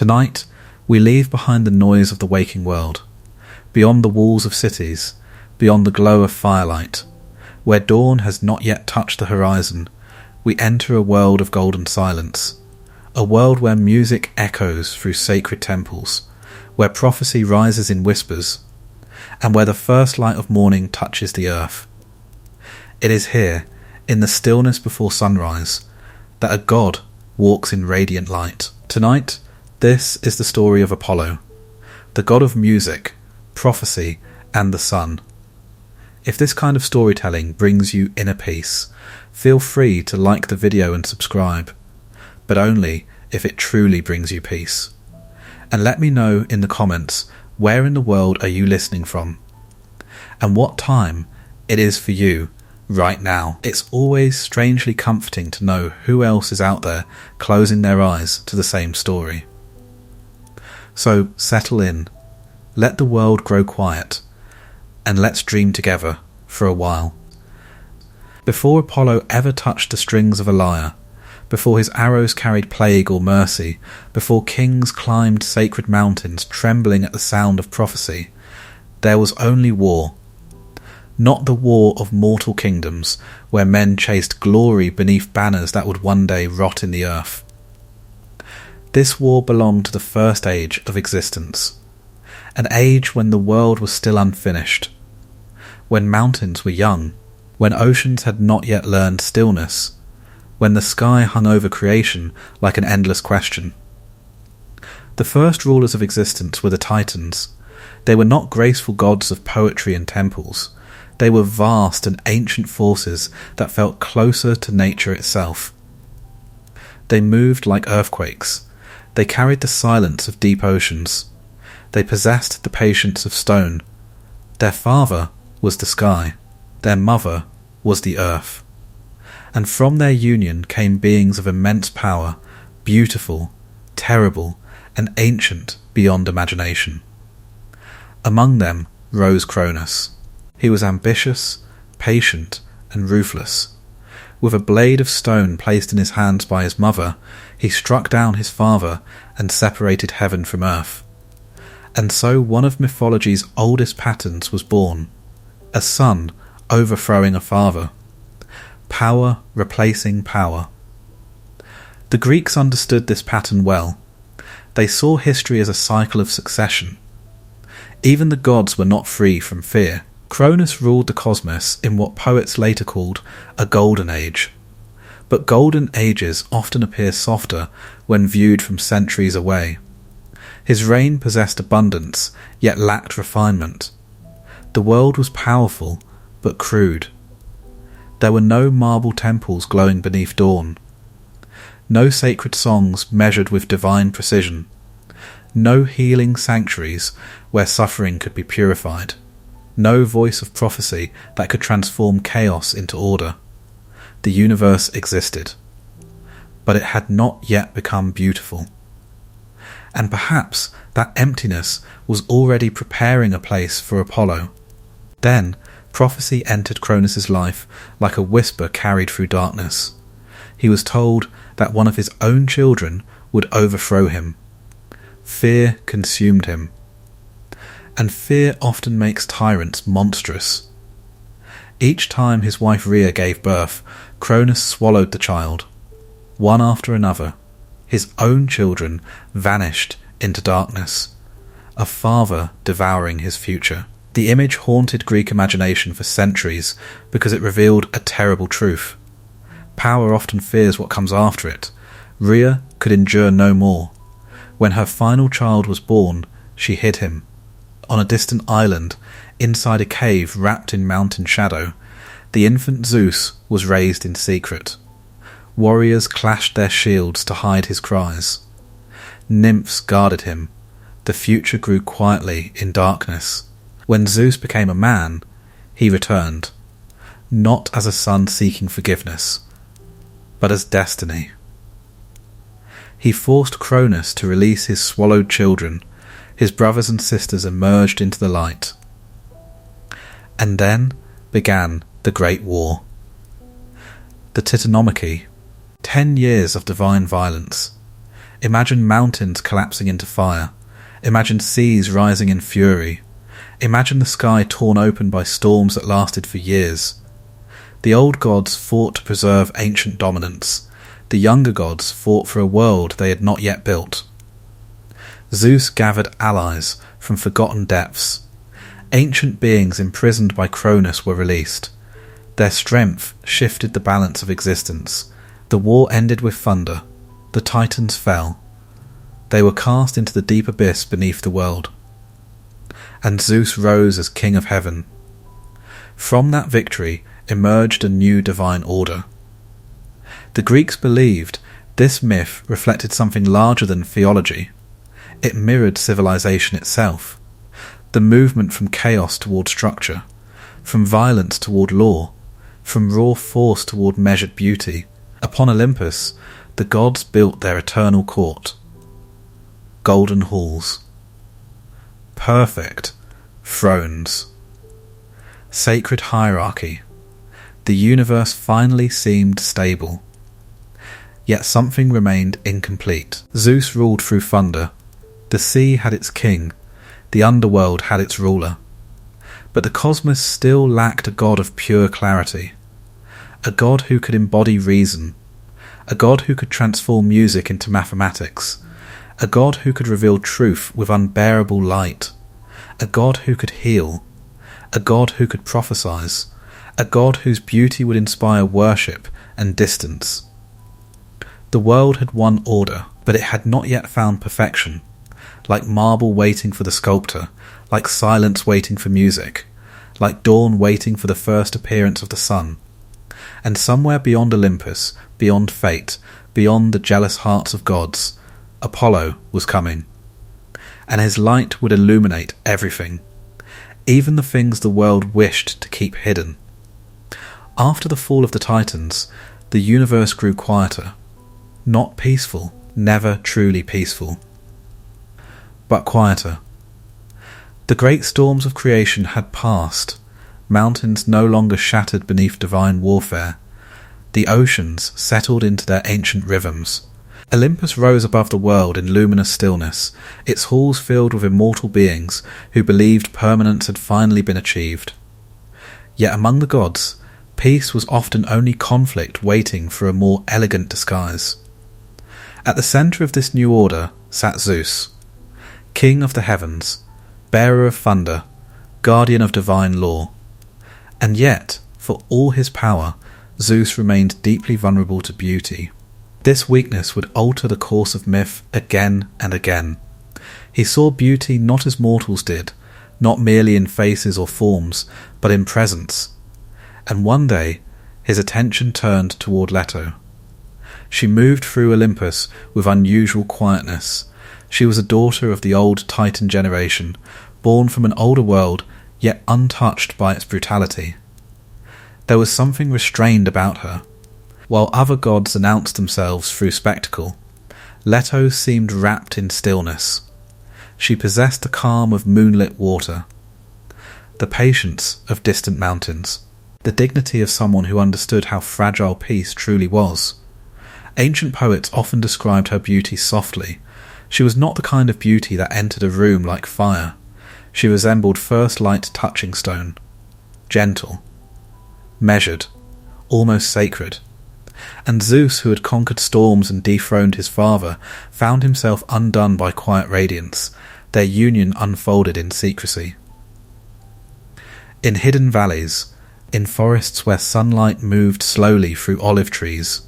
Tonight, we leave behind the noise of the waking world, beyond the walls of cities, beyond the glow of firelight. Where dawn has not yet touched the horizon, we enter a world of golden silence, a world where music echoes through sacred temples, where prophecy rises in whispers, and where the first light of morning touches the earth. It is here, in the stillness before sunrise, that a god walks in radiant light. Tonight, this is the story of Apollo, the god of music, prophecy, and the sun. If this kind of storytelling brings you inner peace, feel free to like the video and subscribe, but only if it truly brings you peace. And let me know in the comments, where in the world are you listening from? And what time it is for you right now. It's always strangely comforting to know who else is out there closing their eyes to the same story. So settle in, let the world grow quiet, and let's dream together for a while. Before Apollo ever touched the strings of a lyre, before his arrows carried plague or mercy, before kings climbed sacred mountains trembling at the sound of prophecy, there was only war. Not the war of mortal kingdoms, where men chased glory beneath banners that would one day rot in the earth. This war belonged to the first age of existence, an age when the world was still unfinished, when mountains were young, when oceans had not yet learned stillness, when the sky hung over creation like an endless question. The first rulers of existence were the Titans. They were not graceful gods of poetry and temples. They were vast and ancient forces that felt closer to nature itself. They moved like earthquakes. They carried the silence of deep oceans. They possessed the patience of stone. Their father was the sky. Their mother was the earth. And from their union came beings of immense power, beautiful, terrible, and ancient beyond imagination. Among them rose Cronus. He was ambitious, patient, and ruthless. With a blade of stone placed in his hands by his mother, he struck down his father and separated heaven from earth. And so one of mythology's oldest patterns was born, a son overthrowing a father. Power replacing power. The Greeks understood this pattern well. They saw history as a cycle of succession. Even the gods were not free from fear. Cronus ruled the cosmos in what poets later called a golden age. But golden ages often appear softer when viewed from centuries away. His reign possessed abundance, yet lacked refinement. The world was powerful, but crude. There were no marble temples glowing beneath dawn. No sacred songs measured with divine precision. No healing sanctuaries where suffering could be purified. No voice of prophecy that could transform chaos into order. The universe existed, but it had not yet become beautiful. And perhaps that emptiness was already preparing a place for Apollo. Then prophecy entered Cronus's life like a whisper carried through darkness. He was told that one of his own children would overthrow him. Fear consumed him. And fear often makes tyrants monstrous. Each time his wife Rhea gave birth, Cronus swallowed the child. One after another, his own children vanished into darkness, a father devouring his future. The image haunted Greek imagination for centuries because it revealed a terrible truth. Power often fears what comes after it. Rhea could endure no more. When her final child was born, she hid him. On a distant island, inside a cave wrapped in mountain shadow, the infant Zeus was raised in secret. Warriors clashed their shields to hide his cries. Nymphs guarded him. The future grew quietly in darkness. When Zeus became a man, he returned, not as a son seeking forgiveness, but as destiny. He forced Cronus to release his swallowed children. His brothers and sisters emerged into the light. And then began the Great War. The Titanomachy, 10 years of divine violence. Imagine mountains collapsing into fire. Imagine seas rising in fury. Imagine the sky torn open by storms that lasted for years. The old gods fought to preserve ancient dominance. The younger gods fought for a world they had not yet built. Zeus gathered allies from forgotten depths. Ancient beings imprisoned by Cronus were released. Their strength shifted the balance of existence. The war ended with thunder. The Titans fell. They were cast into the deep abyss beneath the world. And Zeus rose as king of heaven. From that victory emerged a new divine order. The Greeks believed this myth reflected something larger than theology. It mirrored civilization itself, the movement from chaos toward structure, from violence toward law, from raw force toward measured beauty. Upon Olympus, the gods built their eternal court. Golden halls. Perfect thrones. Sacred hierarchy. The universe finally seemed stable. Yet something remained incomplete. Zeus ruled through thunder. The sea had its king. The underworld had its ruler. But the cosmos still lacked a god of pure clarity. A god who could embody reason. A god who could transform music into mathematics. A god who could reveal truth with unbearable light. A god who could heal. A god who could prophesize. A god whose beauty would inspire worship and distance. The world had won order, but it had not yet found perfection. Like marble waiting for the sculptor, like silence waiting for music, like dawn waiting for the first appearance of the sun. And somewhere beyond Olympus, beyond fate, beyond the jealous hearts of gods, Apollo was coming. And his light would illuminate everything, even the things the world wished to keep hidden. After the fall of the Titans, the universe grew quieter. Not peaceful, never truly peaceful, but quieter. The great storms of creation had passed. Mountains no longer shattered beneath divine warfare. The oceans settled into their ancient rhythms. Olympus rose above the world in luminous stillness, its halls filled with immortal beings who believed permanence had finally been achieved. Yet among the gods, peace was often only conflict waiting for a more elegant disguise. At the centre of this new order sat Zeus, king of the heavens, bearer of thunder, guardian of divine law. And yet, for all his power, Zeus remained deeply vulnerable to beauty. This weakness would alter the course of myth again and again. He saw beauty not as mortals did, not merely in faces or forms, but in presence. And one day, his attention turned toward Leto. She moved through Olympus with unusual quietness. She was a daughter of the old Titan generation, born from an older world, yet untouched by its brutality. There was something restrained about her. While other gods announced themselves through spectacle, Leto seemed wrapped in stillness. She possessed the calm of moonlit water, the patience of distant mountains, the dignity of someone who understood how fragile peace truly was. Ancient poets often described her beauty softly. She was not the kind of beauty that entered a room like fire. She resembled first light touching stone, gentle, measured, almost sacred. And Zeus, who had conquered storms and dethroned his father, found himself undone by quiet radiance. Their union unfolded in secrecy. In hidden valleys, in forests where sunlight moved slowly through olive trees,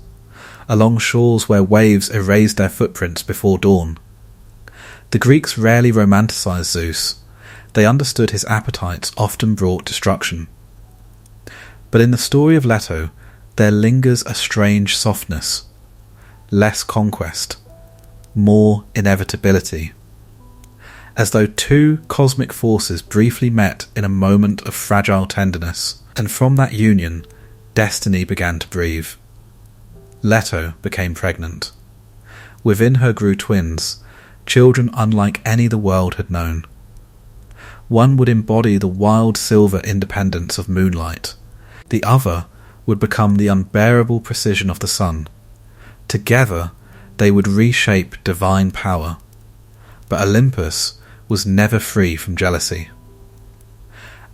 along shores where waves erased their footprints before dawn. The Greeks rarely romanticized Zeus. They understood his appetites often brought destruction. But in the story of Leto, there lingers a strange softness, less conquest, more inevitability. As though two cosmic forces briefly met in a moment of fragile tenderness, and from that union, destiny began to breathe. Leto became pregnant. Within her grew twins, children unlike any the world had known. One would embody the wild silver independence of moonlight. The other would become the unbearable precision of the sun. Together, they would reshape divine power. But Olympus was never free from jealousy.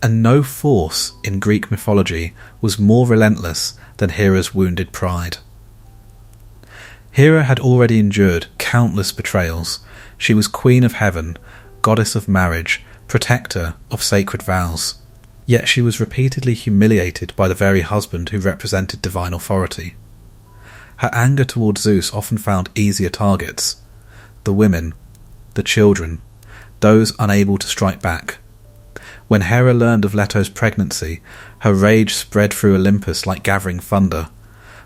And no force in Greek mythology was more relentless than Hera's wounded pride. Hera had already endured countless betrayals. She was queen of heaven, goddess of marriage, protector of sacred vows. Yet she was repeatedly humiliated by the very husband who represented divine authority. Her anger towards Zeus often found easier targets: the women, the children, those unable to strike back. When Hera learned of Leto's pregnancy, her rage spread through Olympus like gathering thunder.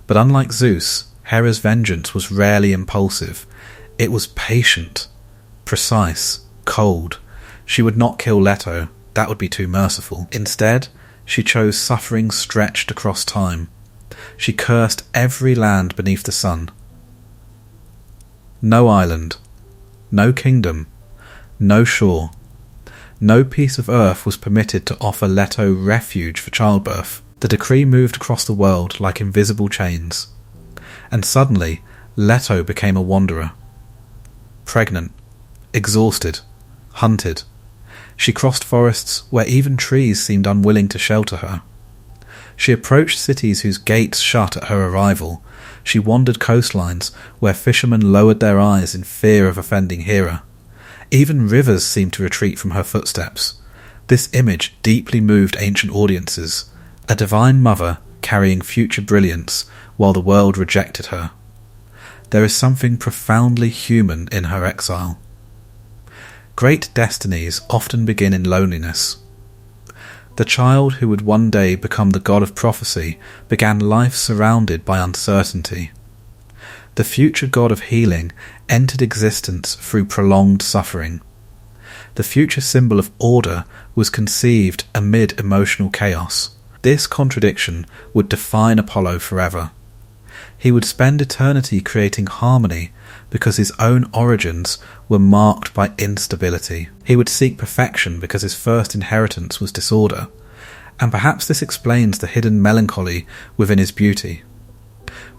But unlike Zeus, Hera's vengeance was rarely impulsive. It was patient, precise, cold. She would not kill Leto, that would be too merciful. Instead, she chose suffering stretched across time. She cursed every land beneath the sun. No island, no kingdom, no shore, no piece of earth was permitted to offer Leto refuge for childbirth. The decree moved across the world like invisible chains. And suddenly, Leto became a wanderer. Pregnant, exhausted, hunted. She crossed forests where even trees seemed unwilling to shelter her. She approached cities whose gates shut at her arrival. She wandered coastlines where fishermen lowered their eyes in fear of offending Hera. Even rivers seemed to retreat from her footsteps. This image deeply moved ancient audiences, a divine mother carrying future brilliance while the world rejected her. There is something profoundly human in her exile. Great destinies often begin in loneliness. The child who would one day become the god of prophecy began life surrounded by uncertainty. The future god of healing entered existence through prolonged suffering. The future symbol of order was conceived amid emotional chaos. This contradiction would define Apollo forever. He would spend eternity creating harmony because his own origins were marked by instability. He would seek perfection because his first inheritance was disorder, and perhaps this explains the hidden melancholy within his beauty.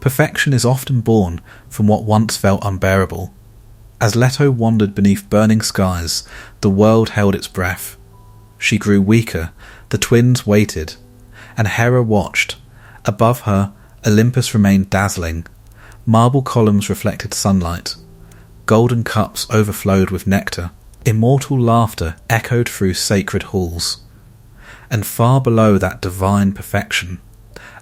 Perfection is often born from what once felt unbearable. As Leto wandered beneath burning skies, the world held its breath. She grew weaker, the twins waited, and Hera watched. Above her, Olympus remained dazzling. Marble columns reflected sunlight. Golden cups overflowed with nectar. Immortal laughter echoed through sacred halls. And far below that divine perfection,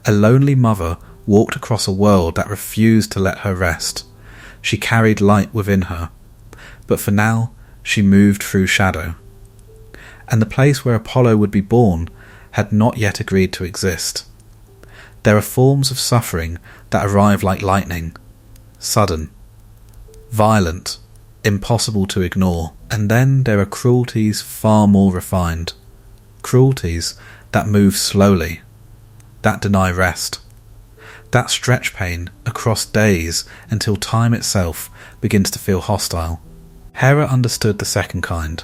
a lonely mother walked across a world that refused to let her rest. She carried light within her, but for now she moved through shadow. And the place where Apollo would be born had not yet agreed to exist. There are forms of suffering that arrive like lightning, sudden, violent, impossible to ignore. And then there are cruelties far more refined, cruelties that move slowly, that deny rest, that stretch pain across days until time itself begins to feel hostile. Hera understood the second kind.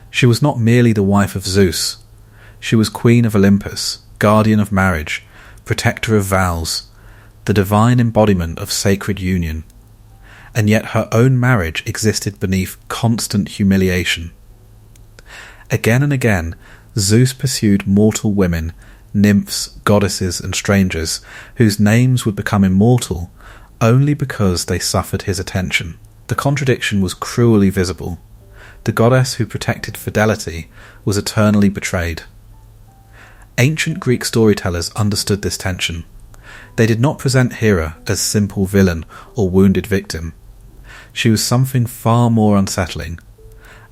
She was not merely the wife of Zeus. She was queen of Olympus, guardian of marriage, protector of vows, the divine embodiment of sacred union. And yet her own marriage existed beneath constant humiliation. Again and again, Zeus pursued mortal women, nymphs, goddesses, and strangers, whose names would become immortal only because they suffered his attention. The contradiction was cruelly visible. The goddess who protected fidelity was eternally betrayed. Ancient Greek storytellers understood this tension. They did not present Hera as simple villain or wounded victim. She was something far more unsettling,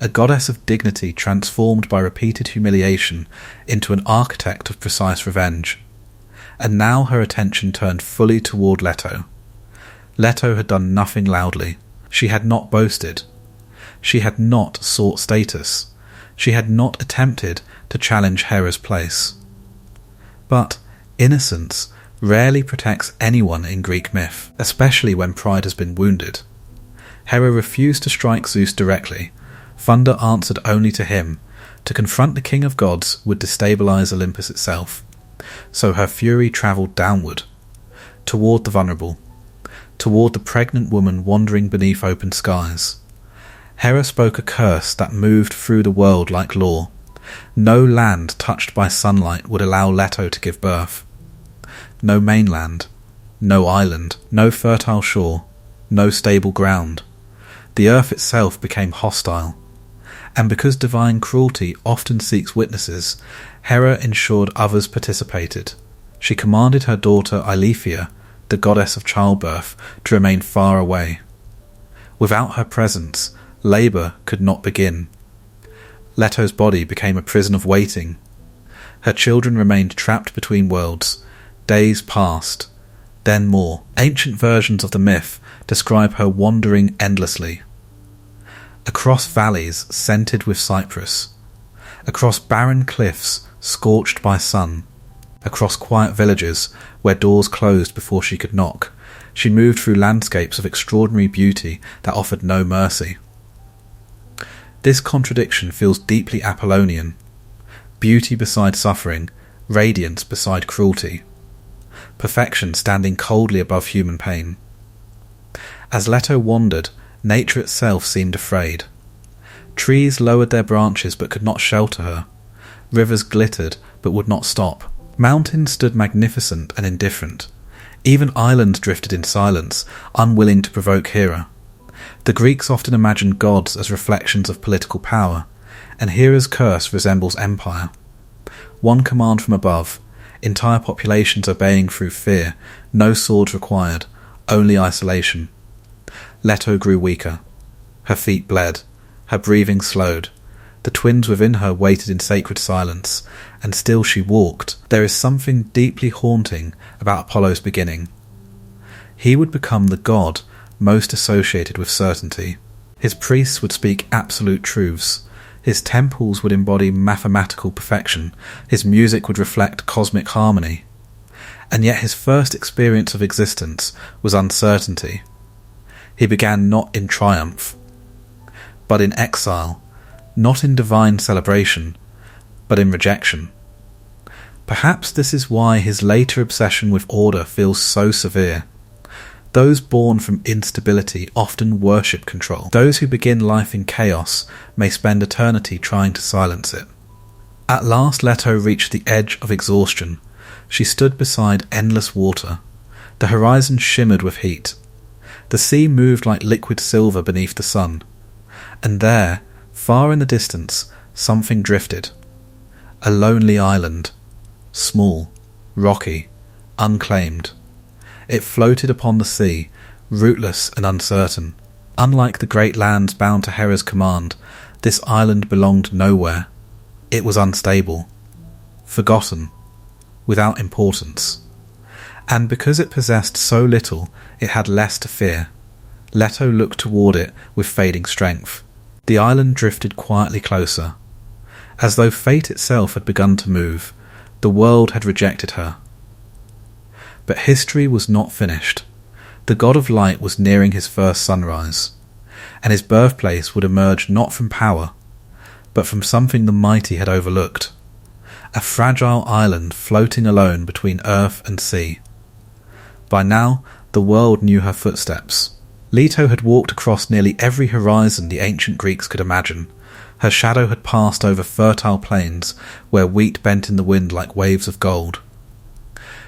a goddess of dignity transformed by repeated humiliation into an architect of precise revenge. And now her attention turned fully toward Leto. Leto had done nothing loudly. She had not boasted. She had not sought status. She had not attempted to challenge Hera's place. But innocence rarely protects anyone in Greek myth, especially when pride has been wounded. Hera refused to strike Zeus directly. Thunder answered only to him. To confront the king of gods would destabilize Olympus itself. So her fury travelled downward, toward the vulnerable, toward the pregnant woman wandering beneath open skies. Hera spoke a curse that moved through the world like law. No land touched by sunlight would allow Leto to give birth. No mainland, no island, no fertile shore, no stable ground. The earth itself became hostile. And because divine cruelty often seeks witnesses, Hera ensured others participated. She commanded her daughter Eileithia, the goddess of childbirth, to remain far away. Without her presence, labour could not begin. Leto's body became a prison of waiting. Her children remained trapped between worlds. Days passed, then more. Ancient versions of the myth describe her wandering endlessly. Across valleys scented with cypress, across barren cliffs scorched by sun, across quiet villages where doors closed before she could knock, she moved through landscapes of extraordinary beauty that offered no mercy. This contradiction feels deeply Apollonian. Beauty beside suffering, radiance beside cruelty, perfection standing coldly above human pain. As Leto wandered, nature itself seemed afraid. Trees lowered their branches but could not shelter her. Rivers glittered but would not stop. Mountains stood magnificent and indifferent. Even islands drifted in silence, unwilling to provoke Hera. The Greeks often imagined gods as reflections of political power, and Hera's curse resembles empire. One command from above, entire populations obeying through fear, no swords required, only isolation. Leto grew weaker. Her feet bled. Her breathing slowed. The twins within her waited in sacred silence, and still she walked. There is something deeply haunting about Apollo's beginning. He would become the god most associated with certainty. His priests would speak absolute truths. His temples would embody mathematical perfection. His music would reflect cosmic harmony. And yet his first experience of existence was uncertainty. He began not in triumph, but in exile, not in divine celebration, but in rejection. Perhaps this is why his later obsession with order feels so severe. Those born from instability often worship control. Those who begin life in chaos may spend eternity trying to silence it. At last Leto reached the edge of exhaustion. She stood beside endless water. The horizon shimmered with heat. The sea moved like liquid silver beneath the sun. And there, far in the distance, something drifted. A lonely island. Small, rocky, unclaimed. It floated upon the sea, rootless and uncertain. Unlike the great lands bound to Hera's command, this island belonged nowhere. It was unstable, forgotten, without importance. And because it possessed so little, it had less to fear. Leto looked toward it with fading strength. The island drifted quietly closer. As though fate itself had begun to move, the world had rejected her. But history was not finished. The god of light was nearing his first sunrise, and his birthplace would emerge not from power, but from something the mighty had overlooked. A fragile island floating alone between earth and sea. By now, the world knew her footsteps. Leto had walked across nearly every horizon the ancient Greeks could imagine. Her shadow had passed over fertile plains where wheat bent in the wind like waves of gold.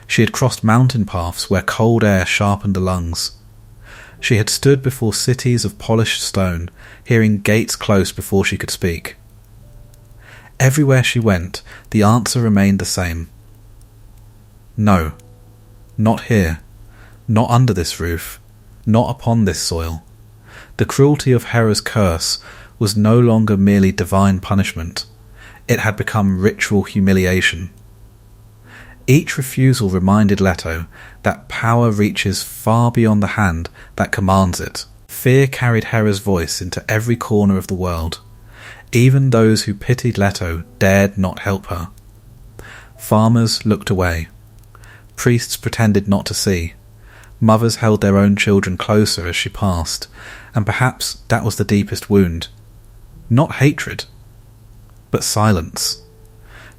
She had crossed mountain paths where cold air sharpened the lungs. She had stood before cities of polished stone, hearing gates close before she could speak. Everywhere she went, the answer remained the same. No, not here, not under this roof, not upon this soil. The cruelty of Hera's curse was no longer merely divine punishment. It had become ritual humiliation. Each refusal reminded Leto that power reaches far beyond the hand that commands it. Fear carried Hera's voice into every corner of the world. Even those who pitied Leto dared not help her. Farmers looked away. Priests pretended not to see. Mothers held their own children closer as she passed, and perhaps that was the deepest wound. Not hatred, but silence.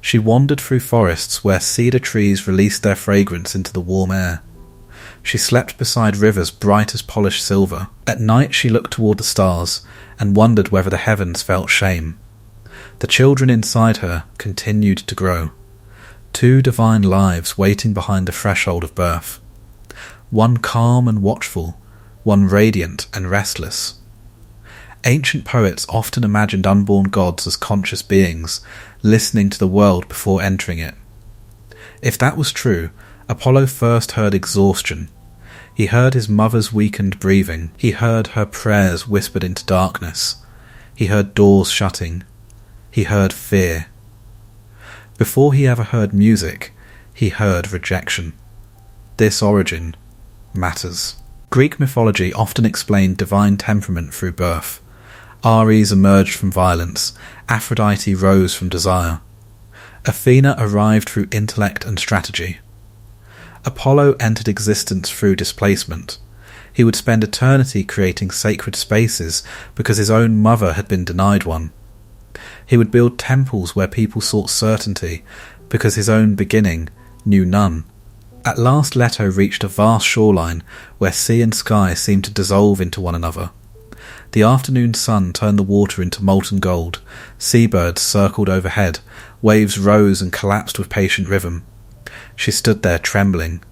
She wandered through forests where cedar trees released their fragrance into the warm air. She slept beside rivers bright as polished silver. At night she looked toward the stars and wondered whether the heavens felt shame. The children inside her continued to grow. 2 divine lives waiting behind the threshold of birth. One calm and watchful, one radiant and restless. Ancient poets often imagined unborn gods as conscious beings, listening to the world before entering it. If that was true, Apollo first heard exhaustion. He heard his mother's weakened breathing. He heard her prayers whispered into darkness. He heard doors shutting. He heard fear. Before he ever heard music, he heard rejection. This origin matters. Greek mythology often explained divine temperament through birth. Ares emerged from violence. Aphrodite rose from desire. Athena arrived through intellect and strategy. Apollo entered existence through displacement. He would spend eternity creating sacred spaces because his own mother had been denied one. He would build temples where people sought certainty because his own beginning knew none. At last Leto reached a vast shoreline where sea and sky seemed to dissolve into one another. The afternoon sun turned the water into molten gold. Seabirds circled overhead. Waves rose and collapsed with patient rhythm. She stood there trembling.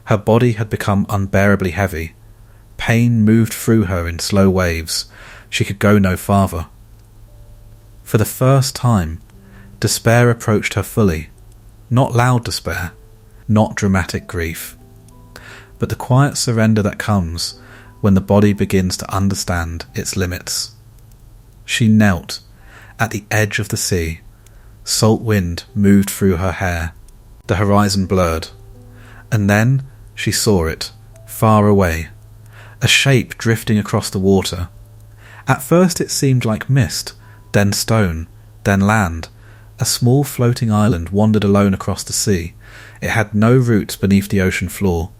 Her body had become unbearably heavy. Pain moved through her in slow waves. She could go no farther. For the first time, despair approached her fully. Not loud despair, not dramatic grief, but the quiet surrender that comes when the body begins to understand its limits. She knelt at the edge of the sea. Salt wind moved through her hair. The horizon blurred. And then she saw it, far away, a shape drifting across the water. At first it seemed like mist, then stone, then land. A small floating island wandered alone across the sea. It had no roots beneath the ocean floor.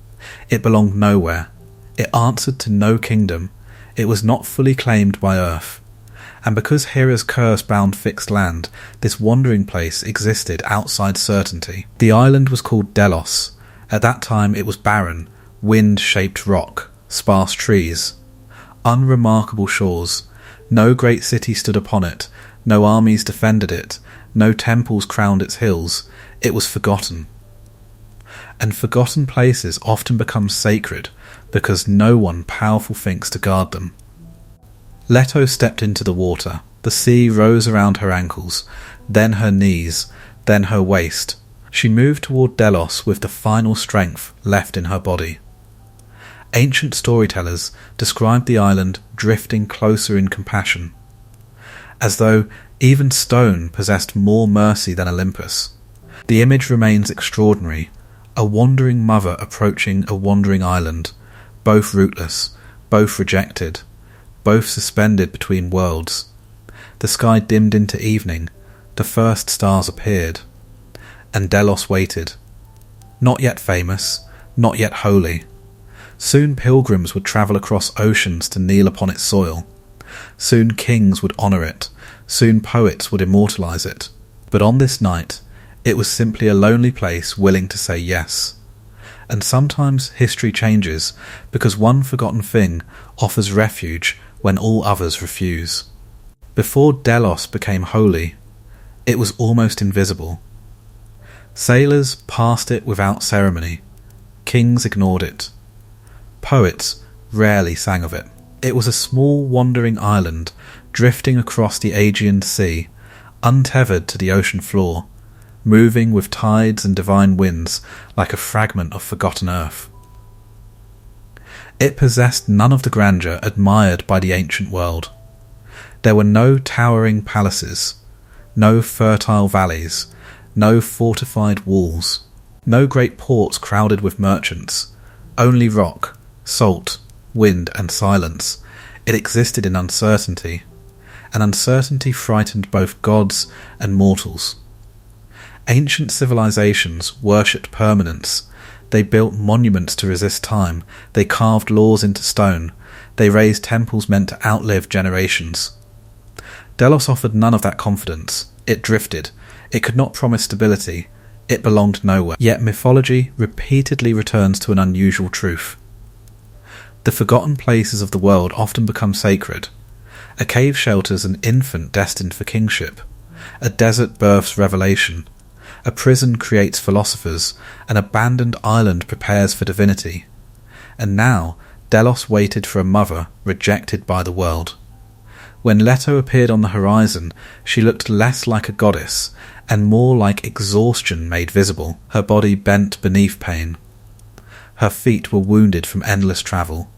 It belonged nowhere. It answered to no kingdom. It was not fully claimed by Earth. And because Hera's curse bound fixed land, this wandering place existed outside certainty. The island was called Delos. At that time it was barren, wind-shaped rock, sparse trees, unremarkable shores. No great city stood upon it, no armies defended it, no temples crowned its hills. It was forgotten. And forgotten places often become sacred because no one powerful thinks to guard them. Leto stepped into the water. The sea rose around her ankles, then her knees, then her waist. She moved toward Delos with the final strength left in her body. Ancient storytellers described the island drifting closer in compassion, as though even stone possessed more mercy than Olympus. The image remains extraordinary, a wandering mother approaching a wandering island, both rootless, both rejected, both suspended between worlds. The sky dimmed into evening, the first stars appeared, and Delos waited. Not yet famous, not yet holy. Soon pilgrims would travel across oceans to kneel upon its soil. Soon kings would honour it, soon poets would immortalise it. But on this night, it was simply a lonely place willing to say yes. And sometimes history changes because one forgotten thing offers refuge when all others refuse. Before Delos became holy, it was almost invisible. Sailors passed it without ceremony. Kings ignored it. Poets rarely sang of it. It was a small wandering island drifting across the Aegean Sea, untethered to the ocean floor, moving with tides and divine winds like a fragment of forgotten earth. It possessed none of the grandeur admired by the ancient world. There were no towering palaces, no fertile valleys, no fortified walls, no great ports crowded with merchants, only rock, salt, wind and silence. It existed in uncertainty, and uncertainty frightened both gods and mortals. Ancient civilizations worshipped permanence. They built monuments to resist time. They carved laws into stone. They raised temples meant to outlive generations. Delos offered none of that confidence. It drifted. It could not promise stability. It belonged nowhere. Yet mythology repeatedly returns to an unusual truth. The forgotten places of the world often become sacred. A cave shelters an infant destined for kingship. A desert births revelation. A prison creates philosophers. An abandoned island prepares for divinity. And now Delos waited for a mother rejected by the world. When Leto appeared on the horizon, she looked less like a goddess and more like exhaustion made visible, her body bent beneath pain. Her feet were wounded from endless travel.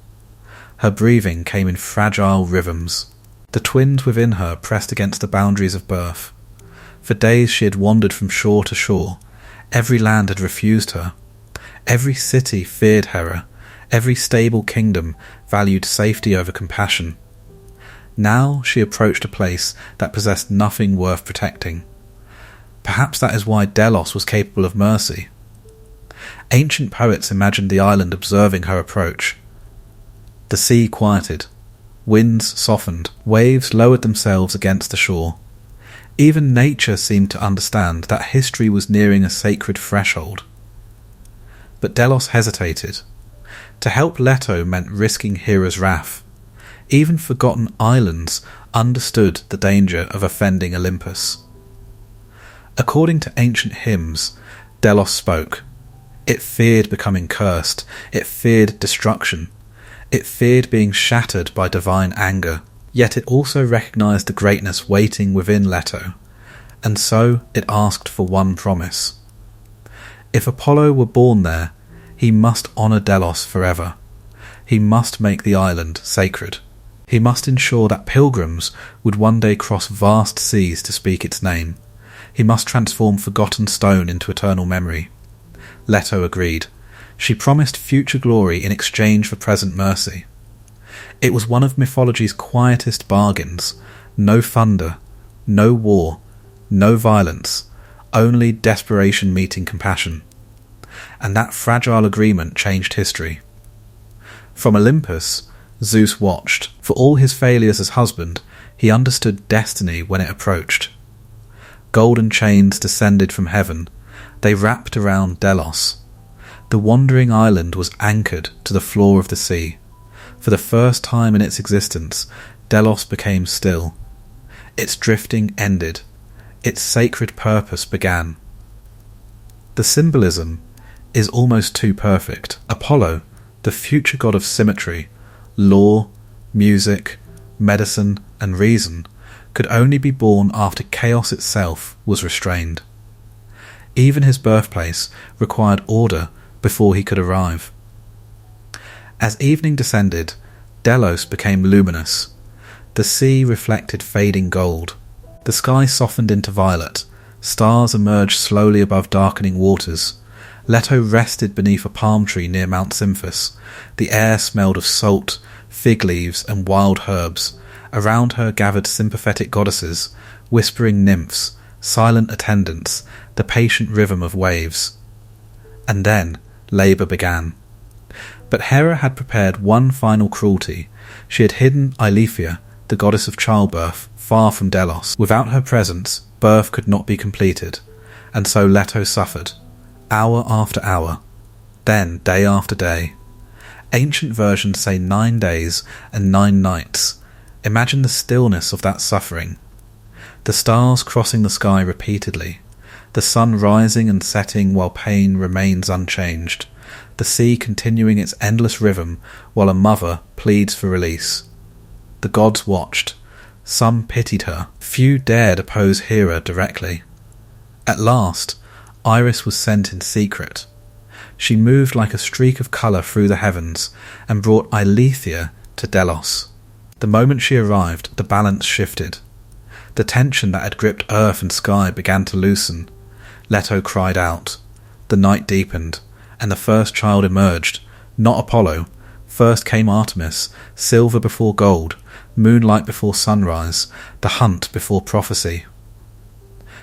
Her breathing came in fragile rhythms. The twins within her pressed against the boundaries of birth. For days she had wandered from shore to shore. Every land had refused her. Every city feared Hera. Every stable kingdom valued safety over compassion. Now she approached a place that possessed nothing worth protecting. Perhaps that is why Delos was capable of mercy. Ancient poets imagined the island observing her approach. The sea quieted. Winds softened. Waves lowered themselves against the shore. Even nature seemed to understand that history was nearing a sacred threshold. But Delos hesitated. To help Leto meant risking Hera's wrath. Even forgotten islands understood the danger of offending Olympus. According to ancient hymns, Delos spoke. It feared becoming cursed. It feared destruction. It feared being shattered by divine anger. Yet it also recognized the greatness waiting within Leto, and so it asked for one promise. If Apollo were born there, he must honor Delos forever. He must make the island sacred. He must ensure that pilgrims would one day cross vast seas to speak its name. He must transform forgotten stone into eternal memory. Leto agreed. She promised future glory in exchange for present mercy. It was one of mythology's quietest bargains. No thunder, no war, no violence, only desperation meeting compassion. And that fragile agreement changed history. From Olympus, Zeus watched. For all his failures as husband, he understood destiny when it approached. Golden chains descended from heaven. They wrapped around Delos. The wandering island was anchored to the floor of the sea. For the first time in its existence, Delos became still. Its drifting ended. Its sacred purpose began. The symbolism is almost too perfect. Apollo, the future god of symmetry, law, music, medicine, and reason, could only be born after chaos itself was restrained. Even his birthplace required order before he could arrive. As evening descended, Delos became luminous. The sea reflected fading gold. The sky softened into violet. Stars emerged slowly above darkening waters. Leto rested beneath a palm tree near Mount Cymphus. The air smelled of salt, fig leaves, and wild herbs. Around her gathered sympathetic goddesses, whispering nymphs, silent attendants, the patient rhythm of waves. And then labour began. But Hera had prepared one final cruelty. She had hidden Eileithyia, the goddess of childbirth, far from Delos. Without her presence, birth could not be completed, and so Leto suffered, hour after hour, then day after day. Ancient versions say 9 days and 9 nights. Imagine the stillness of that suffering. The stars crossing the sky repeatedly, the sun rising and setting while pain remains unchanged, the sea continuing its endless rhythm while a mother pleads for release. The gods watched. Some pitied her. Few dared oppose Hera directly. At last, Iris was sent in secret. She moved like a streak of colour through the heavens and brought Eileithyia to Delos. The moment she arrived, the balance shifted. The tension that had gripped earth and sky began to loosen. Leto cried out. The night deepened, and the first child emerged. Not Apollo. First came Artemis, silver before gold, moonlight before sunrise, the hunt before prophecy.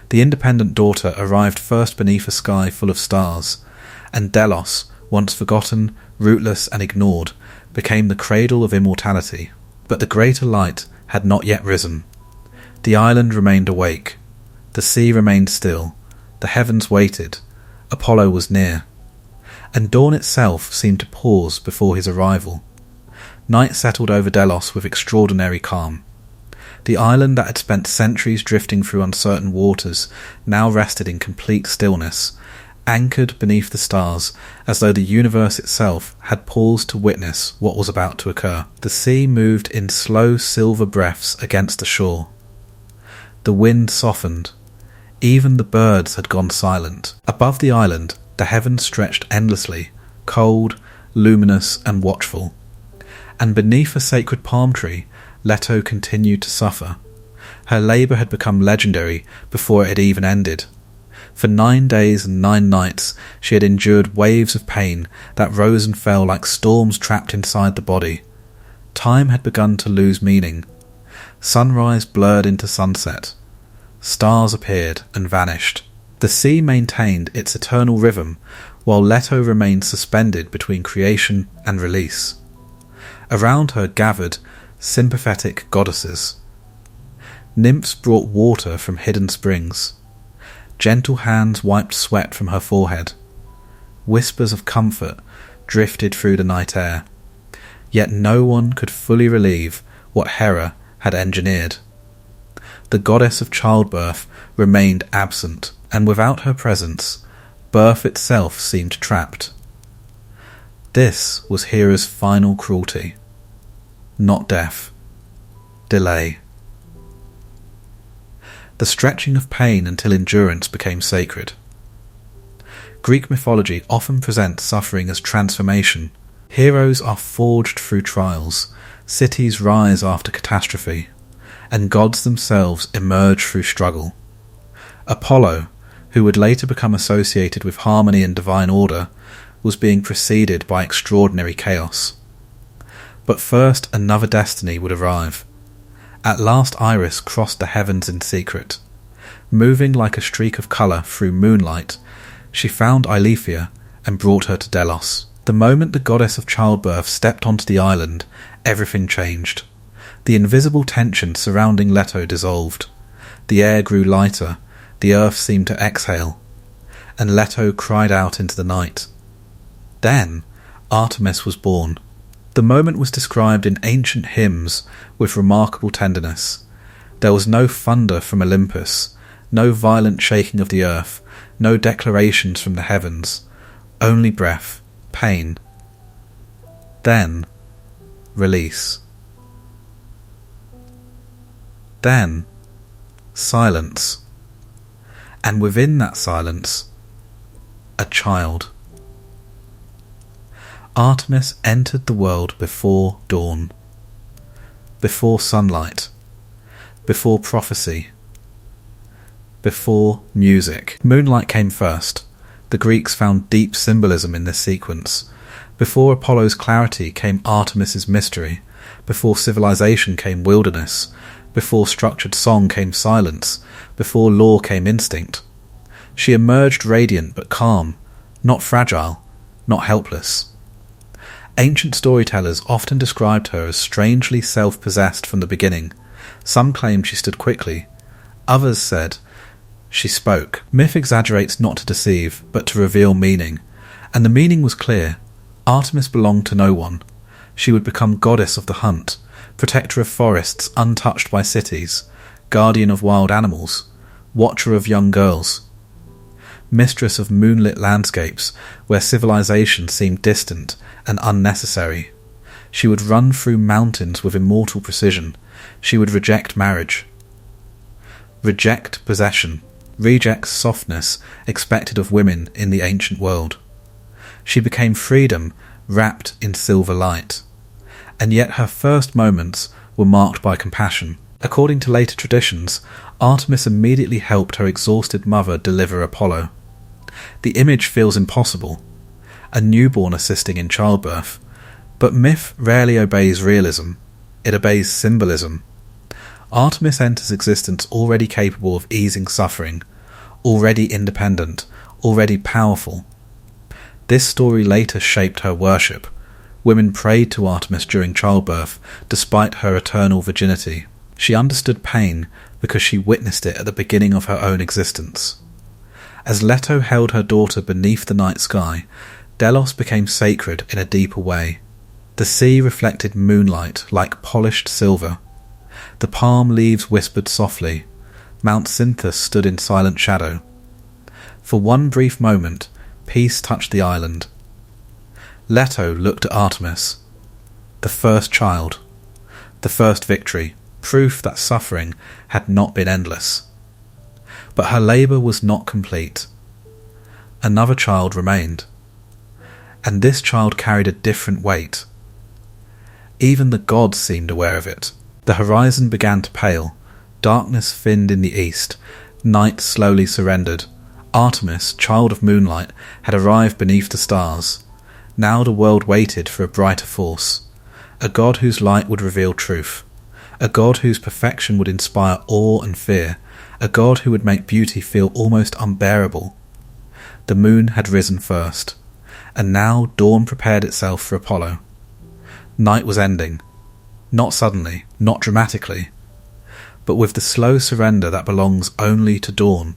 The independent daughter arrived first beneath a sky full of stars, and Delos, once forgotten, rootless and ignored, became the cradle of immortality. But the greater light had not yet risen. The island remained awake. The sea remained still. The heavens waited. Apollo was near, and dawn itself seemed to pause before his arrival. Night settled over Delos with extraordinary calm. The island that had spent centuries drifting through uncertain waters now rested in complete stillness, anchored beneath the stars, as though the universe itself had paused to witness what was about to occur. The sea moved in slow silver breaths against the shore. The wind softened. Even the birds had gone silent. Above the island, the heavens stretched endlessly, cold, luminous, and watchful. And beneath a sacred palm tree, Leto continued to suffer. Her labour had become legendary before it had even ended. For 9 days and 9 nights she had endured waves of pain that rose and fell like storms trapped inside the body. Time had begun to lose meaning. Sunrise blurred into sunset. Stars appeared and vanished. The sea maintained its eternal rhythm, while Leto remained suspended between creation and release. Around her gathered sympathetic goddesses. Nymphs brought water from hidden springs. Gentle hands wiped sweat from her forehead. Whispers of comfort drifted through the night air. Yet no one could fully relieve what Hera had engineered. The goddess of childbirth remained absent, and without her presence, birth itself seemed trapped. This was Hera's final cruelty. Not death. Delay. The stretching of pain until endurance became sacred. Greek mythology often presents suffering as transformation. Heroes are forged through trials, cities rise after catastrophe, and gods themselves emerge through struggle. Apollo, who would later become associated with harmony and divine order, was being preceded by extraordinary chaos. But first another destiny would arrive. At last Iris crossed the heavens in secret. Moving like a streak of colour through moonlight, she found Eileithyia and brought her to Delos. The moment the goddess of childbirth stepped onto the island, everything changed. The invisible tension surrounding Leto dissolved. The air grew lighter, the earth seemed to exhale, and Leto cried out into the night. Then Artemis was born. The moment was described in ancient hymns with remarkable tenderness. There was no thunder from Olympus, no violent shaking of the earth, no declarations from the heavens, only breath, pain. Then, release. Then, silence. And within that silence, a child. Artemis entered the world before dawn, before sunlight, before prophecy, before music. Moonlight came first. The Greeks found deep symbolism in this sequence. Before Apollo's clarity came Artemis's mystery. Before civilization came wilderness. Before structured song came silence. Before law came instinct. She emerged radiant but calm, not fragile, not helpless. Ancient storytellers often described her as strangely self-possessed from the beginning. Some claimed she stood quickly. Others said she spoke. Myth exaggerates not to deceive, but to reveal meaning. And the meaning was clear. Artemis belonged to no one. She would become goddess of the hunt, protector of forests untouched by cities, guardian of wild animals, watcher of young girls, mistress of moonlit landscapes where civilization seemed distant and unnecessary. She would run through mountains with immortal precision. She would reject marriage, reject possession, reject softness expected of women in the ancient world. She became freedom wrapped in silver light, and yet her first moments were marked by compassion. According to later traditions, Artemis immediately helped her exhausted mother deliver Apollo. The image feels impossible, a newborn assisting in childbirth, but myth rarely obeys realism, it obeys symbolism. Artemis enters existence already capable of easing suffering, already independent, already powerful. This story later shaped her worship. Women prayed to Artemis during childbirth, despite her eternal virginity. She understood pain because she witnessed it at the beginning of her own existence. As Leto held her daughter beneath the night sky, Delos became sacred in a deeper way. The sea reflected moonlight like polished silver. The palm leaves whispered softly. Mount Cynthus stood in silent shadow. For one brief moment, peace touched the island. Leto looked at Artemis. The first child. The first victory. Proof that suffering had not been endless. But her labour was not complete. Another child remained. And this child carried a different weight. Even the gods seemed aware of it. The horizon began to pale. Darkness thinned in the east. Night slowly surrendered. Artemis, child of moonlight, had arrived beneath the stars. Now the world waited for a brighter force. A god whose light would reveal truth. A god whose perfection would inspire awe and fear. A god who would make beauty feel almost unbearable. The moon had risen first, and now dawn prepared itself for Apollo. Night was ending. Not suddenly, not dramatically, but with the slow surrender that belongs only to dawn.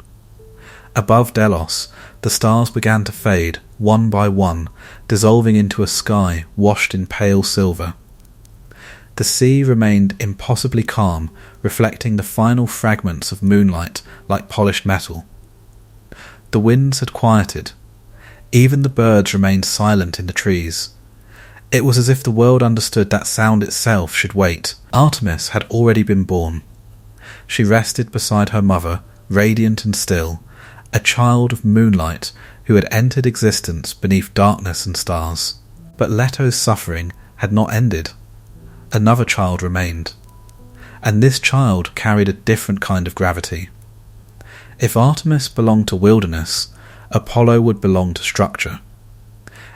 Above Delos, the stars began to fade, one by one, dissolving into a sky washed in pale silver. The sea remained impossibly calm, reflecting the final fragments of moonlight like polished metal. The winds had quieted. Even the birds remained silent in the trees. It was as if the world understood that sound itself should wait. Artemis had already been born. She rested beside her mother, radiant and still, a child of moonlight who had entered existence beneath darkness and stars. But Leto's suffering had not ended. Another child remained, and this child carried a different kind of gravity. If Artemis belonged to wilderness, Apollo would belong to structure.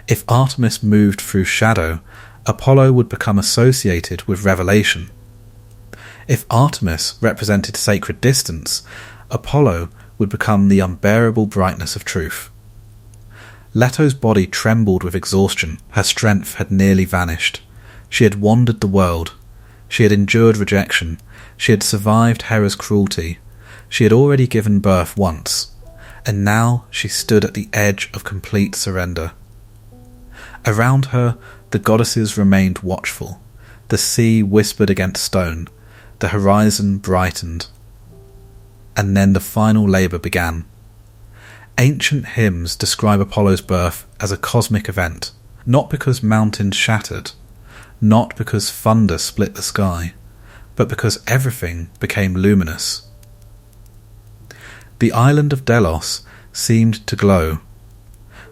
If Artemis moved through shadow, Apollo would become associated with revelation. If Artemis represented sacred distance, Apollo would become the unbearable brightness of truth. Leto's body trembled with exhaustion. Her strength had nearly vanished. She had wandered the world. She had endured rejection. She had survived Hera's cruelty. She had already given birth once, and now she stood at the edge of complete surrender. Around her, the goddesses remained watchful. The sea whispered against stone. The horizon brightened. And then the final labour began. Ancient hymns describe Apollo's birth as a cosmic event, not because mountains shattered, not because thunder split the sky, but because everything became luminous. The island of Delos seemed to glow.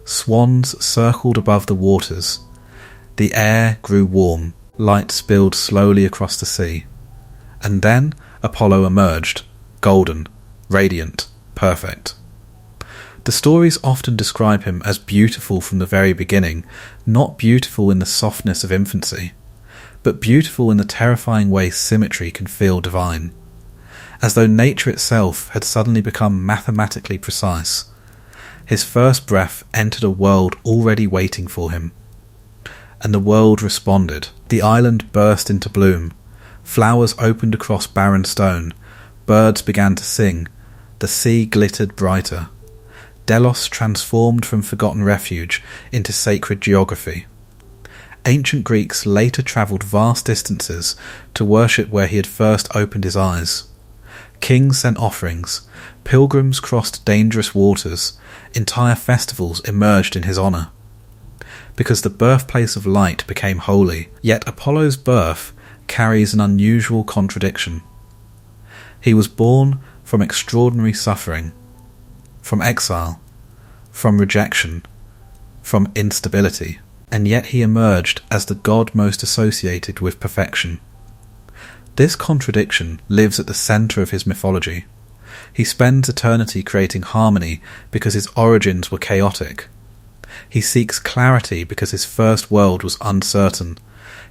Swans circled above the waters. The air grew warm. Light spilled slowly across the sea. And then Apollo emerged, golden, radiant, perfect. The stories often describe him as beautiful from the very beginning, not beautiful in the softness of infancy, but beautiful in the terrifying way symmetry can feel divine, as though nature itself had suddenly become mathematically precise. His first breath entered a world already waiting for him, and the world responded. The island burst into bloom. Flowers opened across barren stone. Birds began to sing. The sea glittered brighter. Delos transformed from forgotten refuge into sacred geography. Ancient Greeks later travelled vast distances to worship where he had first opened his eyes. Kings sent offerings. Pilgrims crossed dangerous waters. Entire festivals emerged in his honour. Because the birthplace of light became holy, yet Apollo's birth carries an unusual contradiction. He was born from extraordinary suffering, from exile, from rejection, from instability, and yet he emerged as the god most associated with perfection. This contradiction lives at the centre of his mythology. He spends eternity creating harmony because his origins were chaotic. He seeks clarity because his first world was uncertain.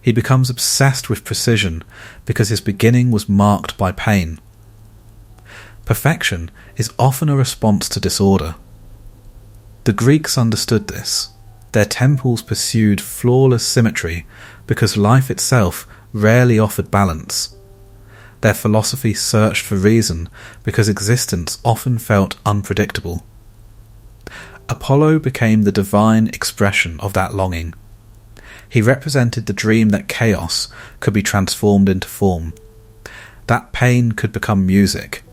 He becomes obsessed with precision because his beginning was marked by pain. Perfection is often a response to disorder. The Greeks understood this. Their temples pursued flawless symmetry because life itself rarely offered balance. Their philosophy searched for reason because existence often felt unpredictable. Apollo became the divine expression of that longing. He represented the dream that chaos could be transformed into form, that pain could become music,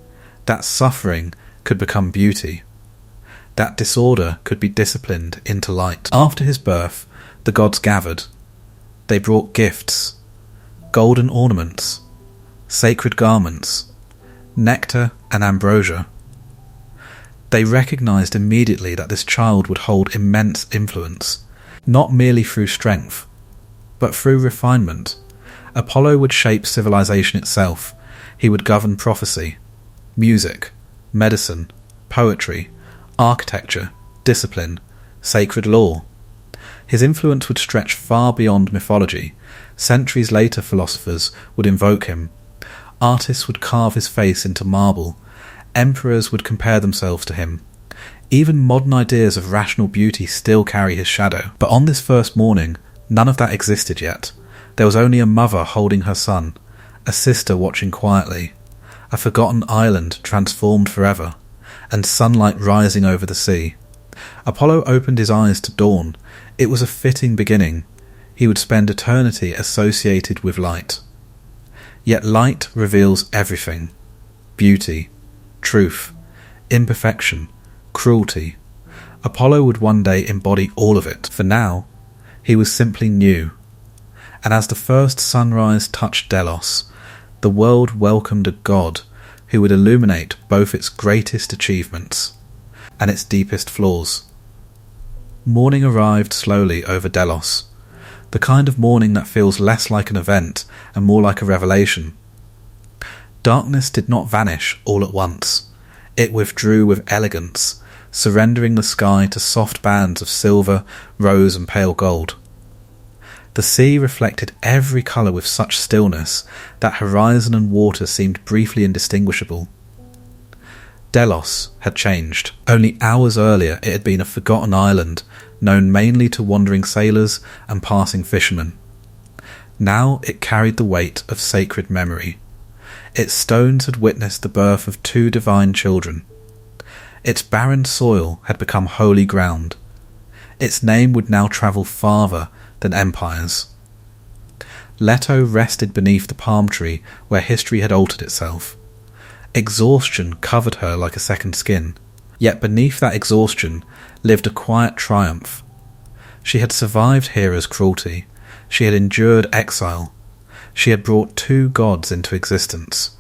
that suffering could become beauty, that disorder could be disciplined into light. After his birth, the gods gathered. They brought gifts, golden ornaments, sacred garments, nectar and ambrosia. They recognized immediately that this child would hold immense influence, not merely through strength, but through refinement. Apollo would shape civilization itself. He would govern prophecy, music, medicine, poetry, architecture, discipline, sacred law. His influence would stretch far beyond mythology. Centuries later, philosophers would invoke him. Artists would carve his face into marble. Emperors would compare themselves to him. Even modern ideas of rational beauty still carry his shadow. But on this first morning, none of that existed yet. There was only a mother holding her son, a sister watching quietly, a forgotten island transformed forever, and sunlight rising over the sea. Apollo opened his eyes to dawn. It was a fitting beginning. He would spend eternity associated with light. Yet light reveals everything: beauty, truth, imperfection, cruelty. Apollo would one day embody all of it. For now, he was simply new. And as the first sunrise touched Delos, the world welcomed a god who would illuminate both its greatest achievements and its deepest flaws. Morning arrived slowly over Delos, the kind of morning that feels less like an event and more like a revelation. Darkness did not vanish all at once. It withdrew with elegance, surrendering the sky to soft bands of silver, rose and pale gold. The sea reflected every colour with such stillness that horizon and water seemed briefly indistinguishable. Delos had changed. Only hours earlier it had been a forgotten island, known mainly to wandering sailors and passing fishermen. Now it carried the weight of sacred memory. Its stones had witnessed the birth of 2 divine children. Its barren soil had become holy ground. Its name would now travel farther than empires. Leto rested beneath the palm tree where history had altered itself. Exhaustion covered her like a second skin, yet beneath that exhaustion lived a quiet triumph. She had survived Hera's cruelty. She had endured exile. She had brought 2 gods into existence,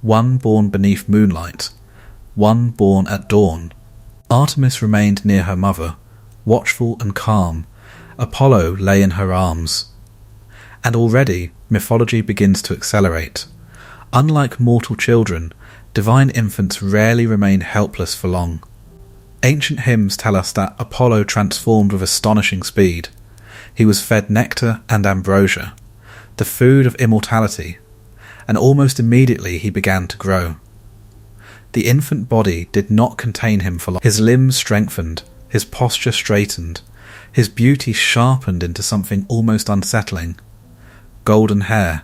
one born beneath moonlight, one born at dawn. Artemis remained near her mother, watchful and calm. Apollo lay in her arms. And already mythology begins to accelerate. Unlike mortal children, divine infants rarely remain helpless for long. Ancient hymns tell us that Apollo transformed with astonishing speed. He was fed nectar and ambrosia, the food of immortality, and almost immediately he began to grow. The infant body did not contain him for long. His limbs strengthened, his posture straightened, his beauty sharpened into something almost unsettling. Golden hair,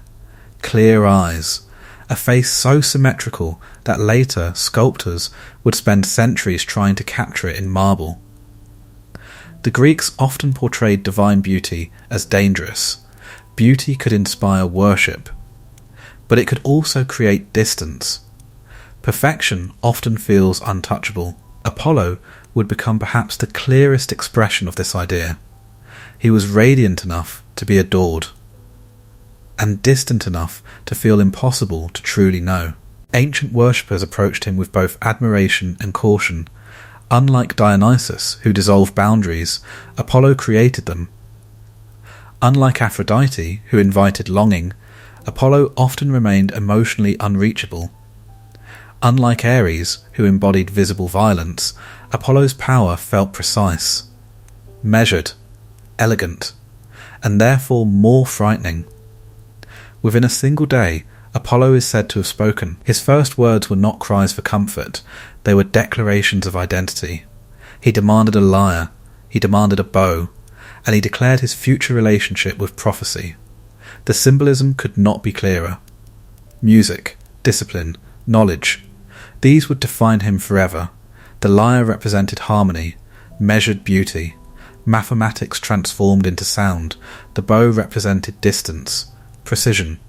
clear eyes, a face so symmetrical that later sculptors would spend centuries trying to capture it in marble. The Greeks often portrayed divine beauty as dangerous. Beauty could inspire worship, but it could also create distance. Perfection often feels untouchable. Apollo would become perhaps the clearest expression of this idea. He was radiant enough to be adored, and distant enough to feel impossible to truly know. Ancient worshippers approached him with both admiration and caution. Unlike Dionysus, who dissolved boundaries, Apollo created them. Unlike Aphrodite, who invited longing, Apollo often remained emotionally unreachable. Unlike Ares, who embodied visible violence, Apollo's power felt precise, measured, elegant, and therefore more frightening. Within a single day, Apollo is said to have spoken. His first words were not cries for comfort, they were declarations of identity. He demanded a lyre, he demanded a bow, and he declared his future relationship with prophecy. The symbolism could not be clearer. Music, discipline, knowledge, these would define him forever. The lyre represented harmony, measured beauty. Mathematics transformed into sound. The bow represented distance, precision,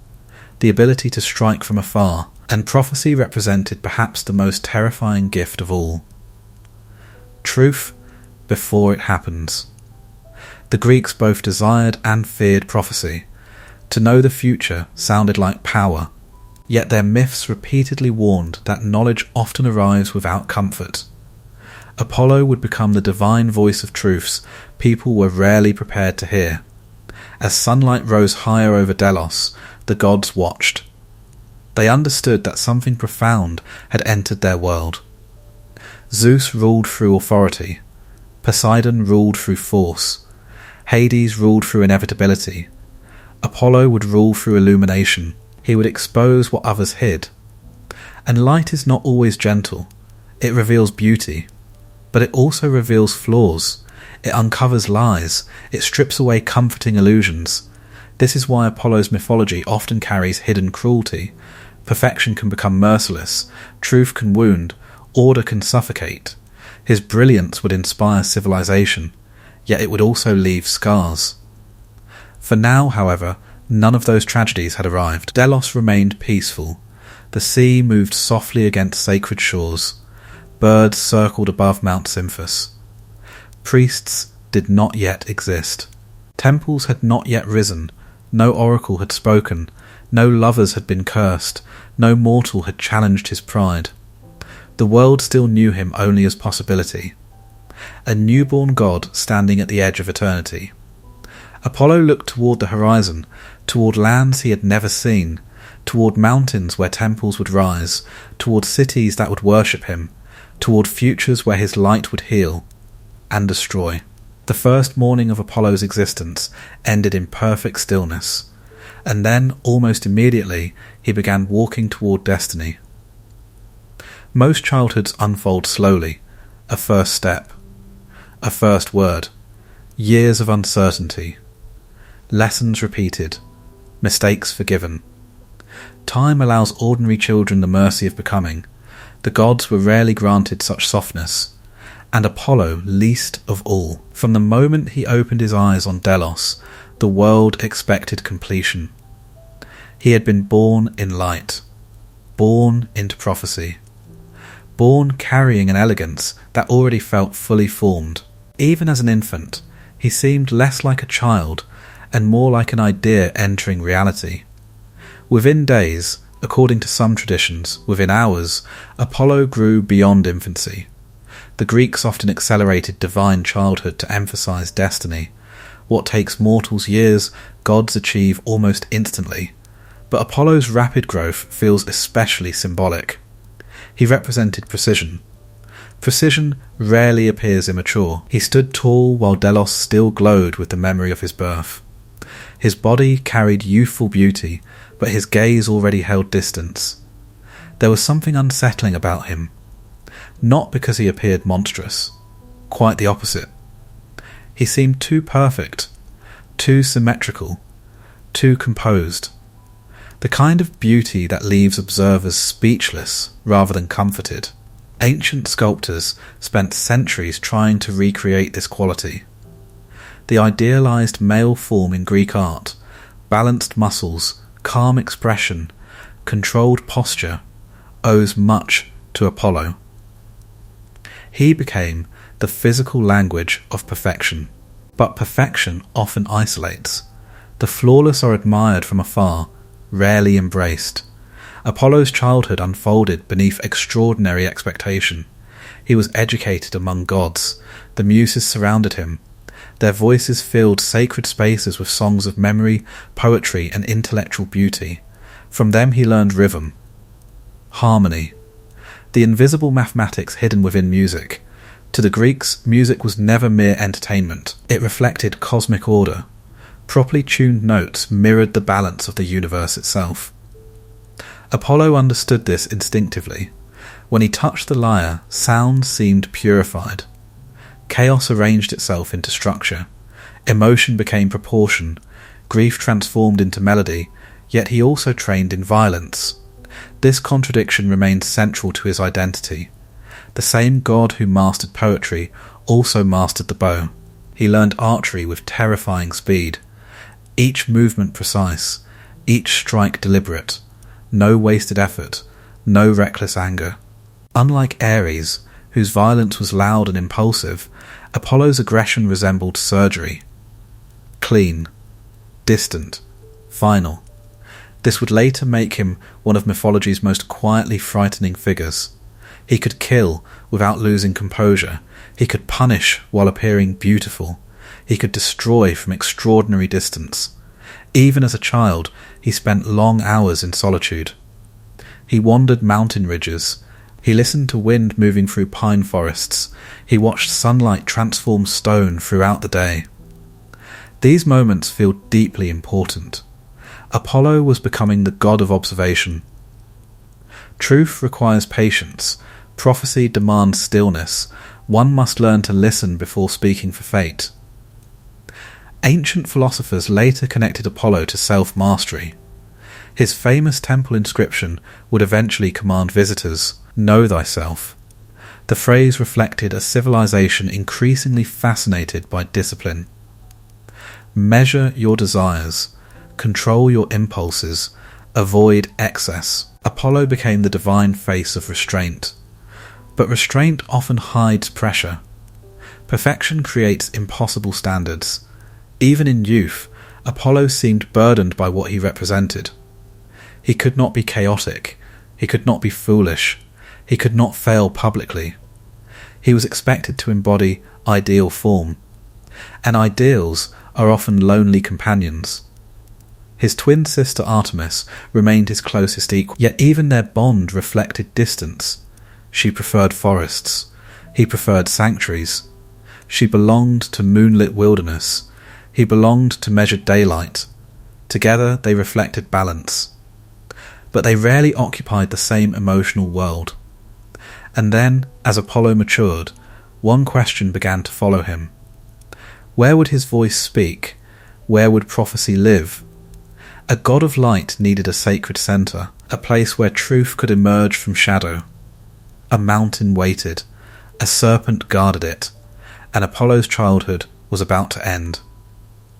the ability to strike from afar, and prophecy represented perhaps the most terrifying gift of all. Truth before it happens. The Greeks both desired and feared prophecy. To know the future sounded like power, yet their myths repeatedly warned that knowledge often arrives without comfort. Apollo would become the divine voice of truths people were rarely prepared to hear. As sunlight rose higher over Delos, the gods watched. They understood that something profound had entered their world. Zeus ruled through authority. Poseidon ruled through force. Hades ruled through inevitability. Apollo would rule through illumination. He would expose what others hid. And light is not always gentle. It reveals beauty. But it also reveals flaws. It uncovers lies. It strips away comforting illusions. This is why Apollo's mythology often carries hidden cruelty. Perfection can become merciless. Truth can wound. Order can suffocate. His brilliance would inspire civilization, yet it would also leave scars. For now, however, none of those tragedies had arrived. Delos remained peaceful. The sea moved softly against sacred shores. Birds circled above Mount Cymphus. Priests did not yet exist. Temples had not yet risen. No oracle had spoken. No lovers had been cursed. No mortal had challenged his pride. The world still knew him only as possibility. A newborn god standing at the edge of eternity. Apollo looked toward the horizon, toward lands he had never seen, toward mountains where temples would rise, toward cities that would worship him, toward futures where his light would heal and destroy. The first morning of Apollo's existence ended in perfect stillness, and then, almost immediately, he began walking toward destiny. Most childhoods unfold slowly. A first step, a first word, years of uncertainty, lessons repeated, mistakes forgiven. Time allows ordinary children the mercy of becoming. The gods were rarely granted such softness, and Apollo least of all. From the moment he opened his eyes on Delos, the world expected completion. He had been born in light, born into prophecy, born carrying an elegance that already felt fully formed. Even as an infant, he seemed less like a child and more like an idea entering reality. Within days, according to some traditions, within hours, Apollo grew beyond infancy. The Greeks often accelerated divine childhood to emphasize destiny. What takes mortals years, gods achieve almost instantly. But Apollo's rapid growth feels especially symbolic. He represented precision. Precision rarely appears immature. He stood tall while Delos still glowed with the memory of his birth. His body carried youthful beauty, but his gaze already held distance. There was something unsettling about him. Not because he appeared monstrous. Quite the opposite. He seemed too perfect, too symmetrical, too composed. The kind of beauty that leaves observers speechless rather than comforted. Ancient sculptors spent centuries trying to recreate this quality. The idealized male form in Greek art, balanced muscles, calm expression, controlled posture, owes much to Apollo. He became the physical language of perfection. But perfection often isolates. The flawless are admired from afar, rarely embraced. Apollo's childhood unfolded beneath extraordinary expectation. He was educated among gods. The muses surrounded him. Their voices filled sacred spaces with songs of memory, poetry, and intellectual beauty. From them he learned rhythm, harmony, the invisible mathematics hidden within music. To the Greeks, music was never mere entertainment. It reflected cosmic order. Properly tuned notes mirrored the balance of the universe itself. Apollo understood this instinctively. When he touched the lyre, sound seemed purified. Chaos arranged itself into structure. Emotion became proportion. Grief transformed into melody, yet he also trained in violence. This contradiction remained central to his identity. The same god who mastered poetry also mastered the bow. He learned archery with terrifying speed, each movement precise, each strike deliberate, no wasted effort, no reckless anger. Unlike Ares, whose violence was loud and impulsive, Apollo's aggression resembled surgery. Clean, distant, final. This would later make him one of mythology's most quietly frightening figures. He could kill without losing composure. He could punish while appearing beautiful. He could destroy from extraordinary distance. Even as a child, he spent long hours in solitude. He wandered mountain ridges. He listened to wind moving through pine forests. He watched sunlight transform stone throughout the day. These moments feel deeply important. Apollo was becoming the god of observation. Truth requires patience. Prophecy demands stillness. One must learn to listen before speaking for fate. Ancient philosophers later connected Apollo to self-mastery. His famous temple inscription would eventually command visitors, "Know thyself." The phrase reflected a civilization increasingly fascinated by discipline. Measure your desires, control your impulses, avoid excess. Apollo became the divine face of restraint. But restraint often hides pressure. Perfection creates impossible standards. Even in youth, Apollo seemed burdened by what he represented. He could not be chaotic. He could not be foolish. He could not fail publicly. He was expected to embody ideal form. And ideals are often lonely companions. His twin sister Artemis remained his closest equal, yet even their bond reflected distance. She preferred forests. He preferred sanctuaries. She belonged to moonlit wilderness. He belonged to measured daylight. Together they reflected balance. But they rarely occupied the same emotional world. And then, as Apollo matured, one question began to follow him. Where would his voice speak? Where would prophecy live? A god of light needed a sacred centre, a place where truth could emerge from shadow. A mountain waited, a serpent guarded it, and Apollo's childhood was about to end.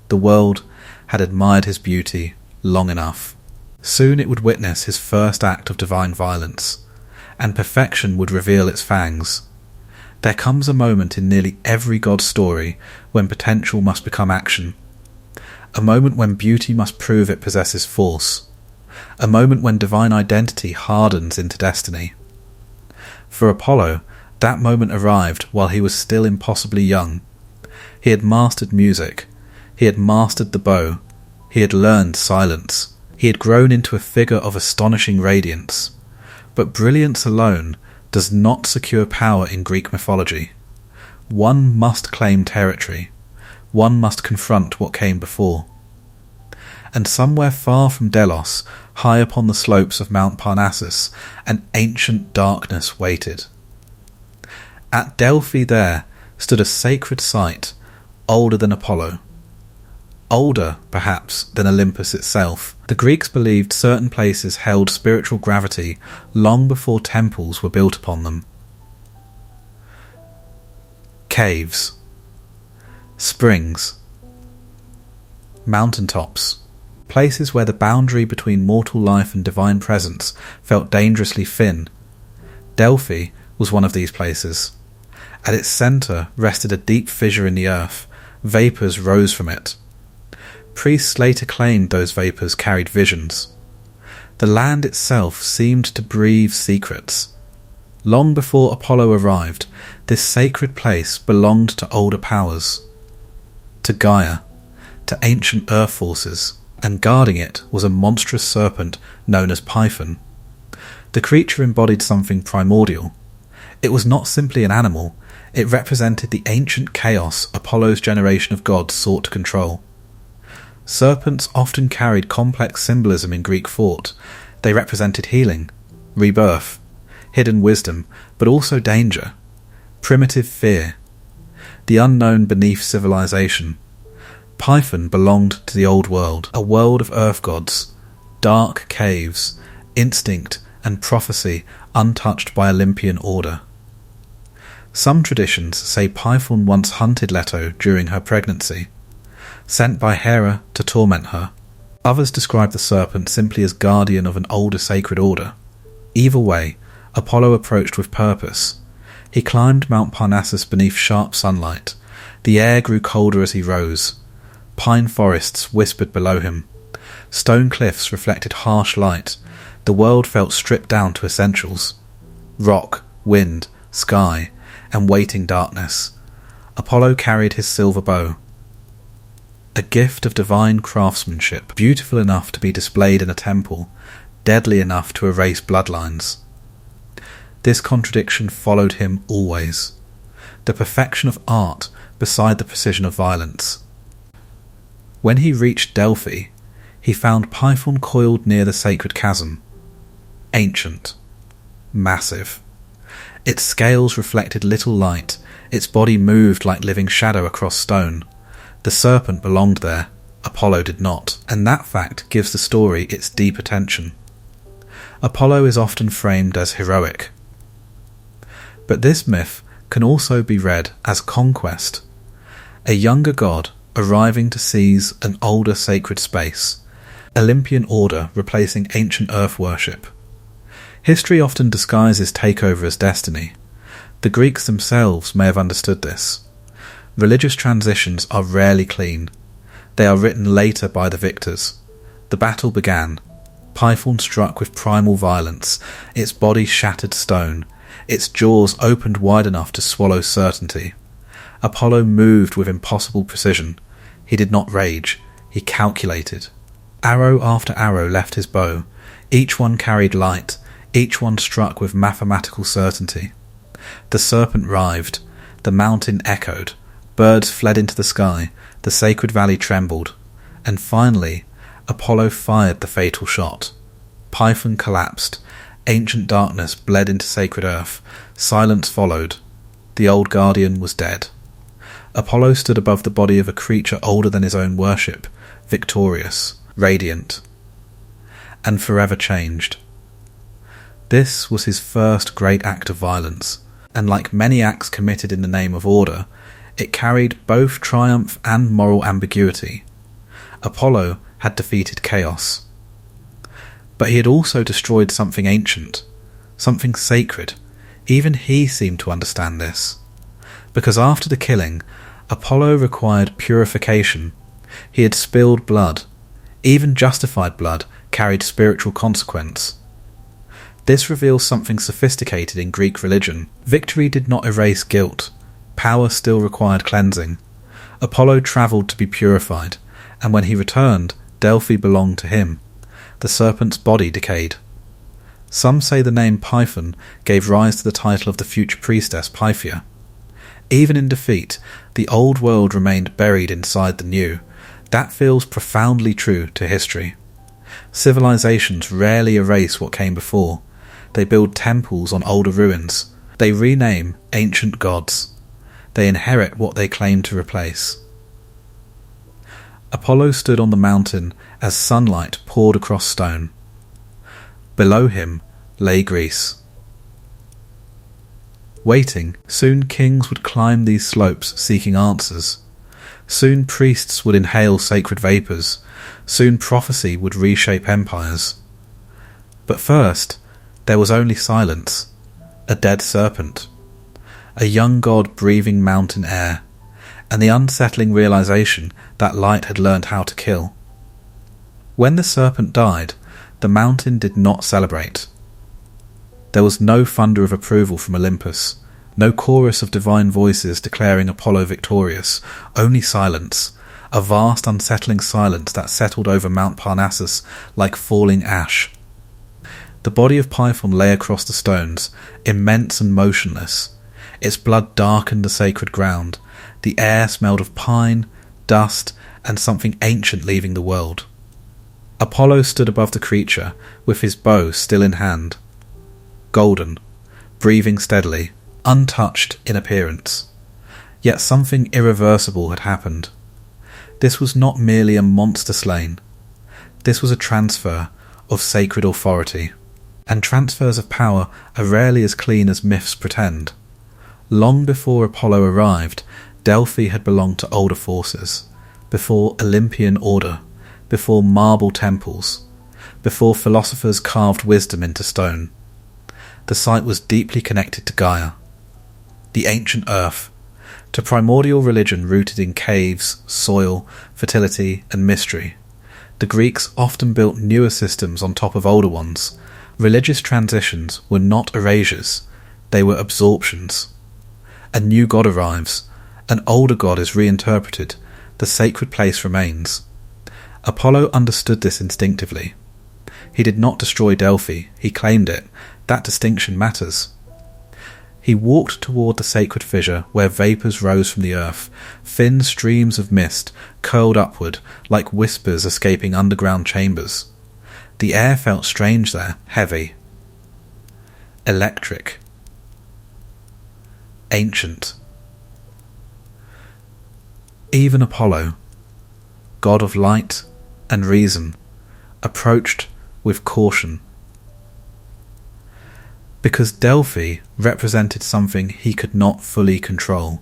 The world had admired his beauty long enough. Soon it would witness his first act of divine violence, and perfection would reveal its fangs. There comes a moment in nearly every god story when potential must become action. A moment when beauty must prove it possesses force. A moment when divine identity hardens into destiny. For Apollo, that moment arrived while he was still impossibly young. He had mastered music. He had mastered the bow. He had learned silence. He had grown into a figure of astonishing radiance. But brilliance alone does not secure power in Greek mythology. One must claim territory. One must confront what came before. And somewhere far from Delos, high upon the slopes of Mount Parnassus, an ancient darkness waited. At Delphi there stood a sacred site, older than Apollo. Older, perhaps, than Olympus itself. The Greeks believed certain places held spiritual gravity long before temples were built upon them. Caves, springs, mountaintops, places where the boundary between mortal life and divine presence felt dangerously thin. Delphi was one of these places. At its centre rested a deep fissure in the earth. Vapours rose from it. Priests later claimed those vapours carried visions. The land itself seemed to breathe secrets. Long before Apollo arrived, this sacred place belonged to older powers, to Gaia, to ancient earth forces, and guarding it was a monstrous serpent known as Python. The creature embodied something primordial. It was not simply an animal, it represented the ancient chaos Apollo's generation of gods sought to control. Serpents often carried complex symbolism in Greek thought. They represented healing, rebirth, hidden wisdom, but also danger, primitive fear, the unknown beneath civilization. Python belonged to the old world, a world of earth gods, dark caves, instinct and prophecy untouched by Olympian order. Some traditions say Python once hunted Leto during her pregnancy, sent by Hera to torment her. Others describe the serpent simply as guardian of an older sacred order. Either way, Apollo approached with purpose. He climbed Mount Parnassus beneath sharp sunlight. The air grew colder as he rose. Pine forests whispered below him. Stone cliffs reflected harsh light. The world felt stripped down to essentials: rock, wind, sky, and waiting darkness. Apollo carried his silver bow, a gift of divine craftsmanship, beautiful enough to be displayed in a temple, deadly enough to erase bloodlines. This contradiction followed him always, the perfection of art beside the precision of violence. When he reached Delphi, he found Python coiled near the sacred chasm. Ancient, massive. Its scales reflected little light, its body moved like living shadow across stone. The serpent belonged there, Apollo did not, and that fact gives the story its deep attention. Apollo is often framed as heroic, but this myth can also be read as conquest, a younger god arriving to seize an older sacred space, Olympian order replacing ancient earth worship. History often disguises takeover as destiny. The Greeks themselves may have understood this. Religious transitions are rarely clean. They are written later by the victors. The battle began. Python struck with primal violence. Its body shattered stone. Its jaws opened wide enough to swallow certainty. Apollo moved with impossible precision. He did not rage. He calculated. Arrow after arrow left his bow. Each one carried light. Each one struck with mathematical certainty. The serpent writhed. The mountain echoed. Birds fled into the sky. The sacred valley trembled. And finally, Apollo fired the fatal shot. Python collapsed. Ancient darkness bled into sacred earth. Silence followed. The old guardian was dead. Apollo stood above the body of a creature older than his own worship, victorious, radiant, and forever changed. This was his first great act of violence, and like many acts committed in the name of order, it carried both triumph and moral ambiguity. Apollo had defeated chaos, but he had also destroyed something ancient, something sacred. Even he seemed to understand this, because after the killing, Apollo required purification. He had spilled blood. Even justified blood carried spiritual consequence. This reveals something sophisticated in Greek religion. Victory did not erase guilt. Power still required cleansing. Apollo travelled to be purified, and when he returned, Delphi belonged to him. The serpent's body decayed. Some say the name Python gave rise to the title of the future priestess Pythia. Even in defeat, the old world remained buried inside the new. That feels profoundly true to history. Civilizations rarely erase what came before. They build temples on older ruins. They rename ancient gods. They inherit what they claim to replace. Apollo stood on the mountain as sunlight poured across stone. Below him lay Greece. Waiting, soon kings would climb these slopes seeking answers. Soon priests would inhale sacred vapours. Soon prophecy would reshape empires. But first, there was only silence, a dead serpent, a young god breathing mountain air, and the unsettling realization that light had learned how to kill. When the serpent died, the mountain did not celebrate. There was no thunder of approval from Olympus, no chorus of divine voices declaring Apollo victorious, only silence, a vast unsettling silence that settled over Mount Parnassus like falling ash. The body of Python lay across the stones, immense and motionless. Its blood darkened the sacred ground. The air smelled of pine, dust, and something ancient leaving the world. Apollo stood above the creature, with his bow still in hand. Golden, breathing steadily, untouched in appearance. Yet something irreversible had happened. This was not merely a monster slain. This was a transfer of sacred authority. And transfers of power are rarely as clean as myths pretend. Long before Apollo arrived, Delphi had belonged to older forces, before Olympian order, before marble temples, before philosophers carved wisdom into stone. The site was deeply connected to Gaia, the ancient earth, to primordial religion rooted in caves, soil, fertility, and mystery. The Greeks often built newer systems on top of older ones. Religious transitions were not erasures, they were absorptions. A new god arrives, an older god is reinterpreted, the sacred place remains. Apollo understood this instinctively. He did not destroy Delphi, he claimed it. That distinction matters. He walked toward the sacred fissure where vapours rose from the earth, thin streams of mist curled upward like whispers escaping underground chambers. The air felt strange there, heavy, electric, ancient. Even Apollo, god of light and reason, approached with caution. Because Delphi represented something he could not fully control.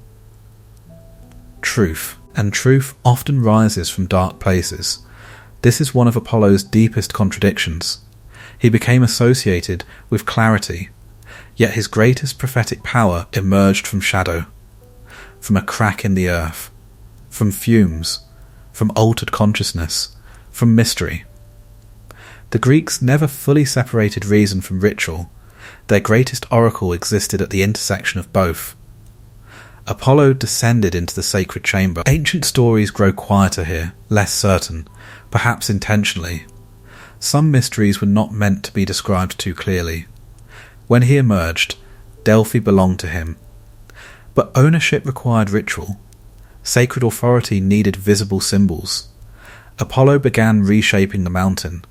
Truth, and truth often rises from dark places. This is one of Apollo's deepest contradictions. He became associated with clarity, yet his greatest prophetic power emerged from shadow, from a crack in the earth, from fumes, from altered consciousness, from mystery. The Greeks never fully separated reason from ritual. Their greatest oracle existed at the intersection of both. Apollo descended into the sacred chamber. Ancient stories grow quieter here, less certain, perhaps intentionally. Some mysteries were not meant to be described too clearly. When he emerged, Delphi belonged to him. But ownership required ritual. Sacred authority needed visible symbols. Apollo began reshaping the mountain.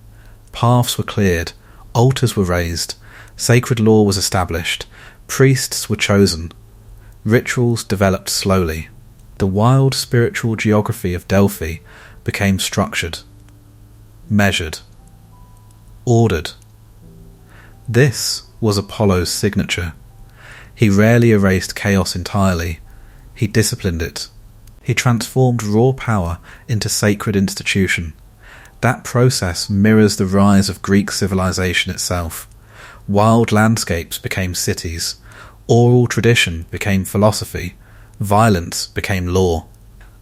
Paths were cleared, altars were raised, sacred law was established, priests were chosen. Rituals developed slowly. The wild spiritual geography of Delphi became structured, measured, ordered. This was Apollo's signature. He rarely erased chaos entirely. He disciplined it. He transformed raw power into sacred institution. That process mirrors the rise of Greek civilization itself. Wild landscapes became cities. Oral tradition became philosophy. Violence became law.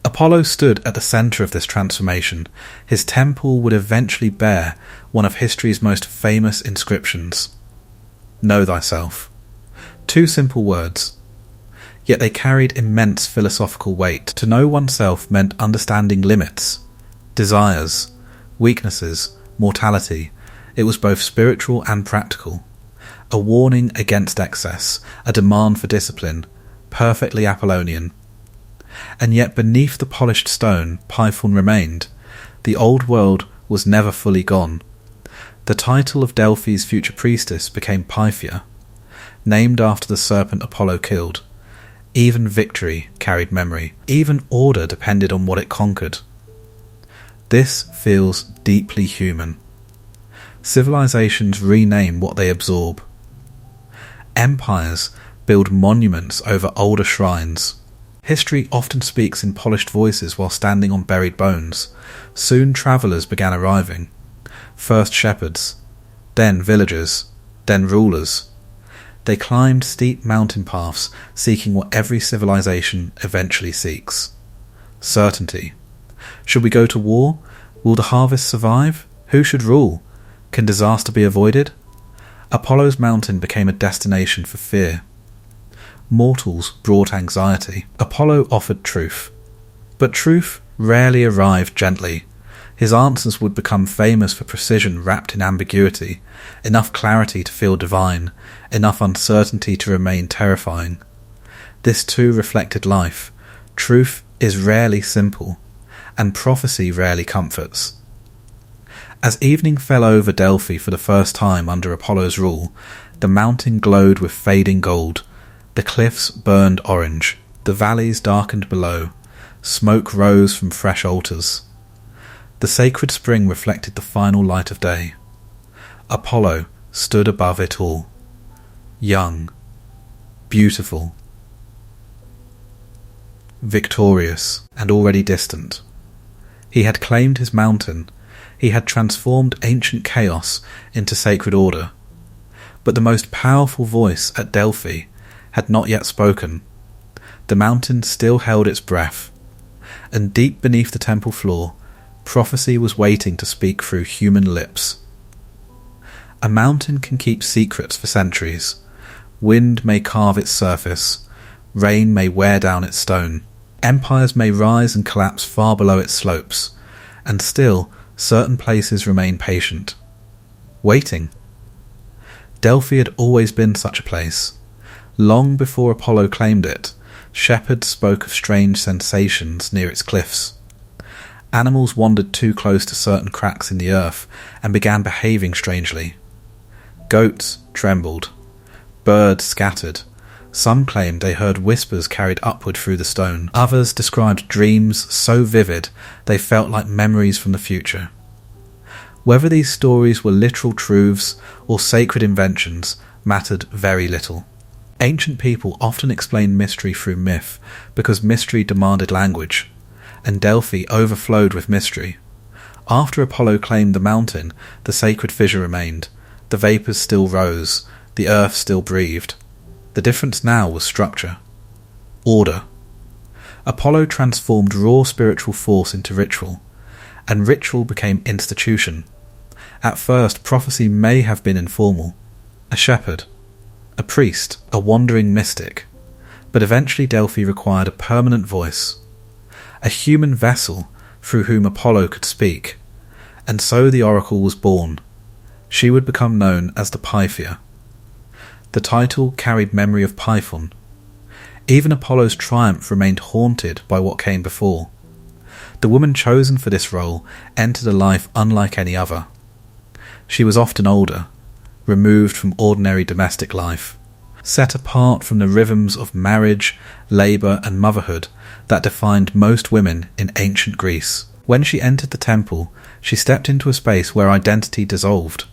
Apollo stood at the centre of this transformation. His temple would eventually bear one of history's most famous inscriptions. Know thyself. 2 simple words. Yet they carried immense philosophical weight. To know oneself meant understanding limits, desires, weaknesses, mortality. It was both spiritual and practical. A warning against excess, a demand for discipline, perfectly Apollonian. And yet beneath the polished stone, Python remained. The old world was never fully gone. The title of Delphi's future priestess became Pythia, named after the serpent Apollo killed. Even victory carried memory. Even order depended on what it conquered. This feels deeply human. Civilizations rename what they absorb. Empires build monuments over older shrines. History often speaks in polished voices while standing on buried bones. Soon travellers began arriving. First shepherds, then villagers, then rulers. They climbed steep mountain paths, seeking what every civilization eventually seeks. Certainty. Should we go to war? Will the harvest survive? Who should rule? Can disaster be avoided? Apollo's mountain became a destination for fear. Mortals brought anxiety. Apollo offered truth. But truth rarely arrived gently. His answers would become famous for precision wrapped in ambiguity, enough clarity to feel divine, enough uncertainty to remain terrifying. This too reflected life. Truth is rarely simple, and prophecy rarely comforts. As evening fell over Delphi for the first time under Apollo's rule, the mountain glowed with fading gold. The cliffs burned orange. The valleys darkened below. Smoke rose from fresh altars. The sacred spring reflected the final light of day. Apollo stood above it all. Young, beautiful, victorious, and already distant. He had claimed his mountain. He had transformed ancient chaos into sacred order. But the most powerful voice at Delphi had not yet spoken. The mountain still held its breath, and deep beneath the temple floor, prophecy was waiting to speak through human lips. A mountain can keep secrets for centuries. Wind may carve its surface. Rain may wear down its stone. Empires may rise and collapse far below its slopes, and still certain places remain patient, waiting. Delphi had always been such a place. Long before Apollo claimed it, shepherds spoke of strange sensations near its cliffs. Animals wandered too close to certain cracks in the earth and began behaving strangely. Goats trembled. Birds scattered. Some claimed they heard whispers carried upward through the stone. Others described dreams so vivid they felt like memories from the future. Whether these stories were literal truths or sacred inventions mattered very little. Ancient people often explained mystery through myth because mystery demanded language, and Delphi overflowed with mystery. After Apollo claimed the mountain, the sacred fissure remained. The vapours still rose. The earth still breathed. The difference now was structure. Order. Apollo transformed raw spiritual force into ritual, and ritual became institution. At first, prophecy may have been informal. A shepherd, a priest, a wandering mystic. But eventually Delphi required a permanent voice, a human vessel through whom Apollo could speak. And so the oracle was born. She would become known as the Pythia. The title carried memory of Python. Even Apollo's triumph remained haunted by what came before. The woman chosen for this role entered a life unlike any other. She was often older, removed from ordinary domestic life, set apart from the rhythms of marriage, labour and motherhood that defined most women in ancient Greece. When she entered the temple, she stepped into a space where identity dissolved.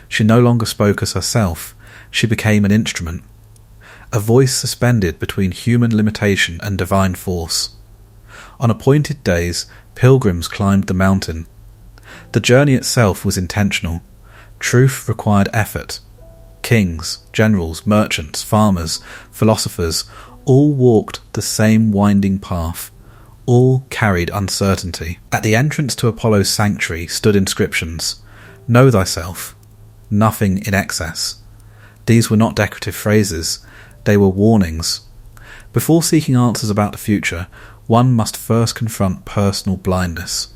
She no longer spoke as herself. She became an instrument, a voice suspended between human limitation and divine force. On appointed days, pilgrims climbed the mountain. The journey itself was intentional. Truth required effort. Kings, generals, merchants, farmers, philosophers, all walked the same winding path. All carried uncertainty. At the entrance to Apollo's sanctuary stood inscriptions, "Know thyself, nothing in excess." These were not decorative phrases, they were warnings. Before seeking answers about the future, one must first confront personal blindness.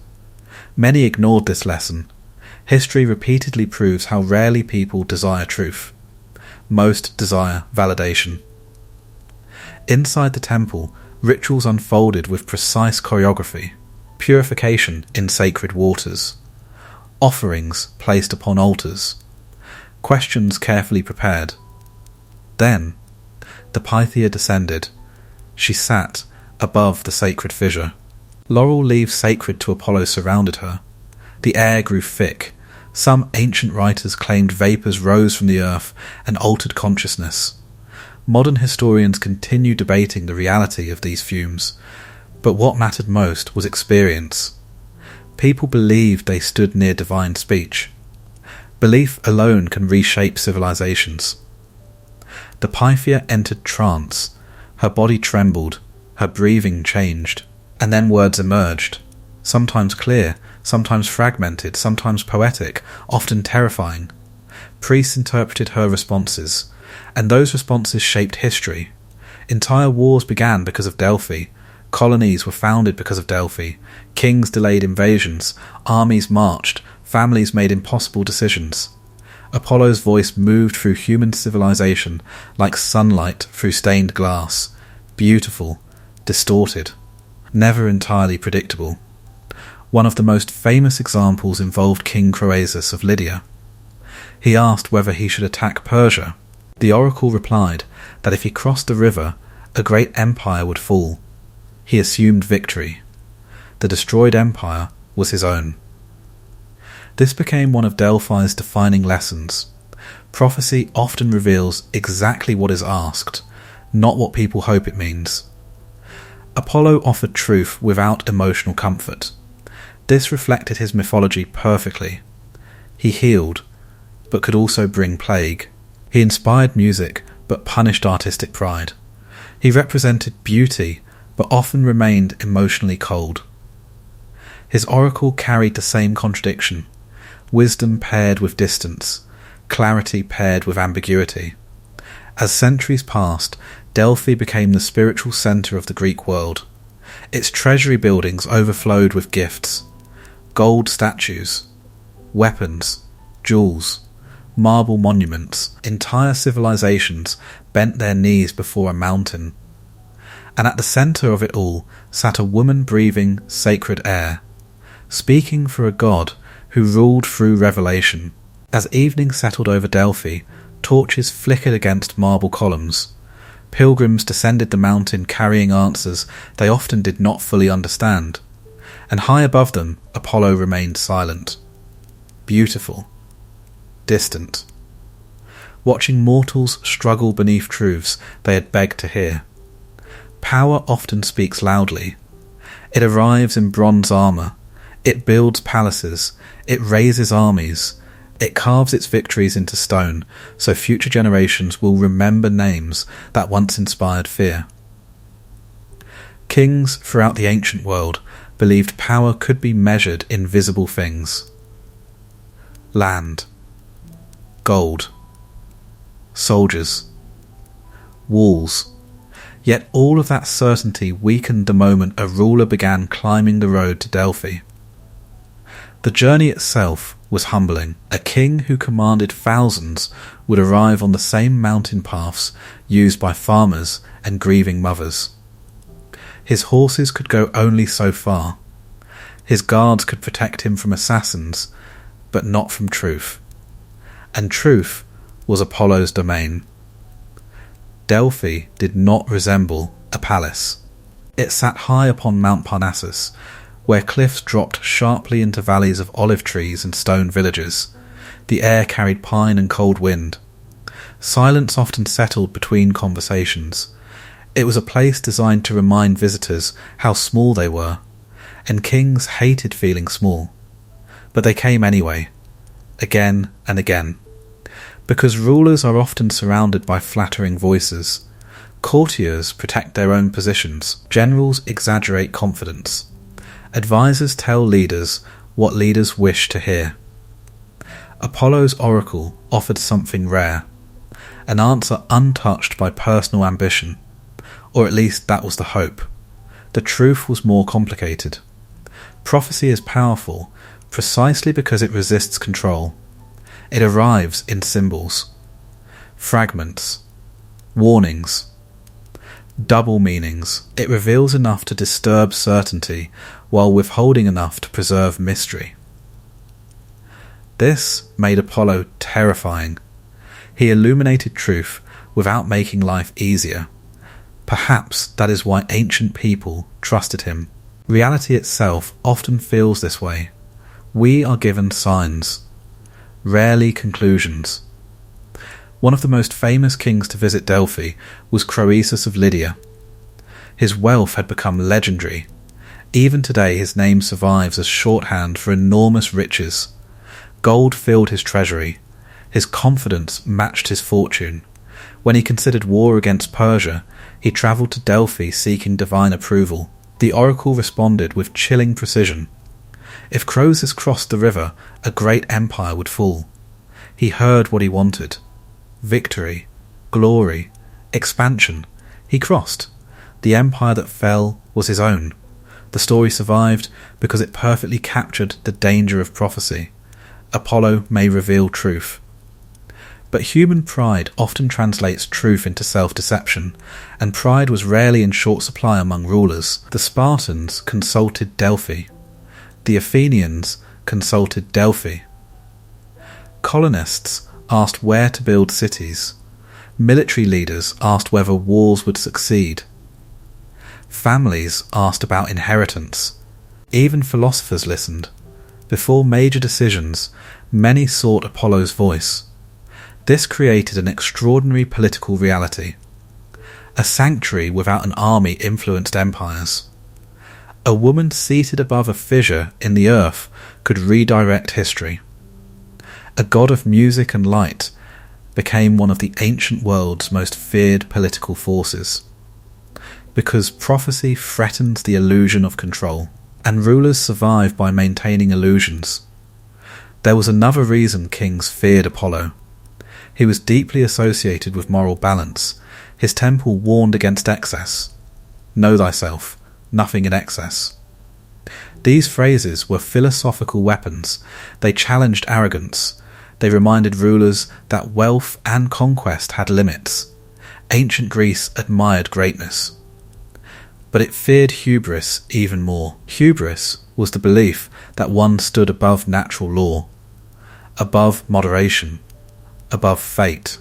Many ignored this lesson. History repeatedly proves how rarely people desire truth. Most desire validation. Inside the temple, rituals unfolded with precise choreography. Purification in sacred waters. Offerings placed upon altars. Questions carefully prepared. Then, the Pythia descended. She sat above the sacred fissure. Laurel leaves sacred to Apollo surrounded her. The air grew thick. Some ancient writers claimed vapours rose from the earth and altered consciousness. Modern historians continue debating the reality of these fumes, but what mattered most was experience. People believed they stood near divine speech. Belief alone can reshape civilizations. The Pythia entered trance. Her body trembled. Her breathing changed. And then words emerged. Sometimes clear, sometimes fragmented, sometimes poetic, often terrifying. Priests interpreted her responses, and those responses shaped history. Entire wars began because of Delphi. Colonies were founded because of Delphi. Kings delayed invasions. Armies marched. Families made impossible decisions. Apollo's voice moved through human civilization like sunlight through stained glass. Beautiful, distorted, never entirely predictable. One of the most famous examples involved King Croesus of Lydia. He asked whether he should attack Persia. The oracle replied that if he crossed the river, a great empire would fall. He assumed victory. The destroyed empire was his own. This became one of Delphi's defining lessons. Prophecy often reveals exactly what is asked, not what people hope it means. Apollo offered truth without emotional comfort. This reflected his mythology perfectly. He healed, but could also bring plague. He inspired music, but punished artistic pride. He represented beauty, but often remained emotionally cold. His oracle carried the same contradiction: wisdom paired with distance, clarity paired with ambiguity. As centuries passed, Delphi became the spiritual centre of the Greek world. Its treasury buildings overflowed with gifts: gold statues, weapons, jewels, marble monuments. Entire civilizations bent their knees before a mountain. And at the centre of it all sat a woman breathing sacred air, speaking for a god who ruled through revelation. As evening settled over Delphi, torches flickered against marble columns. Pilgrims descended the mountain carrying answers they often did not fully understand, and high above them Apollo remained silent, beautiful, distant, watching mortals struggle beneath truths they had begged to hear. Power often speaks loudly. It arrives in bronze armour, it builds palaces, it raises armies, it carves its victories into stone, so future generations will remember names that once inspired fear. Kings throughout the ancient world believed power could be measured in visible things: land, gold, soldiers, walls. Yet all of that certainty weakened the moment a ruler began climbing the road to Delphi. The journey itself was humbling. A king who commanded thousands would arrive on the same mountain paths used by farmers and grieving mothers. His horses could go only so far. His guards could protect him from assassins, but not from truth. And truth was Apollo's domain. Delphi did not resemble a palace. It sat high upon Mount Parnassus, where cliffs dropped sharply into valleys of olive trees and stone villages. The air carried pine and cold wind. Silence often settled between conversations. It was a place designed to remind visitors how small they were, and kings hated feeling small. But they came anyway, again and again. Because rulers are often surrounded by flattering voices. Courtiers protect their own positions. Generals exaggerate confidence. Advisors tell leaders what leaders wish to hear. Apollo's oracle offered something rare, an answer untouched by personal ambition, or at least that was the hope. The truth was more complicated. Prophecy is powerful precisely because it resists control. It arrives in symbols, fragments, warnings, double meanings. It reveals enough to disturb certainty while withholding enough to preserve mystery. This made Apollo terrifying. He illuminated truth without making life easier. Perhaps that is why ancient people trusted him. Reality itself often feels this way. We are given signs, rarely conclusions. One of the most famous kings to visit Delphi was Croesus of Lydia. His wealth had become legendary. Even today his name survives as shorthand for enormous riches. Gold filled his treasury. His confidence matched his fortune. When he considered war against Persia, he travelled to Delphi seeking divine approval. The oracle responded with chilling precision. If Croesus crossed the river, a great empire would fall. He heard what he wanted: victory, glory, expansion. He crossed. The empire that fell was his own. The story survived because it perfectly captured the danger of prophecy. Apollo may reveal truth. But human pride often translates truth into self-deception, and pride was rarely in short supply among rulers. The Spartans consulted Delphi. The Athenians consulted Delphi. Colonists asked where to build cities. Military leaders asked whether wars would succeed. Families asked about inheritance. Even philosophers listened. Before major decisions, many sought Apollo's voice. This created an extraordinary political reality. A sanctuary without an army influenced empires. A woman seated above a fissure in the earth could redirect history. A god of music and light became one of the ancient world's most feared political forces. Because prophecy threatens the illusion of control, and rulers survive by maintaining illusions. There was another reason kings feared Apollo. He was deeply associated with moral balance. His temple warned against excess. Know thyself, nothing in excess. These phrases were philosophical weapons. They challenged arrogance. They reminded rulers that wealth and conquest had limits. Ancient Greece admired greatness. But it feared hubris even more. Hubris was the belief that one stood above natural law, above moderation, above fate.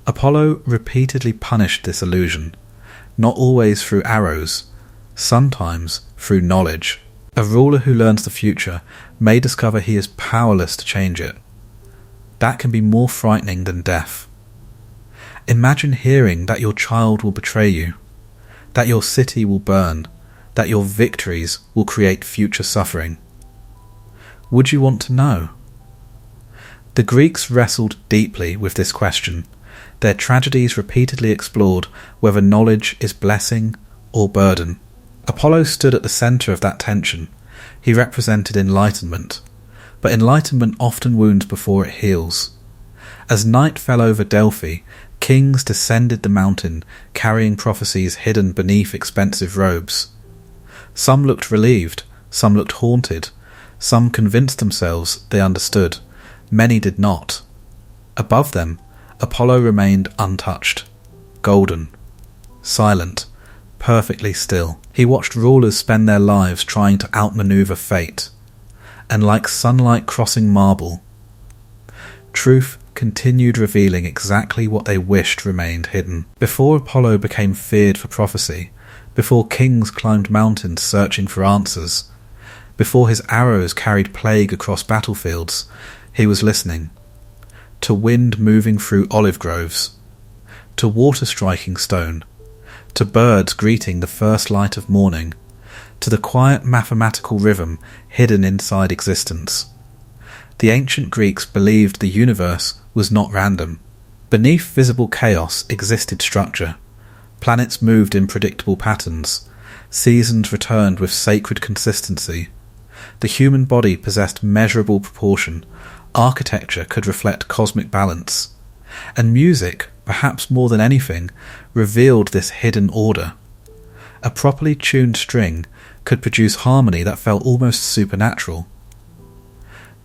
Apollo repeatedly punished this illusion, not always through arrows, sometimes through knowledge. A ruler who learns the future may discover he is powerless to change it. That can be more frightening than death. Imagine hearing that your child will betray you, that your city will burn, that your victories will create future suffering. Would you want to know? The Greeks wrestled deeply with this question. Their tragedies repeatedly explored whether knowledge is blessing or burden. Apollo stood at the centre of that tension. He represented enlightenment, but enlightenment often wounds before it heals. As night fell over Delphi, kings descended the mountain, carrying prophecies hidden beneath expensive robes. Some looked relieved, some looked haunted, some convinced themselves they understood, many did not. Above them, Apollo remained untouched, golden, silent, perfectly still. He watched rulers spend their lives trying to outmaneuver fate, and like sunlight crossing marble, truth continued revealing exactly what they wished remained hidden. Before Apollo became feared for prophecy, before kings climbed mountains searching for answers, before his arrows carried plague across battlefields, he was listening. To wind moving through olive groves, to water striking stone, to birds greeting the first light of morning, to the quiet mathematical rhythm hidden inside existence. The ancient Greeks believed the universe was not random. Beneath visible chaos existed structure. Planets moved in predictable patterns. Seasons returned with sacred consistency. The human body possessed measurable proportion. Architecture could reflect cosmic balance. And music, perhaps more than anything, revealed this hidden order. A properly tuned string could produce harmony that felt almost supernatural.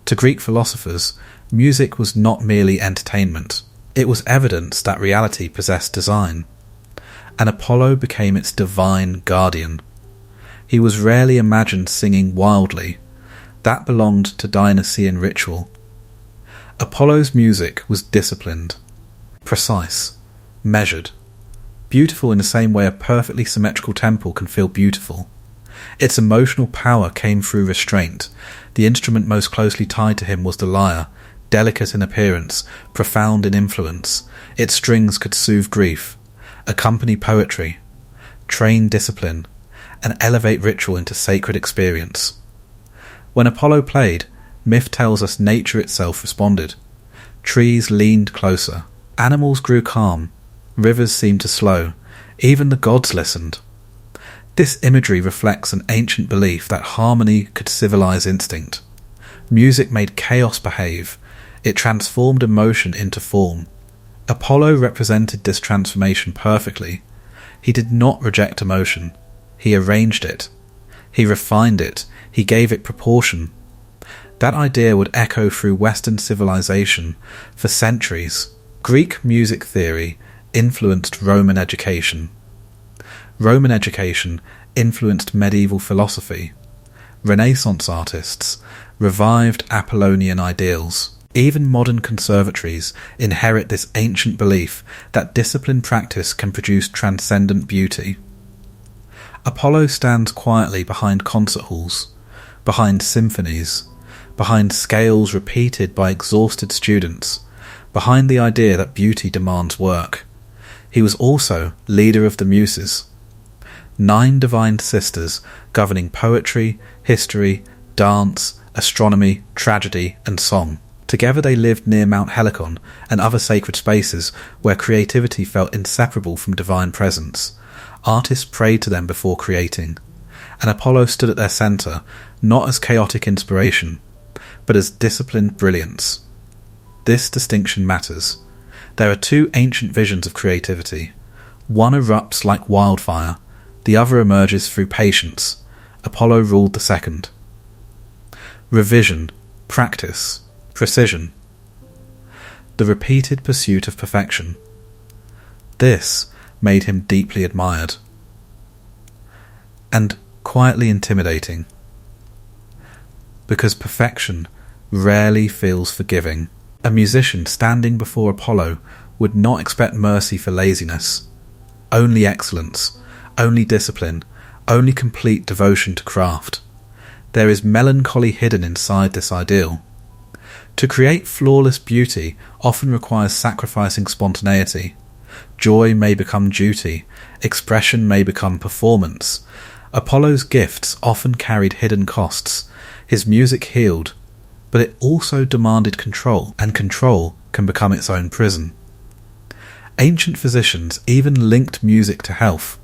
To Greek philosophers, music was not merely entertainment. It was evidence that reality possessed design. And Apollo became its divine guardian. He was rarely imagined singing wildly. That belonged to Dionysian ritual. Apollo's music was disciplined, precise, measured, beautiful in the same way a perfectly symmetrical temple can feel beautiful. Its emotional power came through restraint. The instrument most closely tied to him was the lyre, delicate in appearance, profound in influence. Its strings could soothe grief, accompany poetry, train discipline, and elevate ritual into sacred experience. When Apollo played, myth tells us nature itself responded. Trees leaned closer, animals grew calm, rivers seemed to slow, even the gods listened. This imagery reflects an ancient belief that harmony could civilize instinct. Music made chaos behave. It transformed emotion into form. Apollo represented this transformation perfectly. He did not reject emotion. He arranged it. He refined it. He gave it proportion. That idea would echo through Western civilization for centuries. Greek music theory influenced Roman education. Roman education influenced medieval philosophy. Renaissance artists revived Apollonian ideals. Even modern conservatories inherit this ancient belief that disciplined practice can produce transcendent beauty. Apollo stands quietly behind concert halls, behind symphonies, behind scales repeated by exhausted students, behind the idea that beauty demands work. He was also leader of the Muses, 9 divine sisters governing poetry, history, dance, astronomy, tragedy, and song. Together they lived near Mount Helicon and other sacred spaces where creativity felt inseparable from divine presence. Artists prayed to them before creating, and Apollo stood at their centre, not as chaotic inspiration, but as disciplined brilliance. This distinction matters. There are 2 ancient visions of creativity. One erupts like wildfire, the other emerges through patience. Apollo ruled the second. Revision, practice, precision. The repeated pursuit of perfection. This made him deeply admired and quietly intimidating, because perfection rarely feels forgiving. A musician standing before Apollo would not expect mercy for laziness, only excellence, only discipline, only complete devotion to craft. There is melancholy hidden inside this ideal. To create flawless beauty often requires sacrificing spontaneity. Joy may become duty, expression may become performance. Apollo's gifts often carried hidden costs. His music healed, but it also demanded control, and control can become its own prison. Ancient physicians even linked music to health.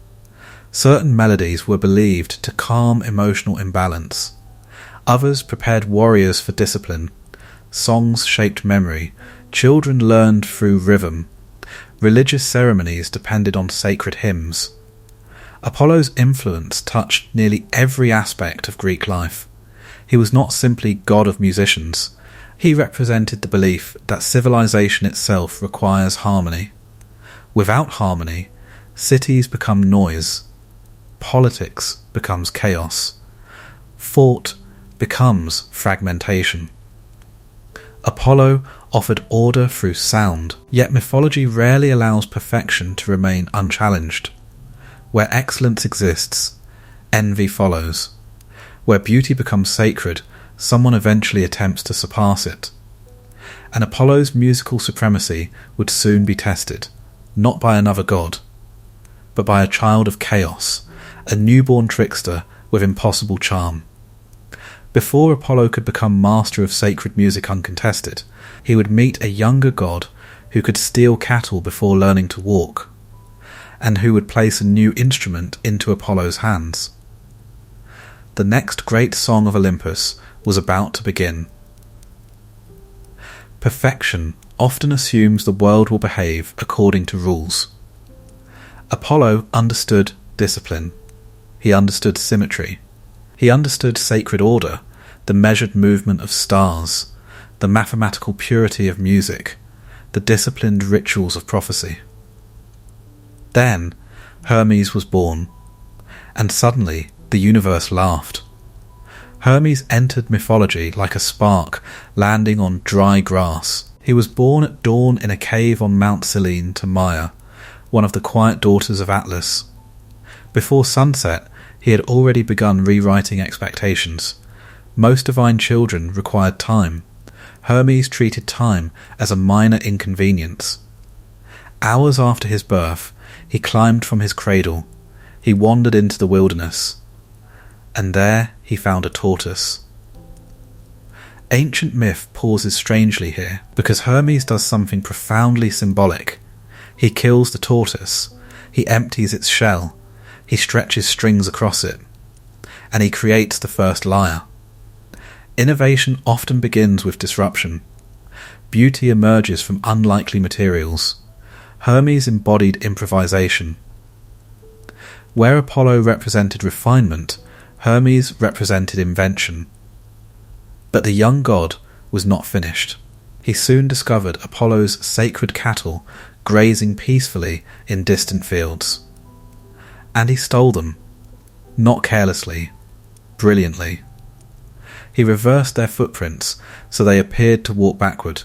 Certain melodies were believed to calm emotional imbalance. Others prepared warriors for discipline. Songs shaped memory. Children learned through rhythm. Religious ceremonies depended on sacred hymns. Apollo's influence touched nearly every aspect of Greek life. He was not simply god of musicians. He represented the belief that civilization itself requires harmony. Without harmony, cities become noise. Politics becomes chaos. Thought becomes fragmentation. Apollo offered order through sound, yet mythology rarely allows perfection to remain unchallenged. Where excellence exists, envy follows. Where beauty becomes sacred, someone eventually attempts to surpass it. And Apollo's musical supremacy would soon be tested, not by another god, but by a child of chaos, a newborn trickster with impossible charm. Before Apollo could become master of sacred music uncontested, he would meet a younger god who could steal cattle before learning to walk, and who would place a new instrument into Apollo's hands. The next great song of Olympus was about to begin. Perfection often assumes the world will behave according to rules. Apollo understood discipline. He understood symmetry. He understood sacred order, the measured movement of stars, the mathematical purity of music, the disciplined rituals of prophecy. Then Hermes was born, and suddenly the universe laughed. Hermes entered mythology like a spark landing on dry grass. He was born at dawn in a cave on Mount Serene to Maia, one of the quiet daughters of Atlas. Before sunset, he had already begun rewriting expectations. Most divine children required time. Hermes treated time as a minor inconvenience. Hours after his birth, he climbed from his cradle. He wandered into the wilderness, and there he found a tortoise. Ancient myth pauses strangely here, because Hermes does something profoundly symbolic. He kills the tortoise, he empties its shell, he stretches strings across it, and he creates the first lyre. Innovation often begins with disruption. Beauty emerges from unlikely materials. Hermes embodied improvisation. Where Apollo represented refinement, Hermes represented invention. But the young god was not finished. He soon discovered Apollo's sacred cattle grazing peacefully in distant fields. And he stole them, not carelessly, brilliantly. He reversed their footprints so they appeared to walk backward.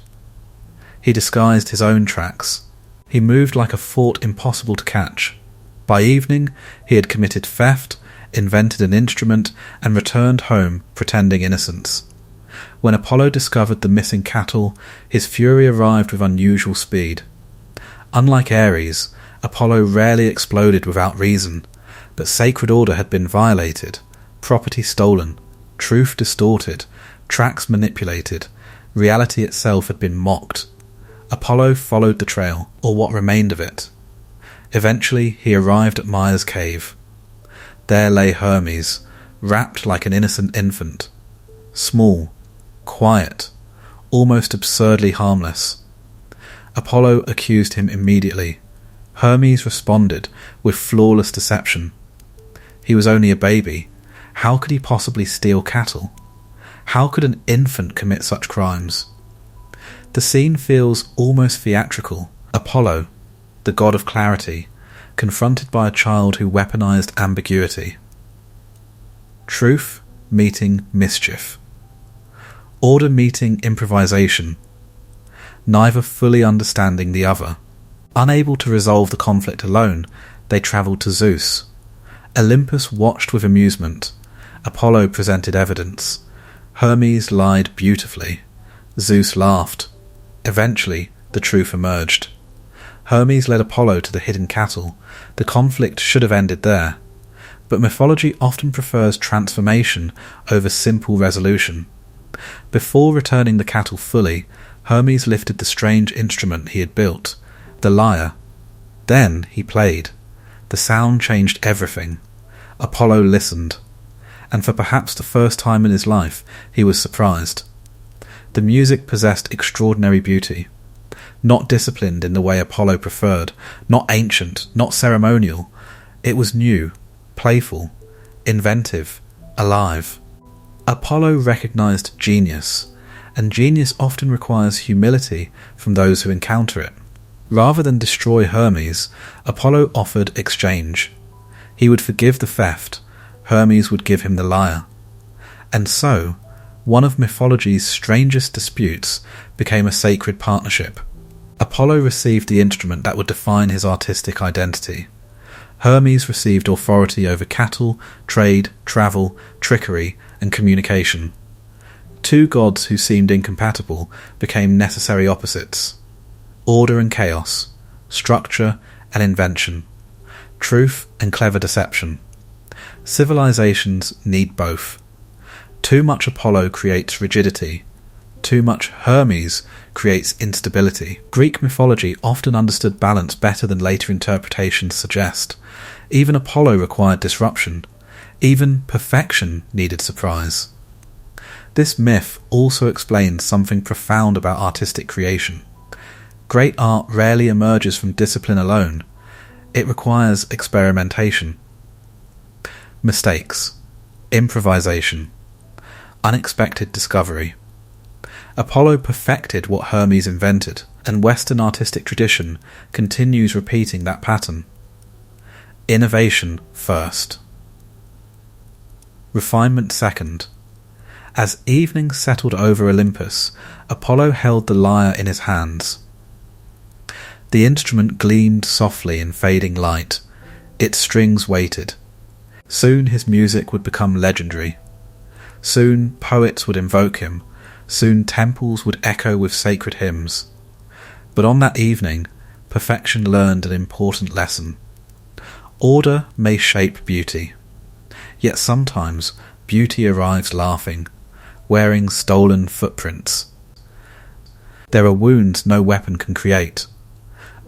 He disguised his own tracks. He moved like a thought impossible to catch. By evening, he had committed theft, invented an instrument, and returned home pretending innocence. When Apollo discovered the missing cattle, his fury arrived with unusual speed. Unlike Ares, Apollo rarely exploded without reason, but sacred order had been violated, property stolen, truth distorted, tracks manipulated, reality itself had been mocked. Apollo followed the trail, or what remained of it. Eventually he arrived at Maia's cave. There lay Hermes, wrapped like an innocent infant. Small, quiet, almost absurdly harmless. Apollo accused him immediately. Hermes responded with flawless deception. He was only a baby. How could he possibly steal cattle? How could an infant commit such crimes? The scene feels almost theatrical. Apollo, the god of clarity, confronted by a child who weaponized ambiguity. Truth meeting mischief. Order meeting improvisation. Neither fully understanding the other. Unable to resolve the conflict alone, they travelled to Zeus. Olympus watched with amusement. Apollo presented evidence. Hermes lied beautifully. Zeus laughed. Eventually, the truth emerged. Hermes led Apollo to the hidden cattle. The conflict should have ended there. But mythology often prefers transformation over simple resolution. Before returning the cattle fully, Hermes lifted the strange instrument he had built, the lyre. Then he played. The sound changed everything. Apollo listened. And for perhaps the first time in his life, he was surprised. The music possessed extraordinary beauty. Not disciplined in the way Apollo preferred, not ancient, not ceremonial. It was new, playful, inventive, alive. Apollo recognized genius, and genius often requires humility from those who encounter it. Rather than destroy Hermes, Apollo offered exchange. He would forgive the theft, Hermes would give him the lyre. And so, one of mythology's strangest disputes became a sacred partnership. Apollo received the instrument that would define his artistic identity. Hermes received authority over cattle, trade, travel, trickery, and communication. Two gods who seemed incompatible became necessary opposites. Order and chaos, structure and invention, truth and clever deception. Civilizations need both. Too much Apollo creates rigidity. Too much Hermes creates instability. Greek mythology often understood balance better than later interpretations suggest. Even Apollo required disruption. Even perfection needed surprise. This myth also explains something profound about artistic creation. Great art rarely emerges from discipline alone. It requires experimentation. Mistakes, improvisation, unexpected discovery. Apollo perfected what Hermes invented, and Western artistic tradition continues repeating that pattern. Innovation first. Refinement second. As evening settled over Olympus, Apollo held the lyre in his hands. The instrument gleamed softly in fading light. Its strings waited. Soon his music would become legendary. Soon poets would invoke him. Soon temples would echo with sacred hymns. But on that evening, perfection learned an important lesson. Order may shape beauty. Yet sometimes beauty arrives laughing, wearing stolen footprints. There are wounds no weapon can create.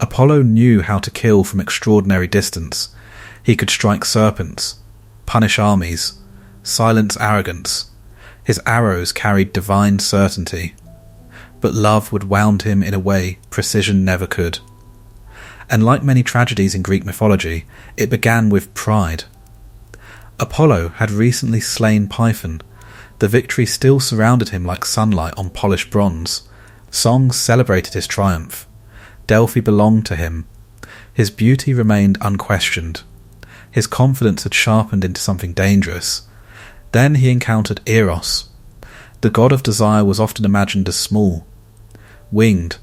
Apollo knew how to kill from extraordinary distance. He could strike serpents, punish armies, silence arrogance. His arrows carried divine certainty. But love would wound him in a way precision never could. And like many tragedies in Greek mythology, it began with pride. Apollo had recently slain Python. The victory still surrounded him like sunlight on polished bronze. Songs celebrated his triumph. Delphi belonged to him. His beauty remained unquestioned. His confidence had sharpened into something dangerous. Then he encountered Eros. The god of desire was often imagined as small, winged,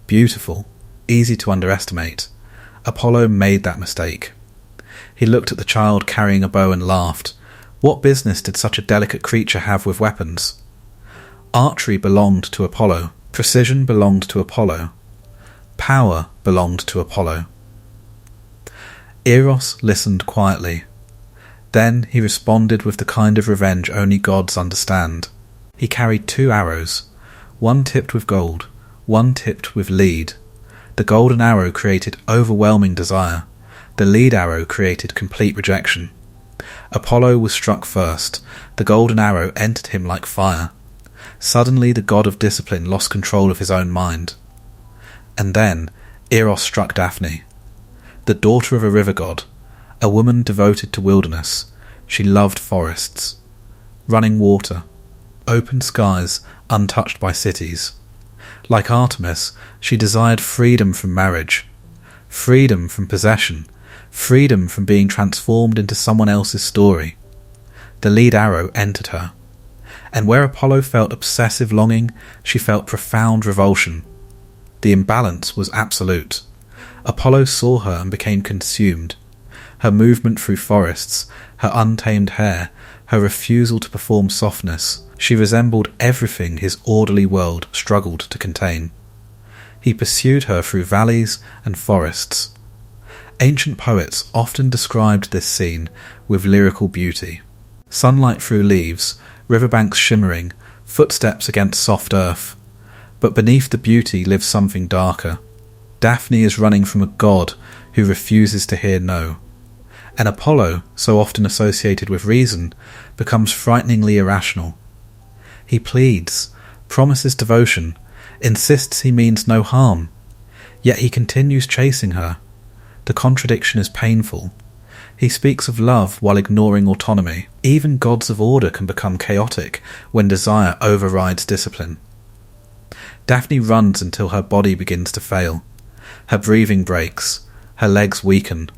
beautiful, easy to underestimate. Apollo made that mistake. He looked at the child carrying a bow and laughed. What business did such a delicate creature have with weapons? Archery belonged to Apollo. Precision belonged to Apollo. Power belonged to Apollo. Eros listened quietly. Then he responded with the kind of revenge only gods understand. He carried 2 arrows, one tipped with gold, one tipped with lead. The golden arrow created overwhelming desire. The lead arrow created complete rejection. Apollo was struck first. The golden arrow entered him like fire. Suddenly the god of discipline lost control of his own mind. And then Eros struck Daphne, the daughter of a river god, a woman devoted to wilderness. She loved forests, running water, open skies untouched by cities. Like Artemis, she desired freedom from marriage, freedom from possession, freedom from being transformed into someone else's story. The lead arrow entered her, and where Apollo felt obsessive longing, she felt profound revulsion. The imbalance was absolute. Apollo saw her and became consumed. Her movement through forests, her untamed hair, her refusal to perform softness, she resembled everything his orderly world struggled to contain. He pursued her through valleys and forests. Ancient poets often described this scene with lyrical beauty. Sunlight through leaves, riverbanks shimmering, footsteps against soft earth. But beneath the beauty lives something darker. Daphne is running from a god who refuses to hear no. And Apollo, so often associated with reason, becomes frighteningly irrational. He pleads, promises devotion, insists he means no harm, yet he continues chasing her. The contradiction is painful. He speaks of love while ignoring autonomy. Even gods of order can become chaotic when desire overrides discipline. Daphne runs until her body begins to fail. Her breathing breaks. Her legs weaken.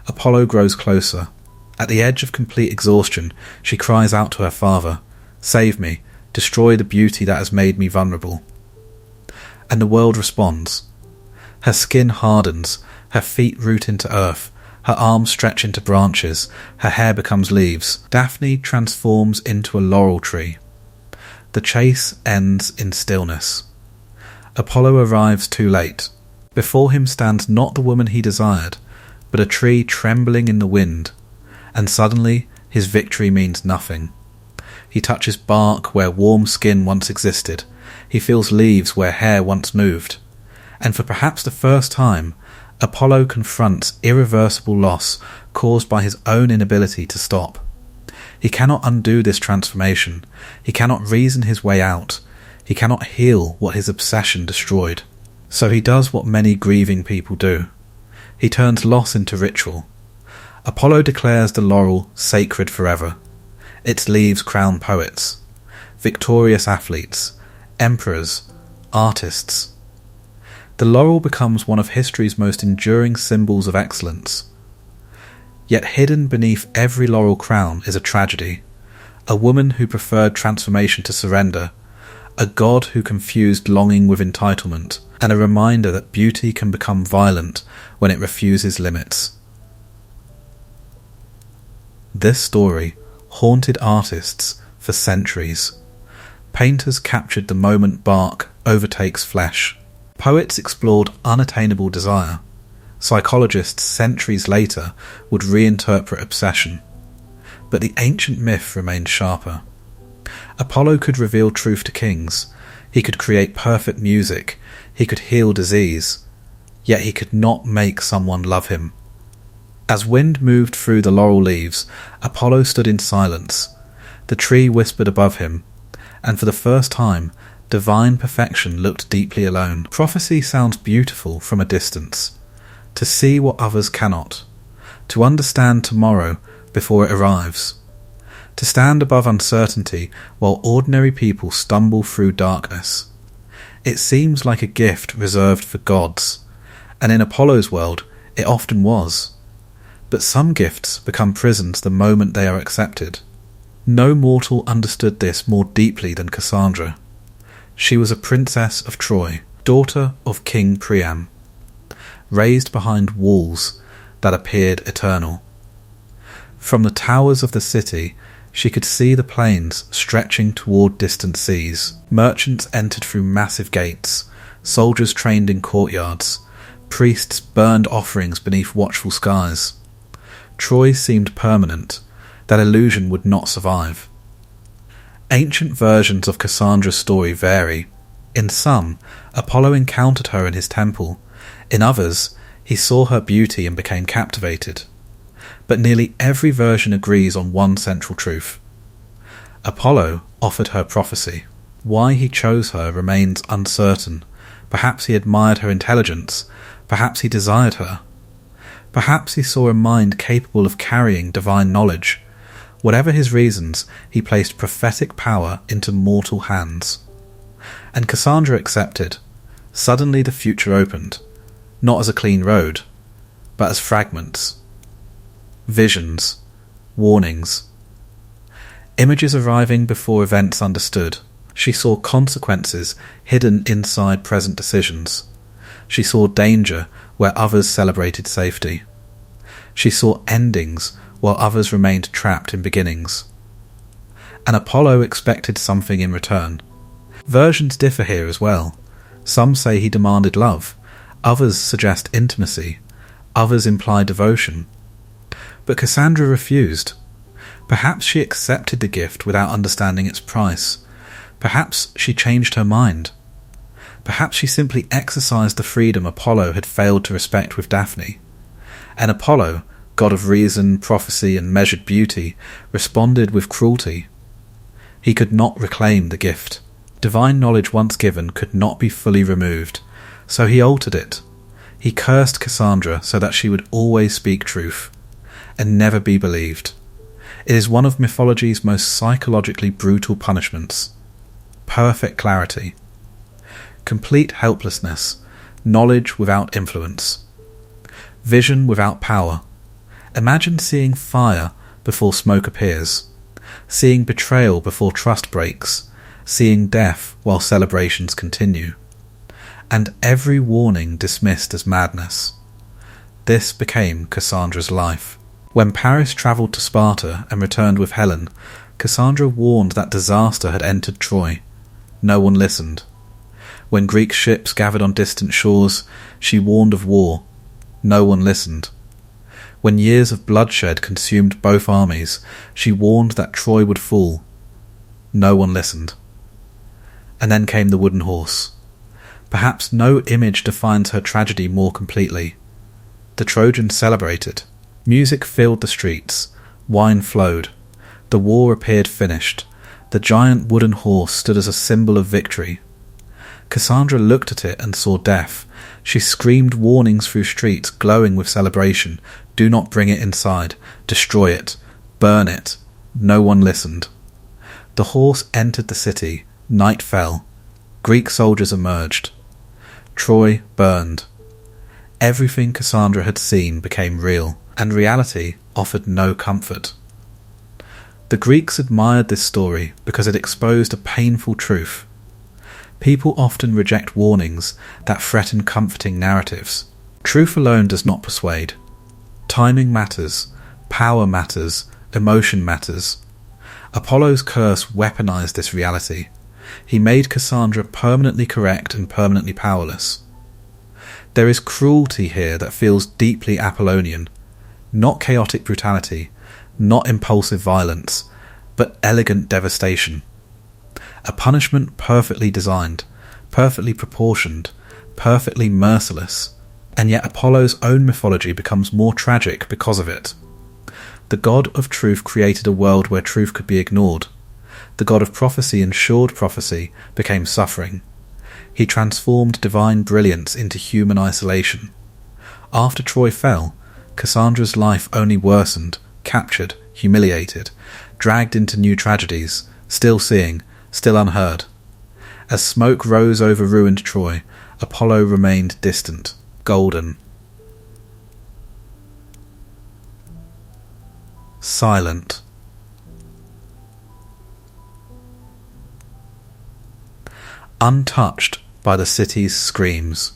Apollo grows closer. At the edge of complete exhaustion, she cries out to her father, "Save me, destroy the beauty that has made me vulnerable." And the world responds. Her skin hardens, her feet root into earth, her arms stretch into branches, her hair becomes leaves. Daphne transforms into a laurel tree. The chase ends in stillness. Apollo arrives too late. Before him stands not the woman he desired, but a tree trembling in the wind, and suddenly his victory means nothing. He touches bark where warm skin once existed. He feels leaves where hair once moved. And for perhaps the first time, Apollo confronts irreversible loss caused by his own inability to stop. He cannot undo this transformation. He cannot reason his way out. He cannot heal what his obsession destroyed. So he does what many grieving people do. He turns loss into ritual. Apollo declares the laurel sacred forever. Its leaves crown poets, victorious athletes, emperors, artists. The laurel becomes one of history's most enduring symbols of excellence. Yet hidden beneath every laurel crown is a tragedy. A woman who preferred transformation to surrender, a god who confused longing with entitlement, and a reminder that beauty can become violent when it refuses limits. This story haunted artists for centuries. Painters captured the moment bark overtakes flesh. Poets explored unattainable desire. Psychologists centuries later would reinterpret obsession. But the ancient myth remained sharper. Apollo could reveal truth to kings. He could create perfect music. He could heal disease. Yet he could not make someone love him. As wind moved through the laurel leaves, Apollo stood in silence. The tree whispered above him, and for the first time, divine perfection looked deeply alone. Prophecy sounds beautiful from a distance. To see what others cannot. To understand tomorrow before it arrives. To stand above uncertainty while ordinary people stumble through darkness. It seems like a gift reserved for gods, and in Apollo's world it often was. But some gifts become prisons the moment they are accepted. No mortal understood this more deeply than Cassandra. She was a princess of Troy, daughter of King Priam, raised behind walls that appeared eternal. From the towers of the city, she could see the plains stretching toward distant seas. Merchants entered through massive gates, soldiers trained in courtyards, priests burned offerings beneath watchful skies. Troy seemed permanent. That illusion would not survive. Ancient versions of Cassandra's story vary. In some, Apollo encountered her in his temple. In others, he saw her beauty and became captivated. But nearly every version agrees on one central truth. Apollo offered her prophecy. Why he chose her remains uncertain. Perhaps he admired her intelligence. Perhaps he desired her. Perhaps he saw a mind capable of carrying divine knowledge. Whatever his reasons, he placed prophetic power into mortal hands. And Cassandra accepted. Suddenly the future opened, not as a clean road, but as fragments. Visions, warnings. Images arriving before events understood. She saw consequences hidden inside present decisions. She saw danger where others celebrated safety. She saw endings while others remained trapped in beginnings. And Apollo expected something in return. Versions differ here as well. Some say he demanded love, others suggest intimacy, others imply devotion. But Cassandra refused. Perhaps she accepted the gift without understanding its price. Perhaps she changed her mind. Perhaps she simply exercised the freedom Apollo had failed to respect with Daphne. And Apollo, god of reason, prophecy, and measured beauty, responded with cruelty. He could not reclaim the gift. Divine knowledge once given could not be fully removed, so he altered it. He cursed Cassandra so that she would always speak truth, and never be believed. It is one of mythology's most psychologically brutal punishments. Perfect clarity. Complete helplessness. Knowledge without influence. Vision without power. Imagine seeing fire before smoke appears, seeing betrayal before trust breaks, seeing death while celebrations continue, and every warning dismissed as madness. This became Cassandra's life. When Paris travelled to Sparta and returned with Helen, Cassandra warned that disaster had entered Troy. No one listened. When Greek ships gathered on distant shores, she warned of war. No one listened. When years of bloodshed consumed both armies, she warned that Troy would fall. No one listened. And then came the wooden horse. Perhaps no image defines her tragedy more completely. The Trojans celebrated. Music filled the streets. Wine flowed. The war appeared finished. The giant wooden horse stood as a symbol of victory. Cassandra looked at it and saw death. She screamed warnings through streets glowing with celebration. Do not bring it inside. Destroy it. Burn it. No one listened. The horse entered the city. Night fell. Greek soldiers emerged. Troy burned. Everything Cassandra had seen became real, and reality offered no comfort. The Greeks admired this story because it exposed a painful truth. People often reject warnings that threaten comforting narratives. Truth alone does not persuade. Timing matters, power matters, emotion matters. Apollo's curse weaponized this reality. He made Cassandra permanently correct and permanently powerless. There is cruelty here that feels deeply Apollonian, not chaotic brutality, not impulsive violence, but elegant devastation. A punishment perfectly designed, perfectly proportioned, perfectly merciless, and yet Apollo's own mythology becomes more tragic because of it. The god of truth created a world where truth could be ignored. The god of prophecy ensured prophecy became suffering. He transformed divine brilliance into human isolation. After Troy fell, Cassandra's life only worsened, captured, humiliated, dragged into new tragedies, still seeing, still unheard. As smoke rose over ruined Troy, Apollo remained distant, golden. Silent. Untouched by the city's screams.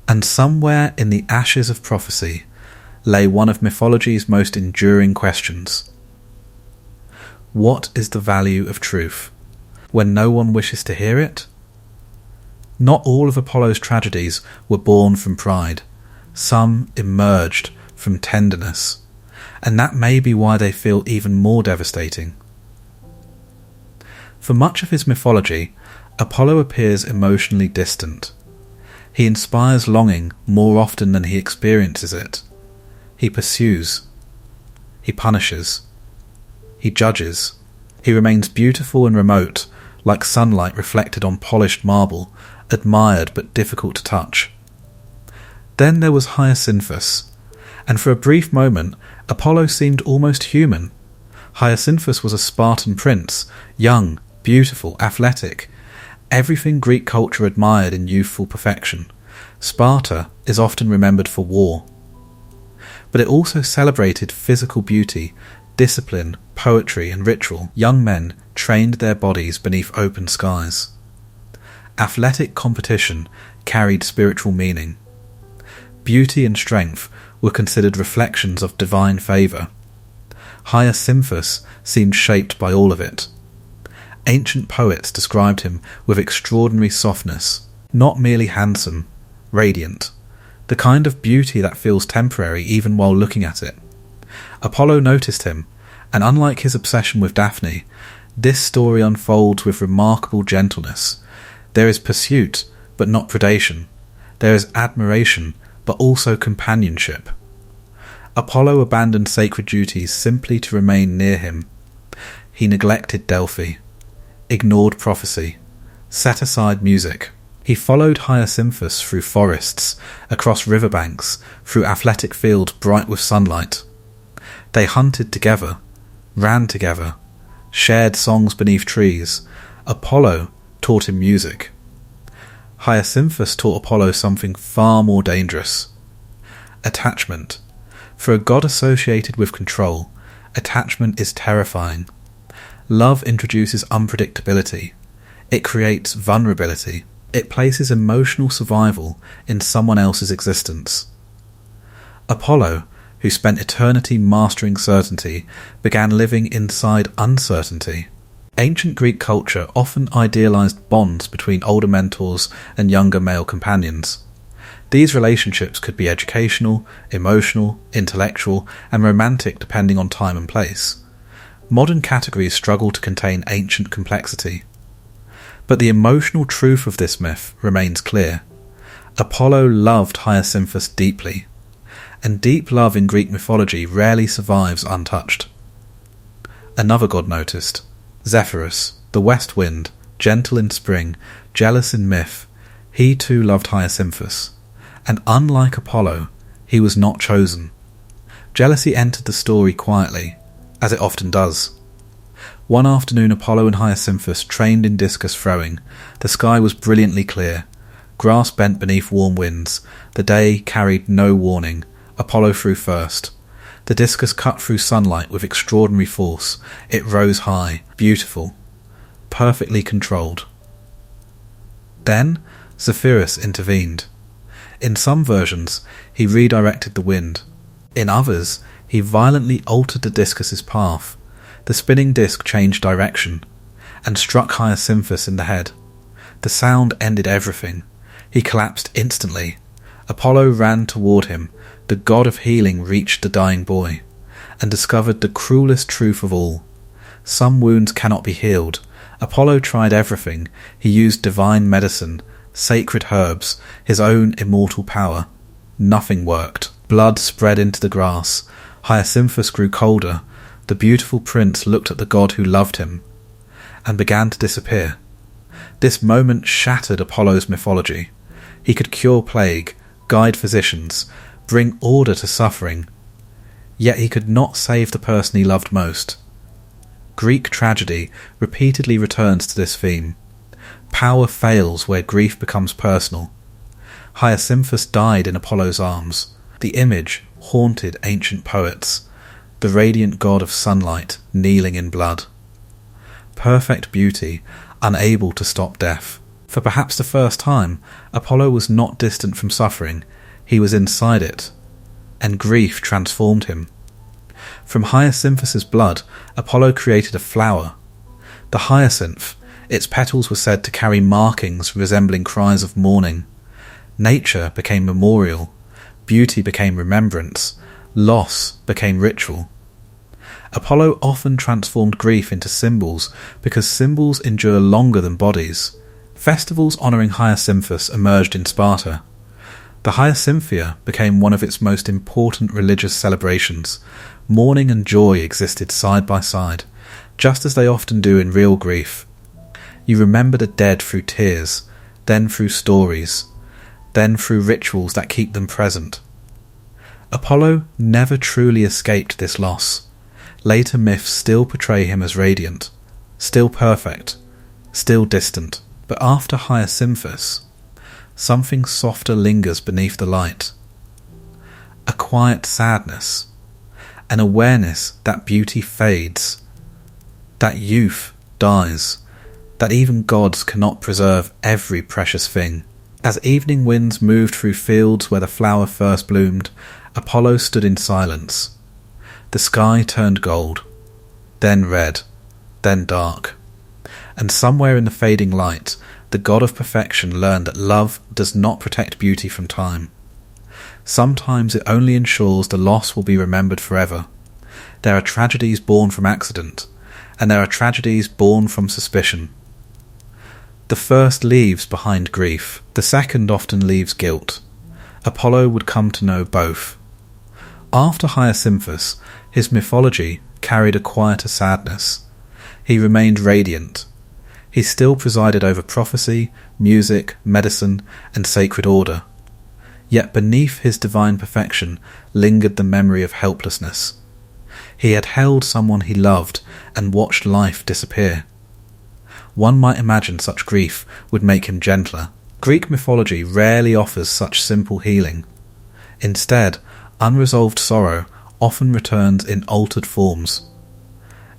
And somewhere in the ashes of prophecy lay one of mythology's most enduring questions. What is the value of truth, when no one wishes to hear it? Not all of Apollo's tragedies were born from pride. some emerged from tenderness, and that may be why they feel even more devastating. For much of his mythology, Apollo appears emotionally distant. He inspires longing more often than he experiences it. He pursues. He punishes. He judges. He remains beautiful and remote, like sunlight reflected on polished marble, admired but difficult to touch. Then there was Hyacinthus, and for a brief moment Apollo seemed almost human. Hyacinthus was a Spartan prince, young, beautiful, athletic, everything Greek culture admired in youthful perfection. Sparta is often remembered for war, but it also celebrated physical beauty, discipline, poetry and ritual. Young men trained their bodies beneath open skies. Athletic competition carried spiritual meaning. Beauty and strength were considered reflections of divine favour. Hyacinthus seemed shaped by all of it. Ancient poets described him with extraordinary softness, not merely handsome, radiant, the kind of beauty that feels temporary even while looking at it. Apollo noticed him, and unlike his obsession with Daphne, this story unfolds with remarkable gentleness. There is pursuit, but not predation. There is admiration, but also companionship. Apollo abandoned sacred duties simply to remain near him. He neglected Delphi, ignored prophecy, set aside music. He followed Hyacinthus through forests, across riverbanks, through athletic fields bright with sunlight. They hunted together, ran together, shared songs beneath trees. Apollo taught him music. Hyacinthus taught Apollo something far more dangerous: attachment. For a god associated with control, attachment is terrifying. Love introduces unpredictability. It creates vulnerability. It places emotional survival in someone else's existence. Apollo, who spent eternity mastering certainty, began living inside uncertainty. Ancient Greek culture often idealized bonds between older mentors and younger male companions. These relationships could be educational, emotional, intellectual, and romantic depending on time and place. Modern categories struggle to contain ancient complexity. But the emotional truth of this myth remains clear. Apollo loved Hyacinthus deeply, and deep love in Greek mythology rarely survives untouched. Another god noticed: Zephyrus, the west wind, gentle in spring, jealous in myth. He too loved Hyacinthus, and unlike Apollo, he was not chosen. Jealousy entered the story quietly, as it often does. One afternoon Apollo and Hyacinthus trained in discus throwing. The sky was brilliantly clear. Grass bent beneath warm winds. The day carried no warning. Apollo threw first. The discus cut through sunlight with extraordinary force. It rose high, beautiful, perfectly controlled. Then Zephyrus intervened. In some versions, he redirected the wind. In others, he violently altered the discus's path. The spinning disc changed direction, and struck Hyacinthus in the head. The sound ended everything. He collapsed instantly. Apollo ran toward him. The god of healing reached the dying boy, and discovered the cruelest truth of all. Some wounds cannot be healed. Apollo tried everything. He used divine medicine, sacred herbs, his own immortal power. Nothing worked. Blood spread into the grass. Hyacinthus grew colder. The beautiful prince looked at the god who loved him, and began to disappear. This moment shattered Apollo's mythology. He could cure plague, guide physicians, bring order to suffering, yet he could not save the person he loved most. Greek tragedy repeatedly returns to this theme. Power fails where grief becomes personal. Hyacinthus died in Apollo's arms. The image haunted ancient poets. The radiant god of sunlight kneeling in blood. Perfect beauty, unable to stop death. For perhaps the first time, Apollo was not distant from suffering. He was inside it, and grief transformed him. From Hyacinthus's blood, Apollo created a flower. The hyacinth, its petals were said to carry markings resembling cries of mourning. Nature became memorial. beauty became remembrance, loss became ritual. Apollo often transformed grief into symbols because symbols endure longer than bodies. Festivals honouring Hyacinthus emerged in Sparta. The Hyacinthia became one of its most important religious celebrations. Mourning and joy existed side by side, just as they often do in real grief. You remember the dead through tears, then through stories, then through rituals that keep them present. Apollo never truly escaped this loss. Later myths still portray him as radiant, still perfect, still distant. But after Hyacinthus, something softer lingers beneath the light. A quiet sadness, an awareness that beauty fades, that youth dies, that even gods cannot preserve every precious thing. As evening winds moved through fields where the flower first bloomed, Apollo stood in silence. The sky turned gold, then red, then dark. And somewhere in the fading light, the god of perfection learned that love does not protect beauty from time. Sometimes it only ensures the loss will be remembered forever. There are tragedies born from accident, and there are tragedies born from suspicion. The first leaves behind grief, the second often leaves guilt. Apollo would come to know both. After Hyacinthus, his mythology carried a quieter sadness. He remained radiant. He still presided over prophecy, music, medicine, and sacred order. Yet beneath his divine perfection lingered the memory of helplessness. He had held someone he loved and watched life disappear. One might imagine such grief would make him gentler. Greek mythology rarely offers such simple healing. Instead, unresolved sorrow often returns in altered forms.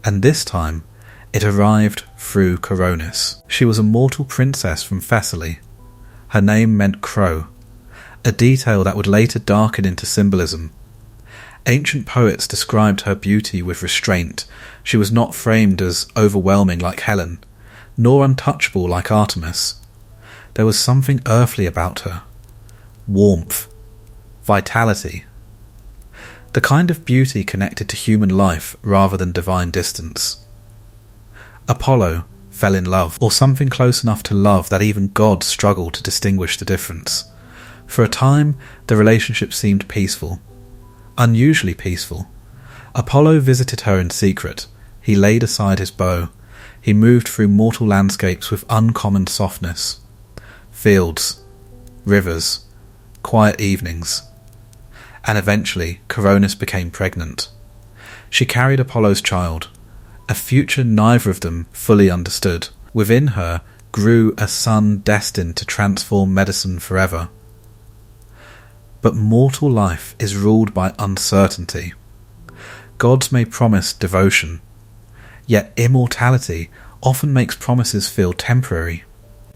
And this time, it arrived through Coronis. She was a mortal princess from Thessaly. Her name meant crow, a detail that would later darken into symbolism. Ancient poets described her beauty with restraint. She was not framed as overwhelming like Helen, nor untouchable like Artemis. There was something earthly about her. Warmth, vitality. The kind of beauty connected to human life rather than divine distance. Apollo fell in love, or something close enough to love that even gods struggled to distinguish the difference. For a time, the relationship seemed peaceful. Unusually peaceful. Apollo visited her in secret. He laid aside his bow. He moved through mortal landscapes with uncommon softness. Fields, rivers, quiet evenings. And eventually, Coronis became pregnant. She carried Apollo's child, a future neither of them fully understood. Within her grew a son destined to transform medicine forever. But mortal life is ruled by uncertainty. Gods may promise devotion, yet immortality often makes promises feel temporary.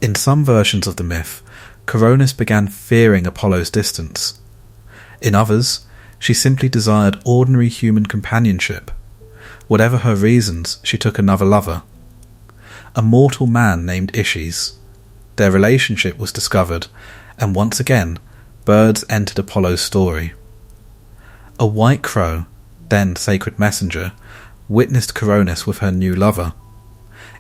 In some versions of the myth, Coronis began fearing Apollo's distance. In others, she simply desired ordinary human companionship. Whatever her reasons, she took another lover. A mortal man named Ischys. Their relationship was discovered, and once again, birds entered Apollo's story. A white crow, then sacred messenger, witnessed Coronis with her new lover.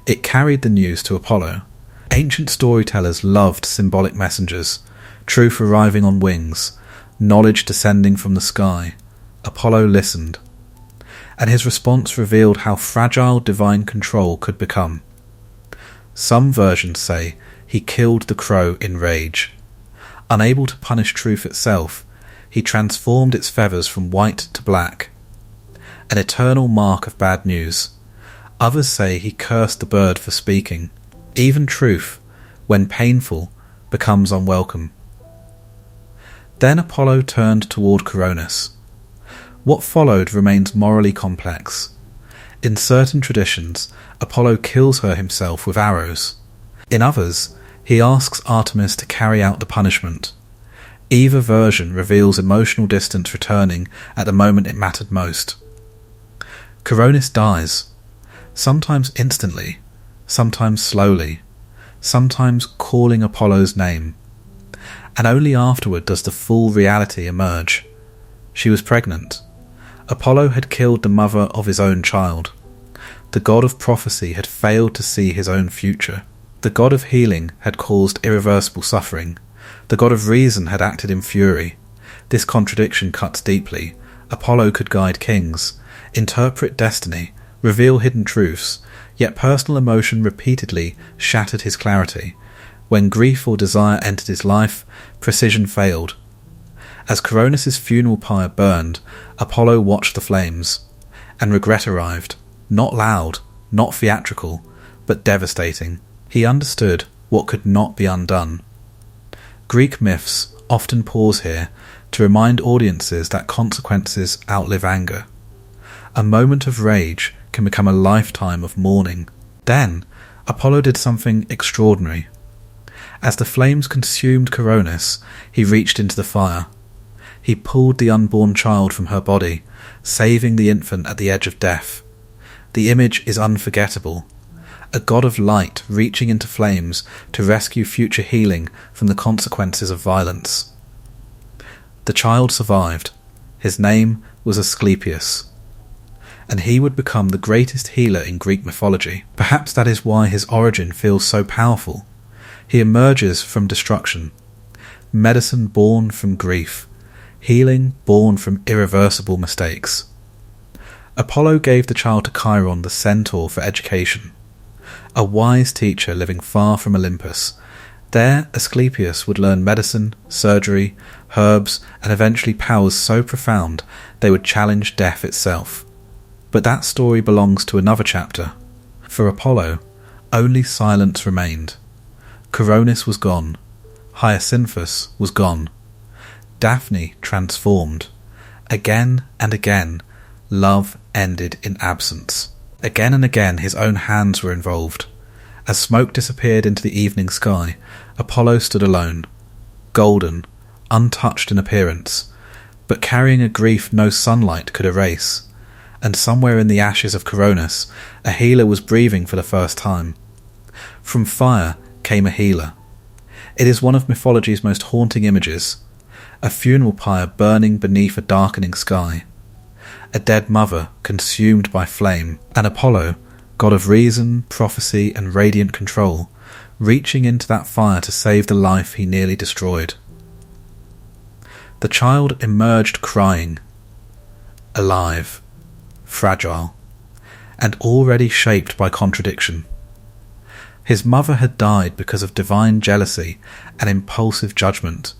It carried the news to Apollo. Ancient storytellers loved symbolic messengers, truth arriving on wings, knowledge descending from the sky. Apollo listened, and his response revealed how fragile divine control could become. Some versions say he killed the crow in rage. Unable to punish truth itself, he transformed its feathers from white to black, an eternal mark of bad news. Others say he cursed the bird for speaking. Even truth, when painful, becomes unwelcome. Then Apollo turned toward Coronis. What followed remains morally complex. In certain traditions, Apollo kills her himself with arrows. In others, he asks Artemis to carry out the punishment. Either version reveals emotional distance returning at the moment it mattered most. Coronis dies, sometimes instantly, sometimes slowly, sometimes calling Apollo's name. and only afterward does the full reality emerge. She was pregnant. Apollo had killed the mother of his own child. The god of prophecy had failed to see his own future. The god of healing had caused irreversible suffering. The god of reason had acted in fury. This contradiction cuts deeply. Apollo could guide kings, interpret destiny, reveal hidden truths, yet personal emotion repeatedly shattered his clarity. When grief or desire entered his life, precision failed. As Coronis' funeral pyre burned, Apollo watched the flames, and regret arrived, not loud, not theatrical, but devastating. He understood what could not be undone. Greek myths often pause here to remind audiences that consequences outlive anger. A moment of rage can become a lifetime of mourning. Then, Apollo did something extraordinary. As the flames consumed Coronis, he reached into the fire. He pulled the unborn child from her body, saving the infant at the edge of death. The image is unforgettable. A god of light reaching into flames to rescue future healing from the consequences of violence. The child survived. His name was Asclepius, and he would become the greatest healer in Greek mythology. Perhaps that is why his origin feels so powerful. He emerges from destruction, medicine born from grief, healing born from irreversible mistakes. Apollo gave the child to Chiron the centaur for education, a wise teacher living far from Olympus. There Asclepius would learn medicine, surgery, herbs, and eventually powers so profound they would challenge death itself. But that story belongs to another chapter. For Apollo, only silence remained. Coronis was gone. Hyacinthus was gone. Daphne transformed. Again and again, love ended in absence. Again and again his own hands were involved. As smoke disappeared into the evening sky, Apollo stood alone, golden, untouched in appearance, but carrying a grief no sunlight could erase. And somewhere in the ashes of Coronis, a healer was breathing for the first time. From fire came a healer. It is one of mythology's most haunting images, a funeral pyre burning beneath a darkening sky, a dead mother consumed by flame, and Apollo, god of reason, prophecy, and radiant control, reaching into that fire to save the life he nearly destroyed. The child emerged crying, alive, fragile, and already shaped by contradiction. His mother had died because of divine jealousy and impulsive judgment.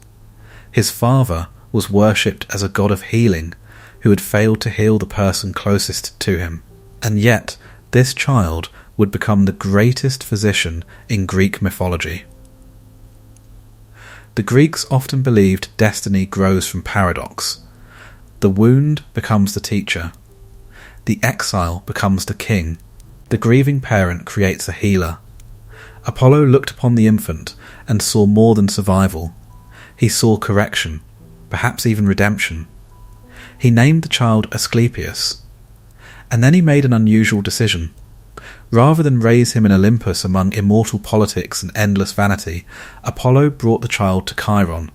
His father was worshipped as a god of healing who had failed to heal the person closest to him. And yet, this child would become the greatest physician in Greek mythology. The Greeks often believed destiny grows from paradox. The wound becomes the teacher. The exile becomes the king. The grieving parent creates a healer. Apollo looked upon the infant and saw more than survival. He saw correction, perhaps even redemption. He named the child Asclepius. And then he made an unusual decision. Rather than raise him in Olympus among immortal politics and endless vanity, Apollo brought the child to Chiron.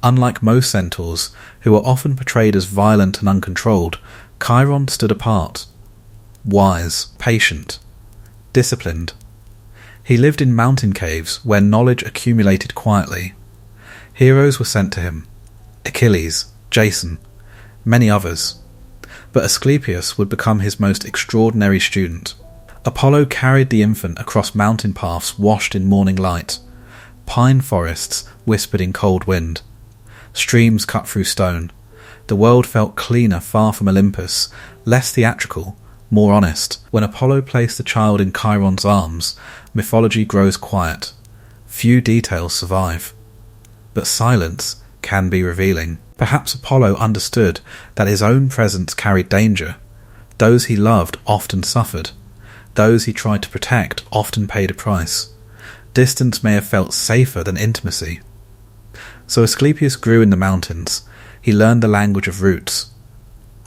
Unlike most centaurs, who are often portrayed as violent and uncontrolled, Chiron stood apart. Wise, patient, disciplined. He lived in mountain caves where knowledge accumulated quietly. Heroes were sent to him. Achilles, Jason, many others. But Asclepius would become his most extraordinary student. Apollo carried the infant across mountain paths washed in morning light. Pine forests whispered in cold wind. Streams cut through stone. The world felt cleaner far from Olympus, less theatrical, more honest. When Apollo placed the child in Chiron's arms, mythology grows quiet. Few details survive. But silence can be revealing. Perhaps Apollo understood that his own presence carried danger. Those he loved often suffered. Those he tried to protect often paid a price. Distance may have felt safer than intimacy. So Asclepius grew in the mountains. He learned the language of roots,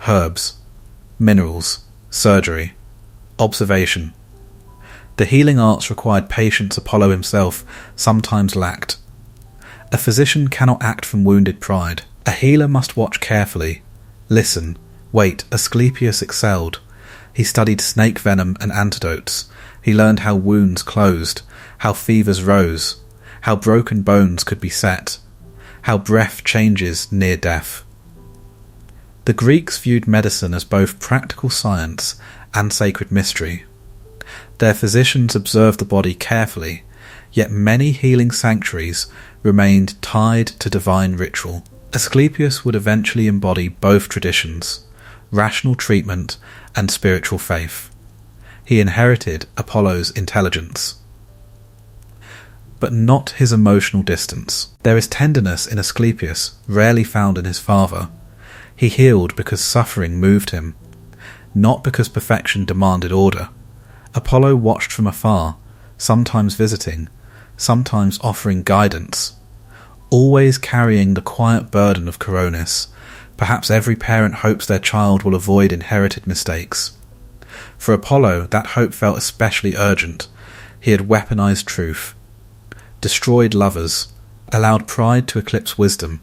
herbs, minerals, surgery, observation. The healing arts required patience Apollo himself sometimes lacked. A physician cannot act from wounded pride. A healer must watch carefully. Listen, wait, Asclepius excelled. He studied snake venom and antidotes. He learned how wounds closed, how fevers rose, how broken bones could be set, how breath changes near death. The Greeks viewed medicine as both practical science and sacred mystery. Their physicians observed the body carefully, yet many healing sanctuaries remained tied to divine ritual. Asclepius would eventually embody both traditions, rational treatment and spiritual faith. He inherited Apollo's intelligence, but not his emotional distance. There is tenderness in Asclepius, rarely found in his father. He healed because suffering moved him, not because perfection demanded order. Apollo watched from afar, sometimes visiting, sometimes offering guidance, always carrying the quiet burden of Coronis. Perhaps every parent hopes their child will avoid inherited mistakes. For Apollo, that hope felt especially urgent. He had weaponized truth, destroyed lovers, allowed pride to eclipse wisdom.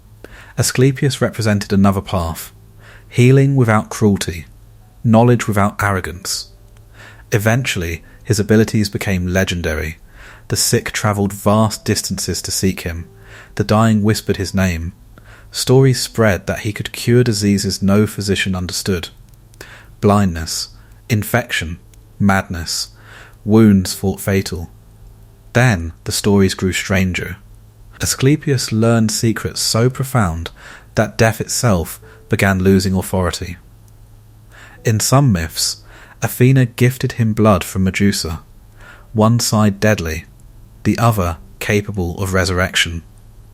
Asclepius represented another path, healing without cruelty, knowledge without arrogance. Eventually, his abilities became legendary. The sick travelled vast distances to seek him. The dying whispered his name. Stories spread that he could cure diseases no physician understood. Blindness, infection, madness, wounds thought fatal. Then the stories grew stranger. Asclepius learned secrets so profound that death itself began losing authority. In some myths, Athena gifted him blood from Medusa, one side deadly, the other capable of resurrection.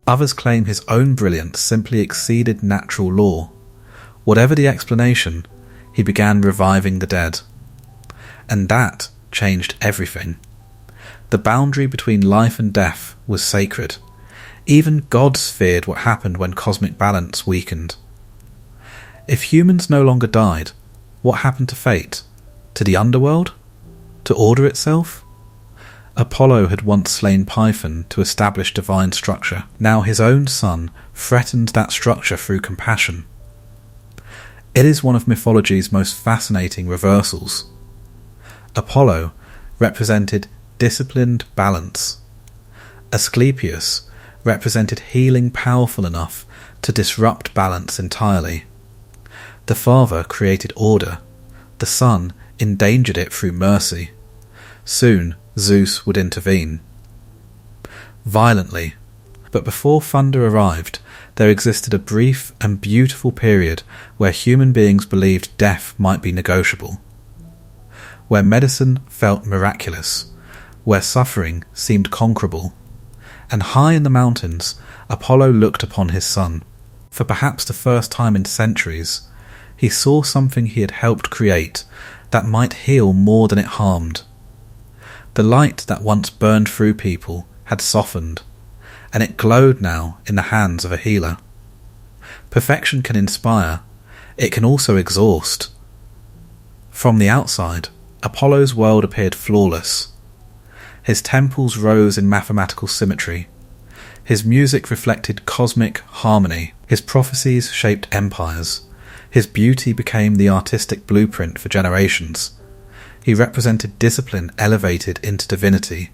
Others claim his own brilliance simply exceeded natural law. Whatever the explanation, he began reviving the dead. And that changed everything. The boundary between life and death was sacred. Even gods feared what happened when cosmic balance weakened. If humans no longer died, what happened to fate? To the underworld? To order itself? Apollo had once slain Python to establish divine structure. Now his own son threatened that structure through compassion. It is one of mythology's most fascinating reversals. Apollo represented disciplined balance. Asclepius represented healing powerful enough to disrupt balance entirely. The father created order. The son endangered it through mercy. Soon Zeus would intervene. Violently. But before thunder arrived, there existed a brief and beautiful period where human beings believed death might be negotiable, where medicine felt miraculous, where suffering seemed conquerable. And high in the mountains, Apollo looked upon his son. For perhaps the first time in centuries, he saw something he had helped create that might heal more than it harmed. The light that once burned through people had softened, and it glowed now in the hands of a healer. Perfection can inspire, it can also exhaust. From the outside, Apollo's world appeared flawless. His temples rose in mathematical symmetry. His music reflected cosmic harmony. His prophecies shaped empires. His beauty became the artistic blueprint for generations. He represented discipline elevated into divinity.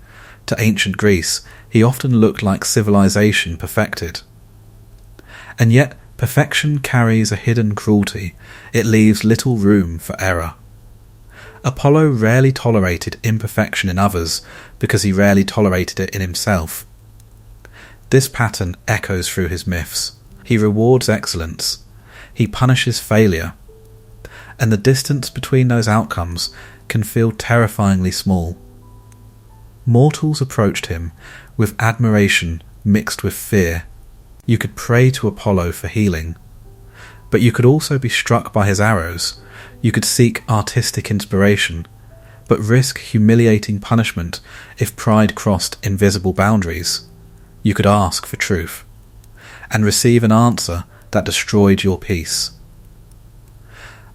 To ancient Greece, he often looked like civilization perfected. And yet, perfection carries a hidden cruelty. It leaves little room for error. Apollo rarely tolerated imperfection in others because he rarely tolerated it in himself. This pattern echoes through his myths. He rewards excellence. He punishes failure. And the distance between those outcomes can feel terrifyingly small. Mortals approached him with admiration mixed with fear. You could pray to Apollo for healing, but you could also be struck by his arrows. You could seek artistic inspiration, but risk humiliating punishment if pride crossed invisible boundaries. You could ask for truth, and receive an answer that destroyed your peace.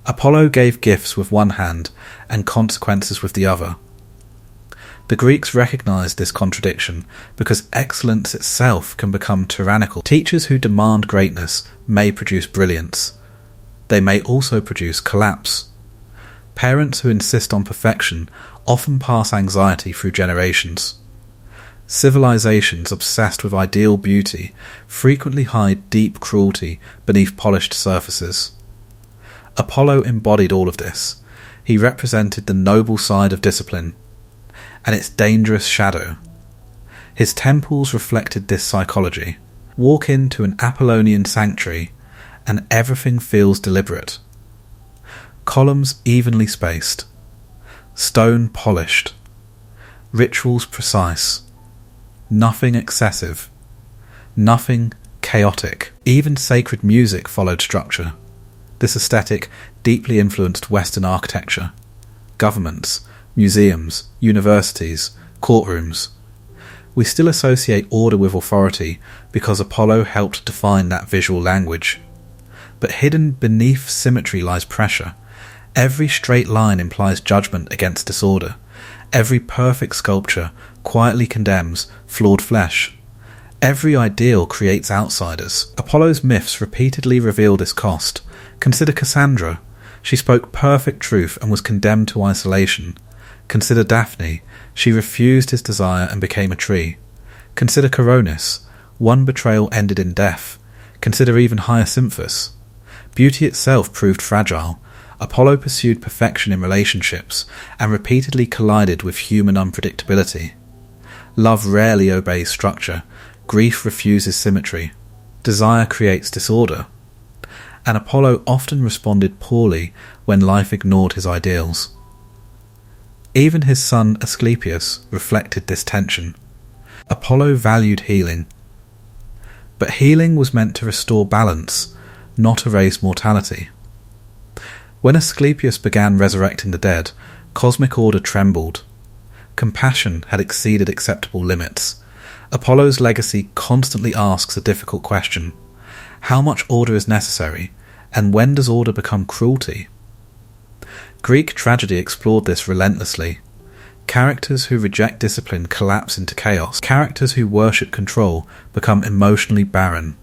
Apollo gave gifts with one hand and consequences with the other. The Greeks recognized this contradiction because excellence itself can become tyrannical. Teachers who demand greatness may produce brilliance. They may also produce collapse. Parents who insist on perfection often pass anxiety through generations. Civilizations obsessed with ideal beauty frequently hide deep cruelty beneath polished surfaces. Apollo embodied all of this. He represented the noble side of discipline and its dangerous shadow. His temples reflected this psychology. Walk into an Apollonian sanctuary and everything feels deliberate. Columns evenly spaced, stone polished, rituals precise, nothing excessive, nothing chaotic. Even sacred music followed structure. This aesthetic deeply influenced Western architecture, governments, museums, universities, courtrooms. We still associate order with authority because Apollo helped define that visual language. But hidden beneath symmetry lies pressure. Every straight line implies judgment against disorder. Every perfect sculpture quietly condemns flawed flesh. Every ideal creates outsiders. Apollo's myths repeatedly reveal this cost. Consider Cassandra. She spoke perfect truth and was condemned to isolation. Consider Daphne. She refused his desire and became a tree. Consider Coronis. One betrayal ended in death. Consider even Hyacinthus. Beauty itself proved fragile. Apollo pursued perfection in relationships and repeatedly collided with human unpredictability. Love rarely obeys structure. Grief refuses symmetry. Desire creates disorder. And Apollo often responded poorly when life ignored his ideals. Even his son Asclepius reflected this tension. Apollo valued healing. But healing was meant to restore balance, not erase mortality. When Asclepius began resurrecting the dead, cosmic order trembled. Compassion had exceeded acceptable limits. Apollo's legacy constantly asks a difficult question. How much order is necessary, and when does order become cruelty? Greek tragedy explored this relentlessly. Characters who reject discipline collapse into chaos. Characters who worship control become emotionally barren.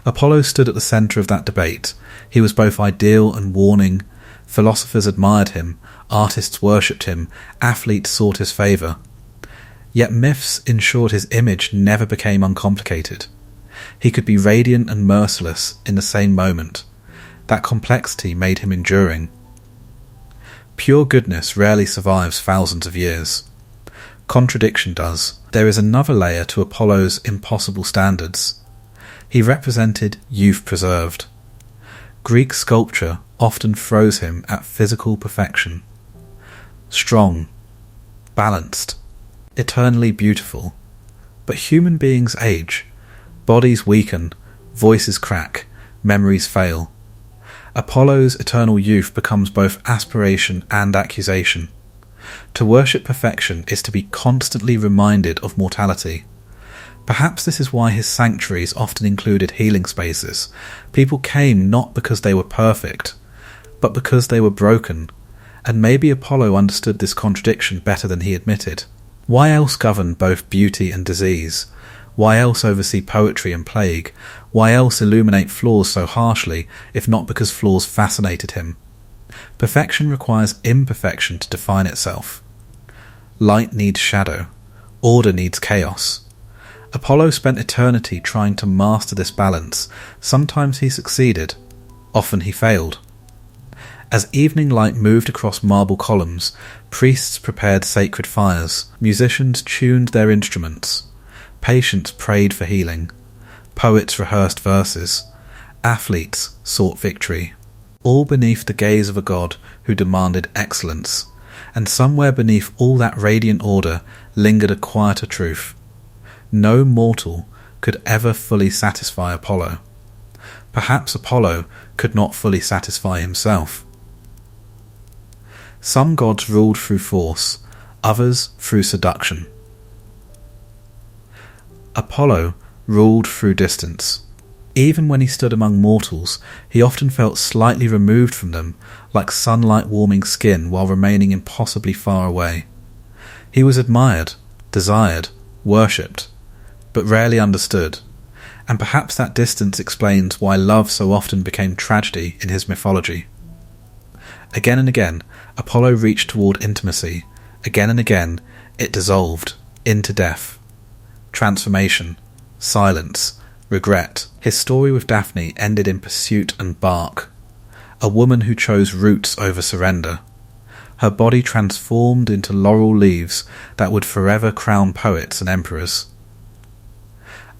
Apollo stood at the centre of that debate. He was both ideal and warning. Philosophers admired him, artists worshipped him, athletes sought his favour. Yet myths ensured his image never became uncomplicated. He could be radiant and merciless in the same moment. That complexity made him enduring. Pure goodness rarely survives thousands of years. Contradiction does. There is another layer to Apollo's impossible standards. He represented youth preserved. Greek sculpture often froze him at physical perfection. Strong, balanced, eternally beautiful. But human beings age. Bodies weaken, voices crack, memories fail. Apollo's eternal youth becomes both aspiration and accusation. To worship perfection is to be constantly reminded of mortality. Perhaps this is why his sanctuaries often included healing spaces. People came not because they were perfect, but because they were broken, and maybe Apollo understood this contradiction better than he admitted. Why else govern both beauty and disease? Why else oversee poetry and plague? Why else illuminate flaws so harshly, if not because flaws fascinated him? Perfection requires imperfection to define itself. Light needs shadow. Order needs chaos. Apollo spent eternity trying to master this balance. Sometimes he succeeded. Often he failed. As evening light moved across marble columns, priests prepared sacred fires. Musicians tuned their instruments. Patients prayed for healing. Poets rehearsed verses. Athletes sought victory. All beneath the gaze of a god who demanded excellence. And somewhere beneath all that radiant order lingered a quieter truth. No mortal could ever fully satisfy Apollo. Perhaps Apollo could not fully satisfy himself. Some gods ruled through force, others through seduction. Apollo ruled through distance. Even when he stood among mortals, he often felt slightly removed from them, like sunlight warming skin while remaining impossibly far away. He was admired, desired, worshipped, but rarely understood, and perhaps that distance explains why love so often became tragedy in his mythology. Again and again, Apollo reached toward intimacy. Again and again, it dissolved into death, transformation, silence, regret. His story with Daphne ended in pursuit and bark, a woman who chose roots over surrender. Her body transformed into laurel leaves that would forever crown poets and emperors.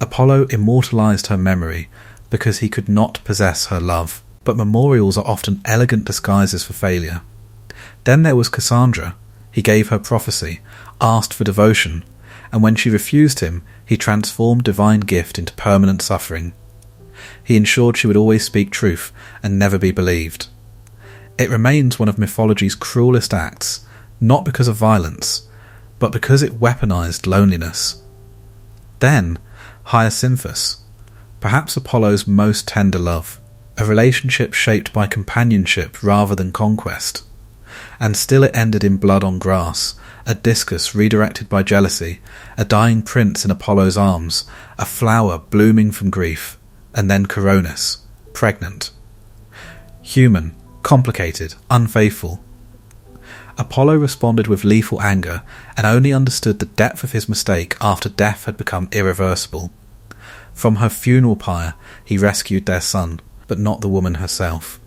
Apollo immortalized her memory because he could not possess her love, but memorials are often elegant disguises for failure. Then there was Cassandra. He gave her prophecy, asked for devotion, and when she refused him, he transformed divine gift into permanent suffering. He ensured she would always speak truth and never be believed. It remains one of mythology's cruelest acts, not because of violence, but because it weaponized loneliness. Then, Hyacinthus, perhaps Apollo's most tender love, a relationship shaped by companionship rather than conquest. And still it ended in blood on grass, a discus redirected by jealousy, a dying prince in Apollo's arms, a flower blooming from grief, and then Coronis, pregnant. Human, complicated, unfaithful. Apollo responded with lethal anger and only understood the depth of his mistake after death had become irreversible. From her funeral pyre he rescued their son, but not the woman herself.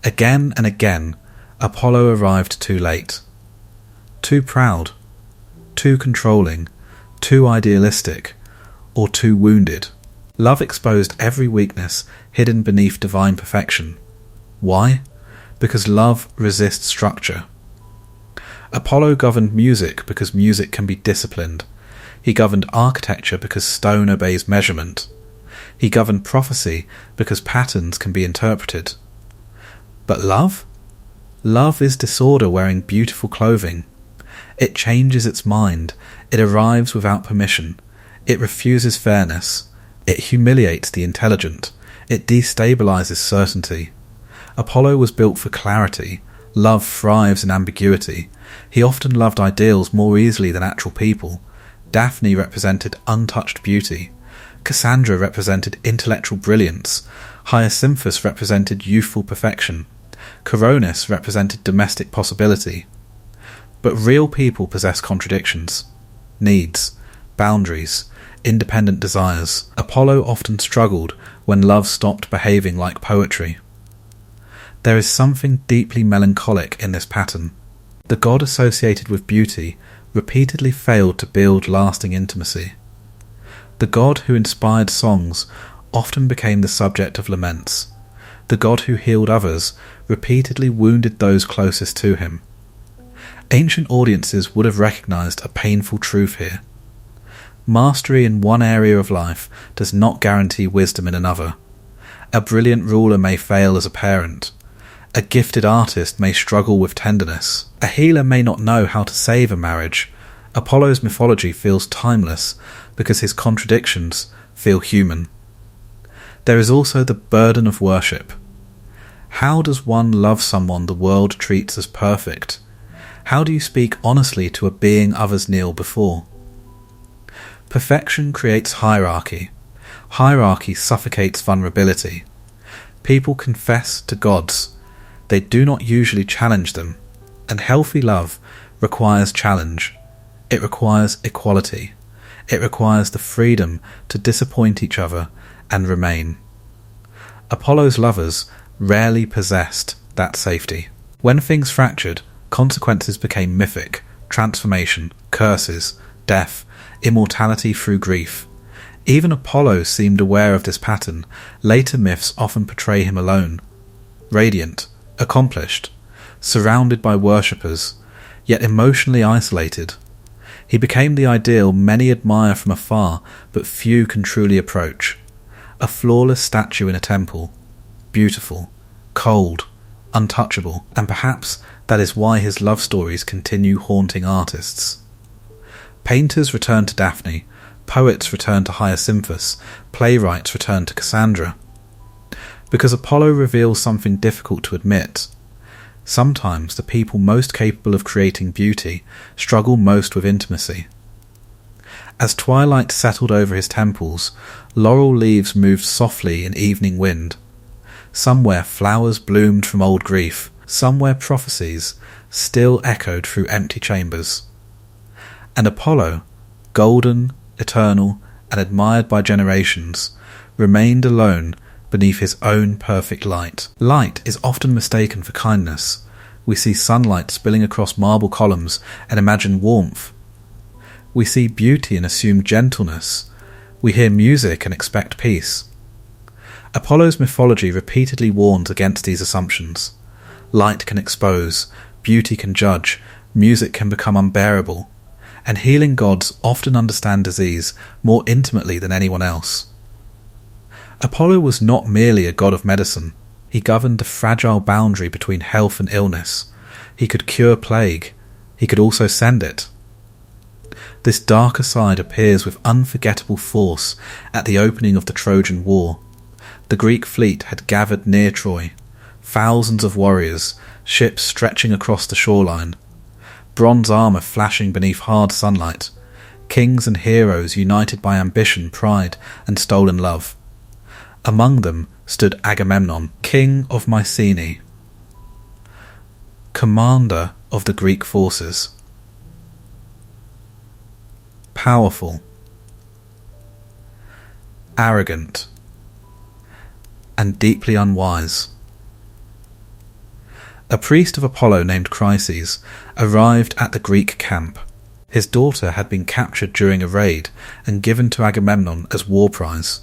Again and again, Apollo arrived too late. Too proud, too controlling, too idealistic, or too wounded. Love exposed every weakness hidden beneath divine perfection. Why? Because love resists structure. Apollo governed music because music can be disciplined. He governed architecture because stone obeys measurement. He governed prophecy because patterns can be interpreted. But love? Love is disorder wearing beautiful clothing. It changes its mind. It arrives without permission. It refuses fairness. It humiliates the intelligent. It destabilizes certainty. Apollo was built for clarity. Love thrives in ambiguity. He often loved ideals more easily than actual people. Daphne represented untouched beauty. Cassandra represented intellectual brilliance. Hyacinthus represented youthful perfection. Coronis represented domestic possibility. But real people possess contradictions, needs, boundaries, independent desires. Apollo often struggled when love stopped behaving like poetry. There is something deeply melancholic in this pattern. The god associated with beauty repeatedly failed to build lasting intimacy. The god who inspired songs often became the subject of laments. The god who healed others repeatedly wounded those closest to him. Ancient audiences would have recognized a painful truth here. Mastery in one area of life does not guarantee wisdom in another. A brilliant ruler may fail as a parent. A gifted artist may struggle with tenderness. A healer may not know how to save a marriage. Apollo's mythology feels timeless because his contradictions feel human. There is also the burden of worship. How does one love someone the world treats as perfect? How do you speak honestly to a being others kneel before? Perfection creates hierarchy. Hierarchy suffocates vulnerability. People confess to gods. They do not usually challenge them, and healthy love requires challenge. It requires equality. It requires the freedom to disappoint each other and remain. Apollo's lovers rarely possessed that safety. When things fractured, consequences became mythic: transformation, curses, death, immortality through grief. Even Apollo seemed aware of this pattern. Later myths often portray him alone, radiant, accomplished, surrounded by worshippers, yet emotionally isolated. He became the ideal many admire from afar, but few can truly approach. A flawless statue in a temple, beautiful, cold, untouchable, and perhaps that is why his love stories continue haunting artists. Painters return to Daphne, poets return to Hyacinthus, playwrights return to Cassandra. Because Apollo reveals something difficult to admit. Sometimes the people most capable of creating beauty struggle most with intimacy. As twilight settled over his temples, laurel leaves moved softly in evening wind. Somewhere flowers bloomed from old grief, somewhere prophecies still echoed through empty chambers. And Apollo, golden, eternal, and admired by generations, remained alone beneath his own perfect light. Light is often mistaken for kindness. We see sunlight spilling across marble columns and imagine warmth. We see beauty and assume gentleness. We hear music and expect peace. Apollo's mythology repeatedly warns against these assumptions. Light can expose, beauty can judge, music can become unbearable, and healing gods often understand disease more intimately than anyone else. Apollo was not merely a god of medicine. He governed the fragile boundary between health and illness. He could cure plague. He could also send it. This darker side appears with unforgettable force at the opening of the Trojan War. The Greek fleet had gathered near Troy. Thousands of warriors, ships stretching across the shoreline, bronze armour flashing beneath hard sunlight, kings and heroes united by ambition, pride, and stolen love. Among them stood Agamemnon, king of Mycenae, commander of the Greek forces. Powerful, arrogant, and deeply unwise. A priest of Apollo named Chryses arrived at the Greek camp. His daughter had been captured during a raid and given to Agamemnon as war prize.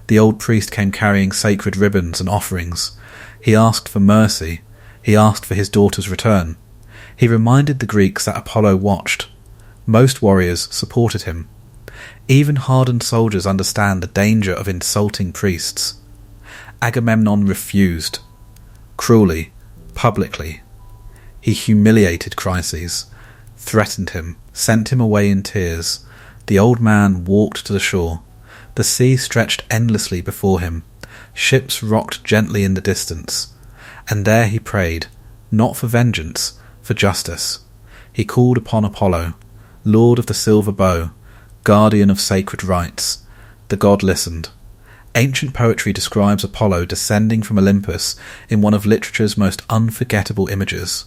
The old priest came carrying sacred ribbons and offerings. He asked for mercy. He asked for his daughter's return. He reminded the Greeks that Apollo watched. Most warriors supported him. Even hardened soldiers understand the danger of insulting priests. Agamemnon refused. Cruelly, publicly. He humiliated Chryses, threatened him, sent him away in tears. The old man walked to the shore. The sea stretched endlessly before him. Ships rocked gently in the distance. And there he prayed, not for vengeance, for justice. He called upon Apollo, lord of the silver bow, guardian of sacred rites. The god listened. Ancient poetry describes Apollo descending from Olympus in one of literature's most unforgettable images.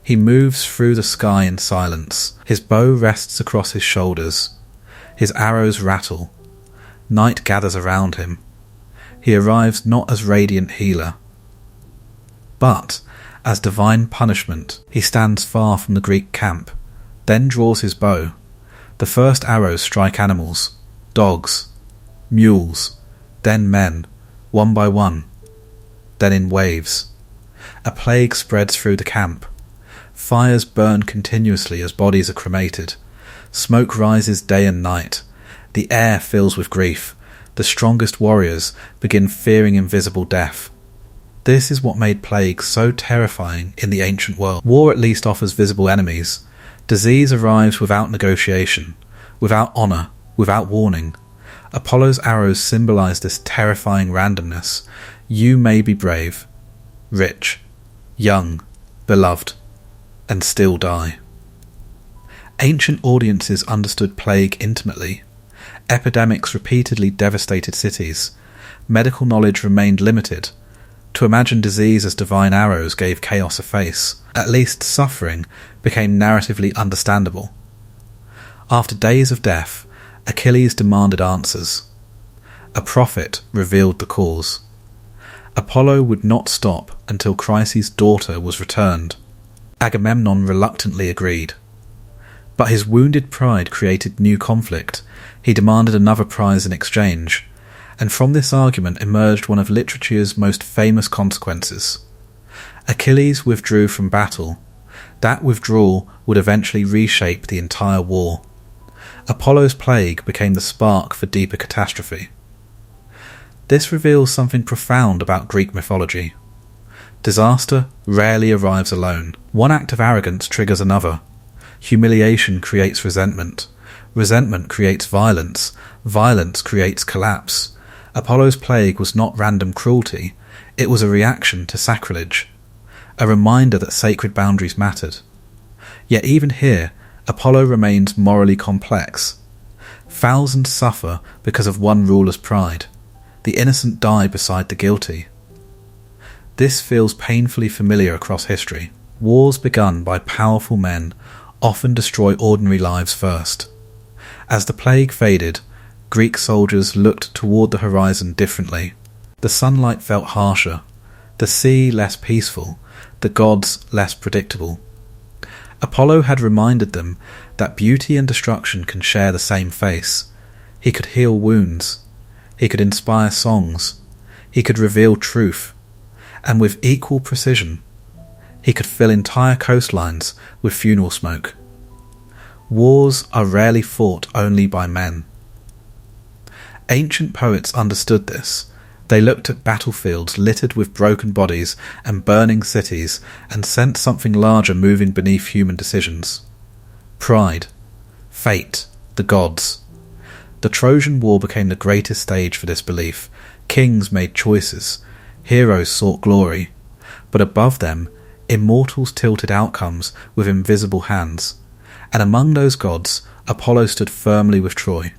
He moves through the sky in silence. His bow rests across his shoulders. His arrows rattle. Night gathers around him. He arrives not as radiant healer, but as divine punishment. He stands far from the Greek camp, then draws his bow. The first arrows strike animals, dogs, mules, then men, one by one, then in waves. A plague spreads through the camp. Fires burn continuously as bodies are cremated. Smoke rises day and night. The air fills with grief. The strongest warriors begin fearing invisible death. This is what made plague so terrifying in the ancient world. War at least offers visible enemies. Disease arrives without negotiation, without honour, without warning. Apollo's arrows symbolize this terrifying randomness. You may be brave, rich, young, beloved, and still die. Ancient audiences understood plague intimately. Epidemics repeatedly devastated cities. Medical knowledge remained limited. To imagine disease as divine arrows gave chaos a face. At least suffering became narratively understandable. After days of death, Achilles demanded answers. A prophet revealed the cause. Apollo would not stop until Chryses' daughter was returned. Agamemnon reluctantly agreed. But his wounded pride created new conflict. He demanded another prize in exchange, and from this argument emerged one of literature's most famous consequences. Achilles withdrew from battle. That withdrawal would eventually reshape the entire war. Apollo's plague became the spark for deeper catastrophe. This reveals something profound about Greek mythology. Disaster rarely arrives alone. One act of arrogance triggers another. Humiliation creates resentment. Resentment creates violence. Violence creates collapse. Apollo's plague was not random cruelty. It was a reaction to sacrilege. a reminder that sacred boundaries mattered. Yet even here, Apollo remains morally complex. Thousands suffer because of one ruler's pride. The innocent die beside the guilty. This feels painfully familiar across history. Wars begun by powerful men often destroy ordinary lives first. As the plague faded, Greek soldiers looked toward the horizon differently. The sunlight felt harsher, the sea less peaceful, the gods less predictable. Apollo had reminded them that beauty and destruction can share the same face. He could heal wounds. He could inspire songs. He could reveal truth. And with equal precision, he could fill entire coastlines with funeral smoke. Wars are rarely fought only by men. Ancient poets understood this. They looked at battlefields littered with broken bodies and burning cities and sensed something larger moving beneath human decisions. Pride, fate, the gods. The Trojan War became the greatest stage for this belief. Kings made choices. Heroes sought glory. But above them, immortals tilted outcomes with invisible hands. And among those gods, Apollo stood firmly with Troy.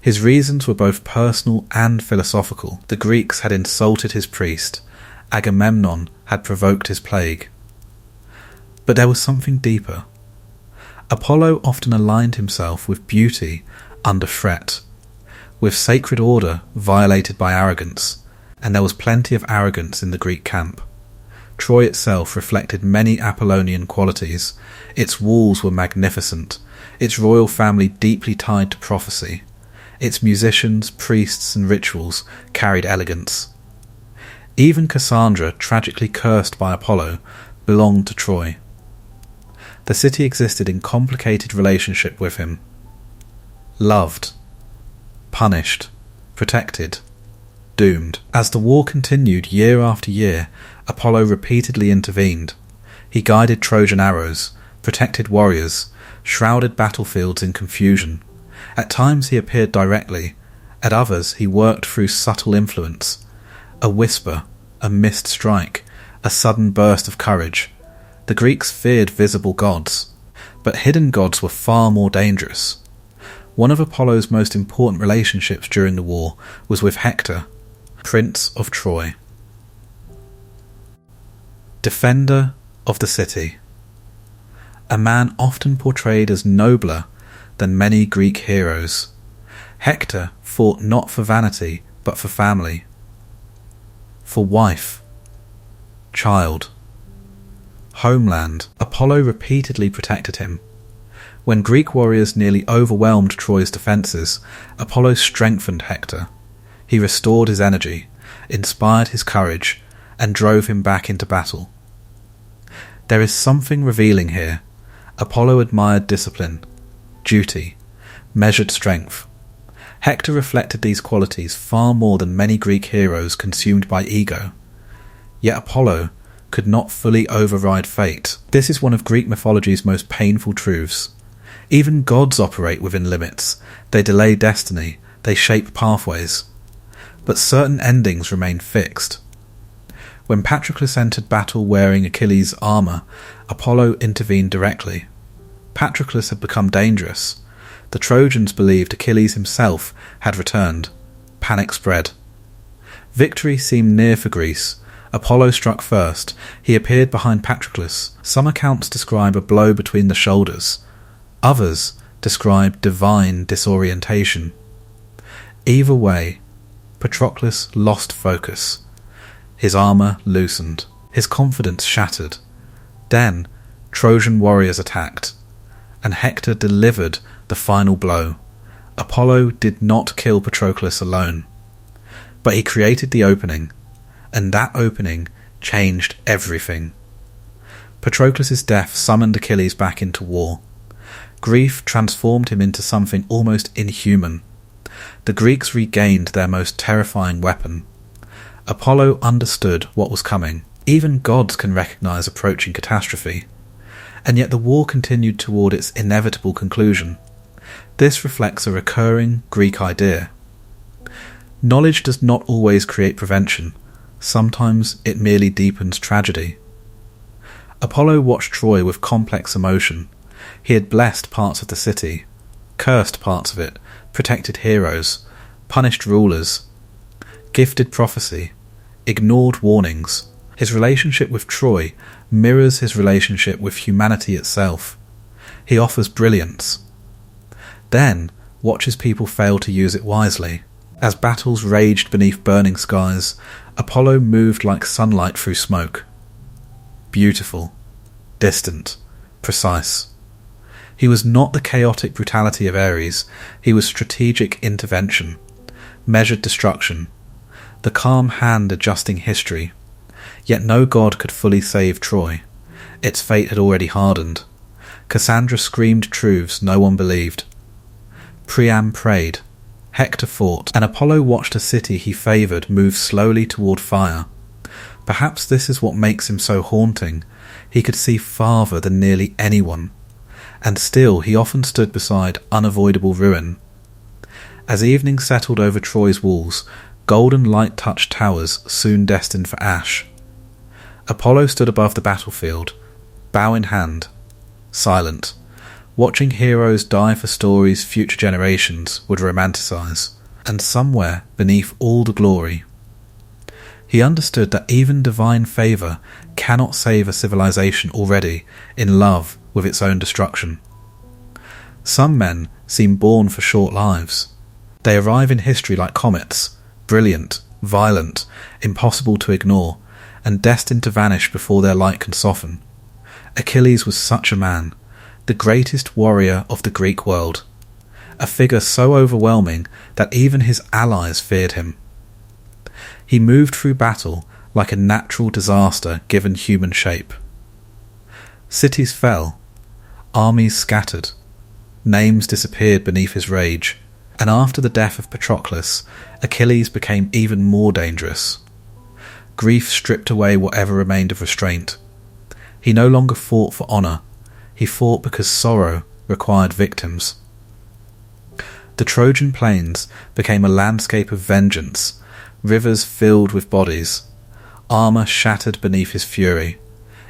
His reasons were both personal and philosophical. The Greeks had insulted his priest. Agamemnon had provoked his plague. But there was something deeper. Apollo often aligned himself with beauty under threat, with sacred order violated by arrogance, and there was plenty of arrogance in the Greek camp. Troy itself reflected many Apollonian qualities. Its walls were magnificent, its royal family deeply tied to prophecy. Its musicians, priests, and rituals carried elegance. Even Cassandra, tragically cursed by Apollo, belonged to Troy. The city existed in complicated relationship with him. Loved, punished, protected, doomed. As the war continued year after year, Apollo repeatedly intervened. He guided Trojan arrows, protected warriors, shrouded battlefields in confusion. At times he appeared directly, at others he worked through subtle influence. A whisper, a missed strike, a sudden burst of courage. The Greeks feared visible gods, but hidden gods were far more dangerous. One of Apollo's most important relationships during the war was with Hector, Prince of Troy. Defender of the city. A man often portrayed as nobler than many Greek heroes. Hector fought not for vanity, but for family, for wife, child, homeland. Apollo repeatedly protected him. When Greek warriors nearly overwhelmed Troy's defences, Apollo strengthened Hector. He restored his energy, inspired his courage, and drove him back into battle. There is something revealing here. Apollo admired discipline, duty, measured strength. Hector reflected these qualities far more than many Greek heroes consumed by ego. Yet Apollo could not fully override fate. This is one of Greek mythology's most painful truths. Even gods operate within limits. They delay destiny, they shape pathways. But certain endings remain fixed. When Patroclus entered battle wearing Achilles' armour, Apollo intervened directly. Patroclus had become dangerous. The Trojans believed Achilles himself had returned. Panic spread. Victory seemed near for Greece. Apollo struck first. He appeared behind Patroclus. Some accounts describe a blow between the shoulders. Others describe divine disorientation. Either way, Patroclus lost focus. His armour loosened. His confidence shattered. Then Trojan warriors attacked, and Hector delivered the final blow. Apollo did not kill Patroclus alone, but he created the opening, and that opening changed everything. Patroclus' death summoned Achilles back into war. Grief transformed him into something almost inhuman. The Greeks regained their most terrifying weapon. Apollo understood what was coming. Even gods can recognize approaching catastrophe. And yet the war continued toward its inevitable conclusion. This reflects a recurring Greek idea. Knowledge does not always create prevention. Sometimes it merely deepens tragedy. Apollo watched Troy with complex emotion. He had blessed parts of the city, cursed parts of it, protected heroes, punished rulers, gifted prophecy, ignored warnings. His relationship with Troy mirrors his relationship with humanity itself. He offers brilliance, then watches people fail to use it wisely. As battles raged beneath burning skies, Apollo moved like sunlight through smoke. Beautiful, distant, precise. He was not the chaotic brutality of Ares, he was strategic intervention, measured destruction, the calm hand adjusting history. Yet no god could fully save Troy. Its fate had already hardened. Cassandra screamed truths no one believed. Priam prayed. Hector fought, and Apollo watched a city he favoured move slowly toward fire. Perhaps this is what makes him so haunting. He could see farther than nearly anyone, and still he often stood beside unavoidable ruin. As evening settled over Troy's walls, golden light touched towers soon destined for ash. Apollo stood above the battlefield, bow in hand, silent, watching heroes die for stories future generations would romanticize, and somewhere beneath all the glory, he understood that even divine favour cannot save a civilization already in love with its own destruction. Some men seem born for short lives. They arrive in history like comets, brilliant, violent, impossible to ignore, and destined to vanish before their light can soften. Achilles was such a man, the greatest warrior of the Greek world, a figure so overwhelming that even his allies feared him. He moved through battle like a natural disaster given human shape. Cities fell, armies scattered, names disappeared beneath his rage, and after the death of Patroclus, Achilles became even more dangerous. Grief stripped away whatever remained of restraint. He no longer fought for honour, he fought because sorrow required victims. The Trojan plains became a landscape of vengeance, rivers filled with bodies, armour shattered beneath his fury.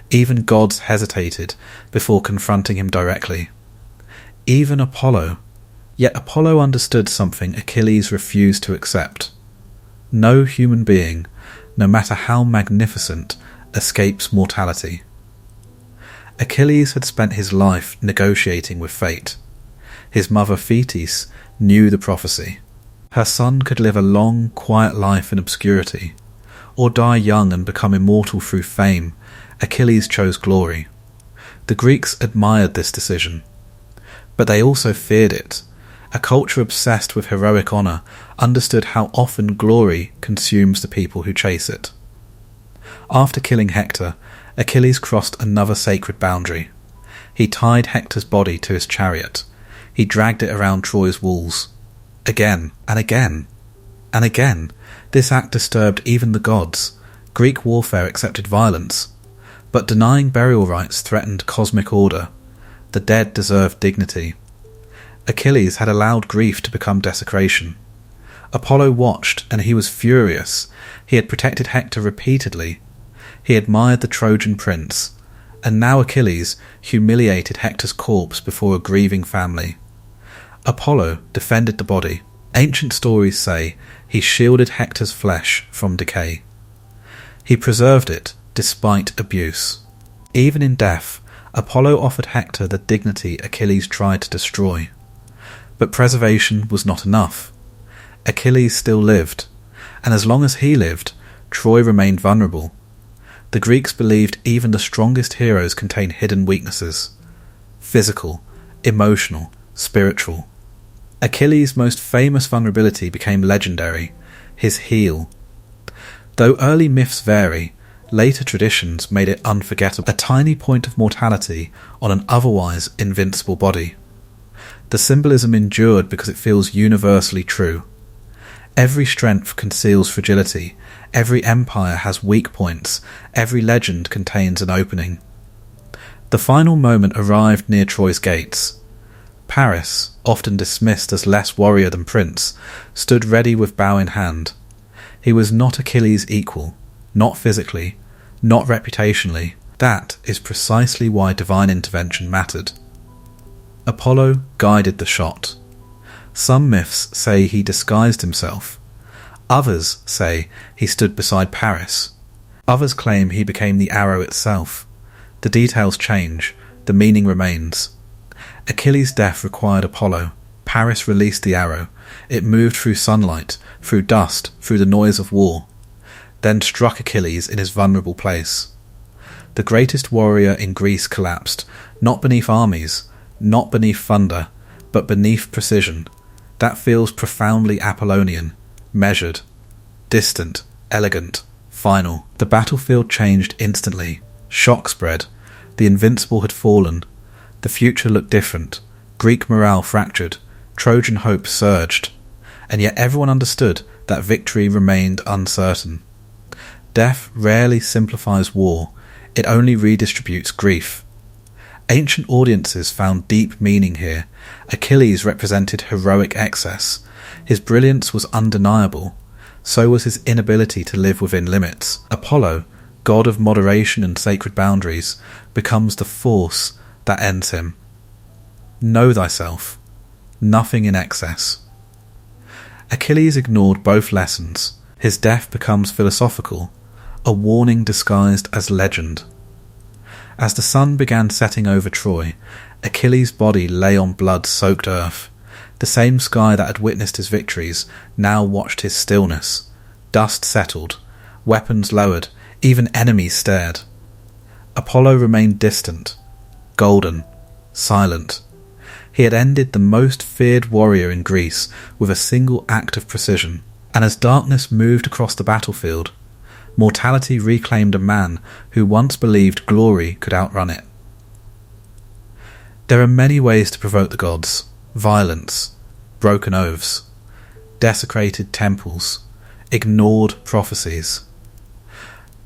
Even gods hesitated before confronting him directly. Even Apollo. Yet Apollo understood something Achilles refused to accept. No human being, no matter how magnificent, escapes mortality. Achilles had spent his life negotiating with fate. His mother Thetis knew the prophecy. Her son could live a long, quiet life in obscurity, or die young and become immortal through fame. Achilles chose glory. The Greeks admired this decision, but they also feared it. A culture obsessed with heroic honour understood how often glory consumes the people who chase it. After killing Hector, Achilles crossed another sacred boundary. He tied Hector's body to his chariot. He dragged it around Troy's walls. Again and again and again. This act disturbed even the gods. Greek warfare accepted violence, but denying burial rites threatened cosmic order. The dead deserved dignity. Achilles had allowed grief to become desecration. Apollo watched, and he was furious. He had protected Hector repeatedly. He admired the Trojan prince, and now Achilles humiliated Hector's corpse before a grieving family. Apollo defended the body. Ancient stories say he shielded Hector's flesh from decay. He preserved it despite abuse. Even in death, Apollo offered Hector the dignity Achilles tried to destroy. But preservation was not enough. Achilles still lived, and as long as he lived, Troy remained vulnerable. The Greeks believed even the strongest heroes contain hidden weaknesses: physical, emotional, spiritual. Achilles' most famous vulnerability became legendary: his heel. Though early myths vary, later traditions made it unforgettable, a tiny point of mortality on an otherwise invincible body. The symbolism endured because it feels universally true. Every strength conceals fragility, every empire has weak points, every legend contains an opening. The final moment arrived near Troy's gates. Paris, often dismissed as less warrior than prince, stood ready with bow in hand. He was not Achilles' equal, not physically, not reputationally, That is precisely why divine intervention mattered. Apollo guided the shot. Some myths say he disguised himself. Others say he stood beside Paris. Others claim he became the arrow itself. The details change, the meaning remains. Achilles' death required Apollo. Paris released the arrow. It moved through sunlight, through dust, through the noise of war, then struck Achilles in his vulnerable place. The greatest warrior in Greece collapsed, not beneath armies, not beneath thunder, but beneath precision. That feels profoundly Apollonian, measured, distant, elegant, final. The battlefield changed instantly. Shock spread. The invincible had fallen. The future looked different. Greek morale fractured. Trojan hope surged. And yet everyone understood that victory remained uncertain. Death rarely simplifies war. It only redistributes grief. Ancient audiences found deep meaning here. Achilles represented heroic excess. His brilliance was undeniable. So was his inability to live within limits. Apollo, god of moderation and sacred boundaries, becomes the force that ends him. Know thyself. Nothing in excess. Achilles ignored both lessons. His death becomes philosophical, a warning disguised as legend. As the sun began setting over Troy, Achilles' body lay on blood-soaked earth. The same sky that had witnessed his victories now watched his stillness. Dust settled, weapons lowered, even enemies stared. Apollo remained distant, golden, silent. He had ended the most feared warrior in Greece with a single act of precision. And as darkness moved across the battlefield, mortality reclaimed a man who once believed glory could outrun it. There are many ways to provoke the gods: violence, broken oaths, desecrated temples, ignored prophecies.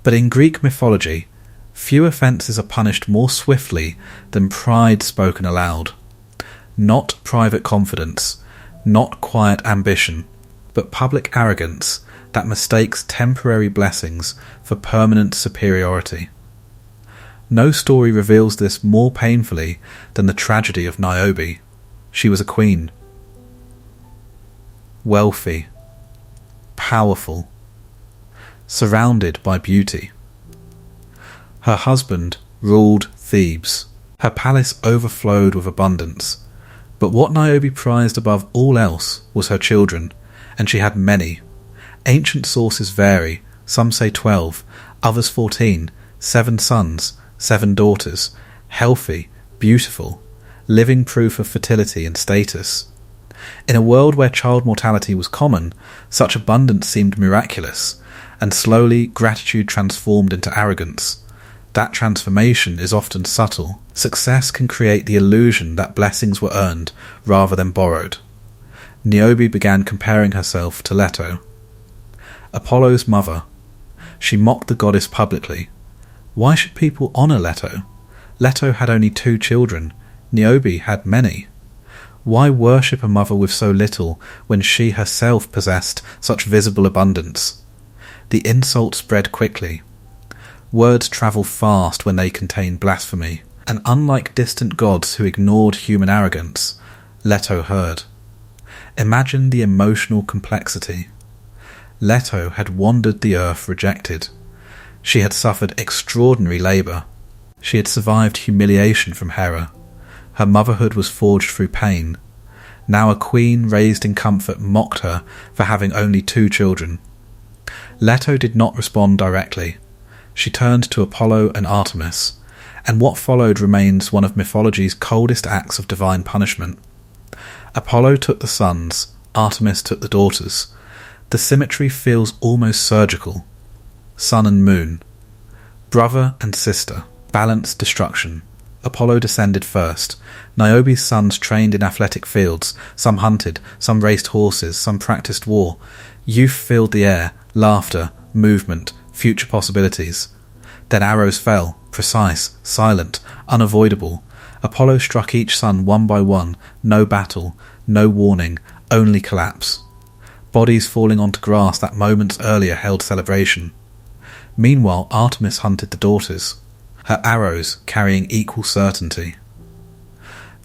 But in Greek mythology, few offences are punished more swiftly than pride spoken aloud. Not private confidence, not quiet ambition, but public arrogance that mistakes temporary blessings for permanent superiority. No story reveals this more painfully than the tragedy of Niobe. She was a queen. Wealthy. Powerful. Surrounded by beauty. Her husband ruled Thebes. Her palace overflowed with abundance. But what Niobe prized above all else was her children, and she had many. Ancient sources vary, some say 12, others 14, 7 sons, 7 daughters, healthy, beautiful, living proof of fertility and status. In a world where child mortality was common, such abundance seemed miraculous, and slowly gratitude transformed into arrogance. That transformation is often subtle. Success can create the illusion that blessings were earned rather than borrowed. Niobe began comparing herself to Leto, Apollo's mother. She mocked the goddess publicly. Why should people honour Leto? Leto had only 2 children. Niobe had many. Why worship a mother with so little when she herself possessed such visible abundance? The insult spread quickly. Words travel fast when they contain blasphemy, and unlike distant gods who ignored human arrogance, Leto heard. Imagine the emotional complexity. Leto had wandered the earth rejected. She had suffered extraordinary labour. She had survived humiliation from Hera. Her motherhood was forged through pain. Now a queen raised in comfort mocked her for having only 2 children. Leto did not respond directly. She turned to Apollo and Artemis, and what followed remains one of mythology's coldest acts of divine punishment. Apollo took the sons, Artemis took the daughters. The symmetry feels almost surgical. Sun and moon. Brother and sister. Balanced destruction. Apollo descended first. Niobe's sons trained in athletic fields. Some hunted, some raced horses, some practiced war. Youth filled the air, laughter, movement, future possibilities. Then arrows fell, precise, silent, unavoidable. Apollo struck each son one by one, no battle, no warning, only collapse. Bodies falling onto grass that moments earlier held celebration. Meanwhile, Artemis hunted the daughters. her arrows carrying equal certainty.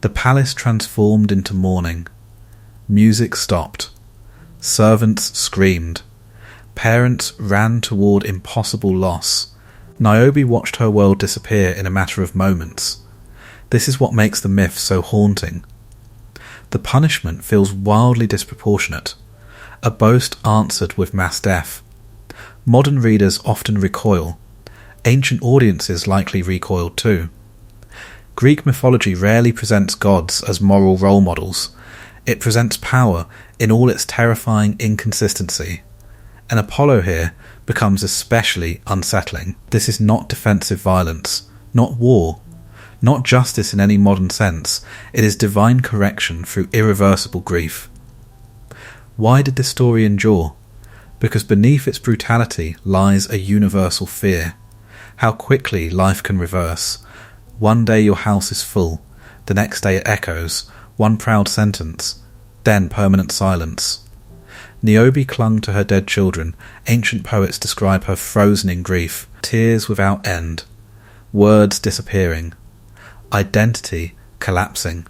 The palace transformed into mourning. Music stopped. Servants screamed. Parents ran toward impossible loss. Niobe watched her world disappear in a matter of moments. This is what makes the myth so haunting. The punishment feels wildly disproportionate, a boast answered with mass death. Modern readers often recoil. Ancient audiences likely recoiled too. Greek mythology rarely presents gods as moral role models. It presents power in all its terrifying inconsistency. And Apollo here becomes especially unsettling. This is not defensive violence, not war, not justice in any modern sense. It is divine correction through irreversible grief. Why did this story endure? Because beneath its brutality lies a universal fear. How quickly life can reverse. One day your house is full, the next day it echoes, one proud sentence, then permanent silence. Niobe clung to her dead children. Ancient poets describe her frozen in grief, tears without end, words disappearing, identity collapsing.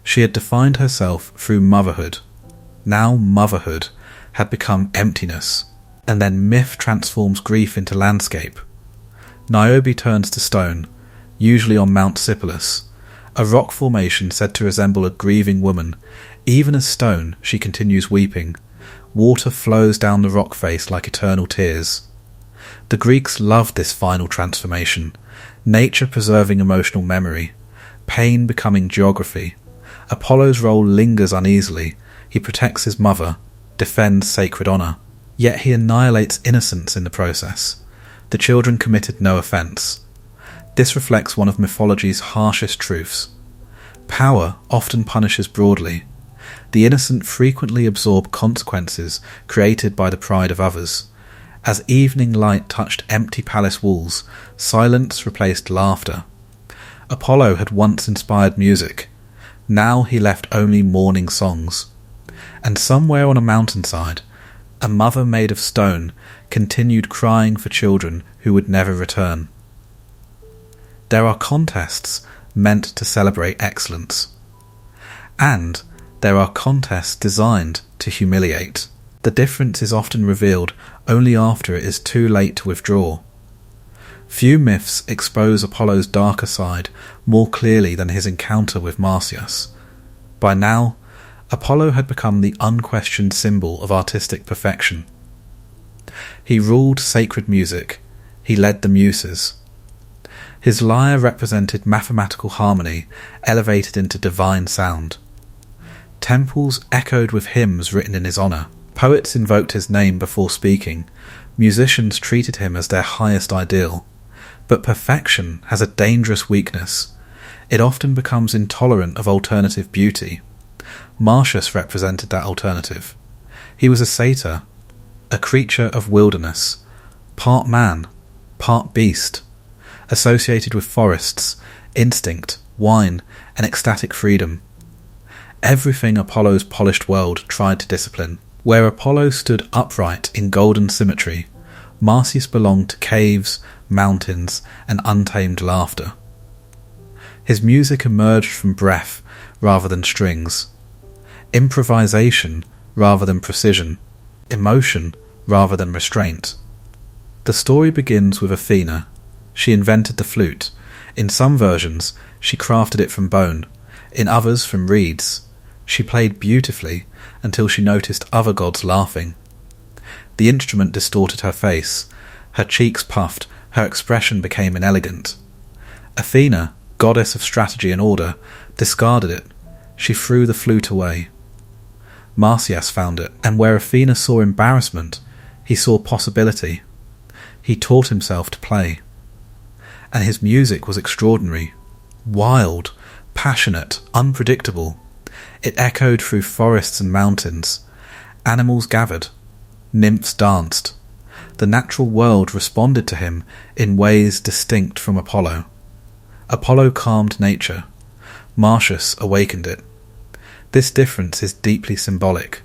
She had defined herself through motherhood. Now motherhood had become emptiness, and then myth transforms grief into landscape. Niobe turns to stone, usually on Mount Sipylus, a rock formation said to resemble a grieving woman. Even as stone, she continues weeping. Water flows down the rock face like eternal tears. The Greeks loved this final transformation, nature preserving emotional memory, pain becoming geography. Apollo's role lingers uneasily. He protects his mother, defends sacred honour. Yet he annihilates innocence in the process. The children committed no offence. This reflects one of mythology's harshest truths. Power often punishes broadly. The innocent frequently absorb consequences created by the pride of others. As evening light touched empty palace walls, silence replaced laughter. Apollo had once inspired music. Now he left only mourning songs. And somewhere on a mountainside, a mother made of stone continued crying for children who would never return. There are contests meant to celebrate excellence. And there are contests designed to humiliate. The difference is often revealed only after it is too late to withdraw. Few myths expose Apollo's darker side more clearly than his encounter with Marsyas. By now, Apollo had become the unquestioned symbol of artistic perfection. He ruled sacred music. He led the Muses. His lyre represented mathematical harmony, elevated into divine sound. Temples echoed with hymns written in his honour. Poets invoked his name before speaking. Musicians treated him as their highest ideal. But perfection has a dangerous weakness. It often becomes intolerant of alternative beauty. Marsyas represented that alternative. He was a satyr, a creature of wilderness, part man, part beast, associated with forests, instinct, wine, and ecstatic freedom. Everything Apollo's polished world tried to discipline. Where Apollo stood upright in golden symmetry, Marsyas belonged to caves, mountains, and untamed laughter. His music emerged from breath rather than strings, improvisation rather than precision, emotion rather than restraint. The story begins with Athena. She invented the flute. In some versions, she crafted it from bone, in others from reeds. She played beautifully until she noticed other gods laughing. The instrument distorted her face. Her cheeks puffed. Her expression became inelegant. Athena, goddess of strategy and order, discarded it. She threw the flute away. Marsyas found it, and where Athena saw embarrassment, he saw possibility. He taught himself to play. And his music was extraordinary, wild, passionate, unpredictable. It echoed through forests and mountains. Animals gathered. Nymphs danced. The natural world responded to him in ways distinct from Apollo. Apollo calmed nature. Marsyas awakened it. This difference is deeply symbolic.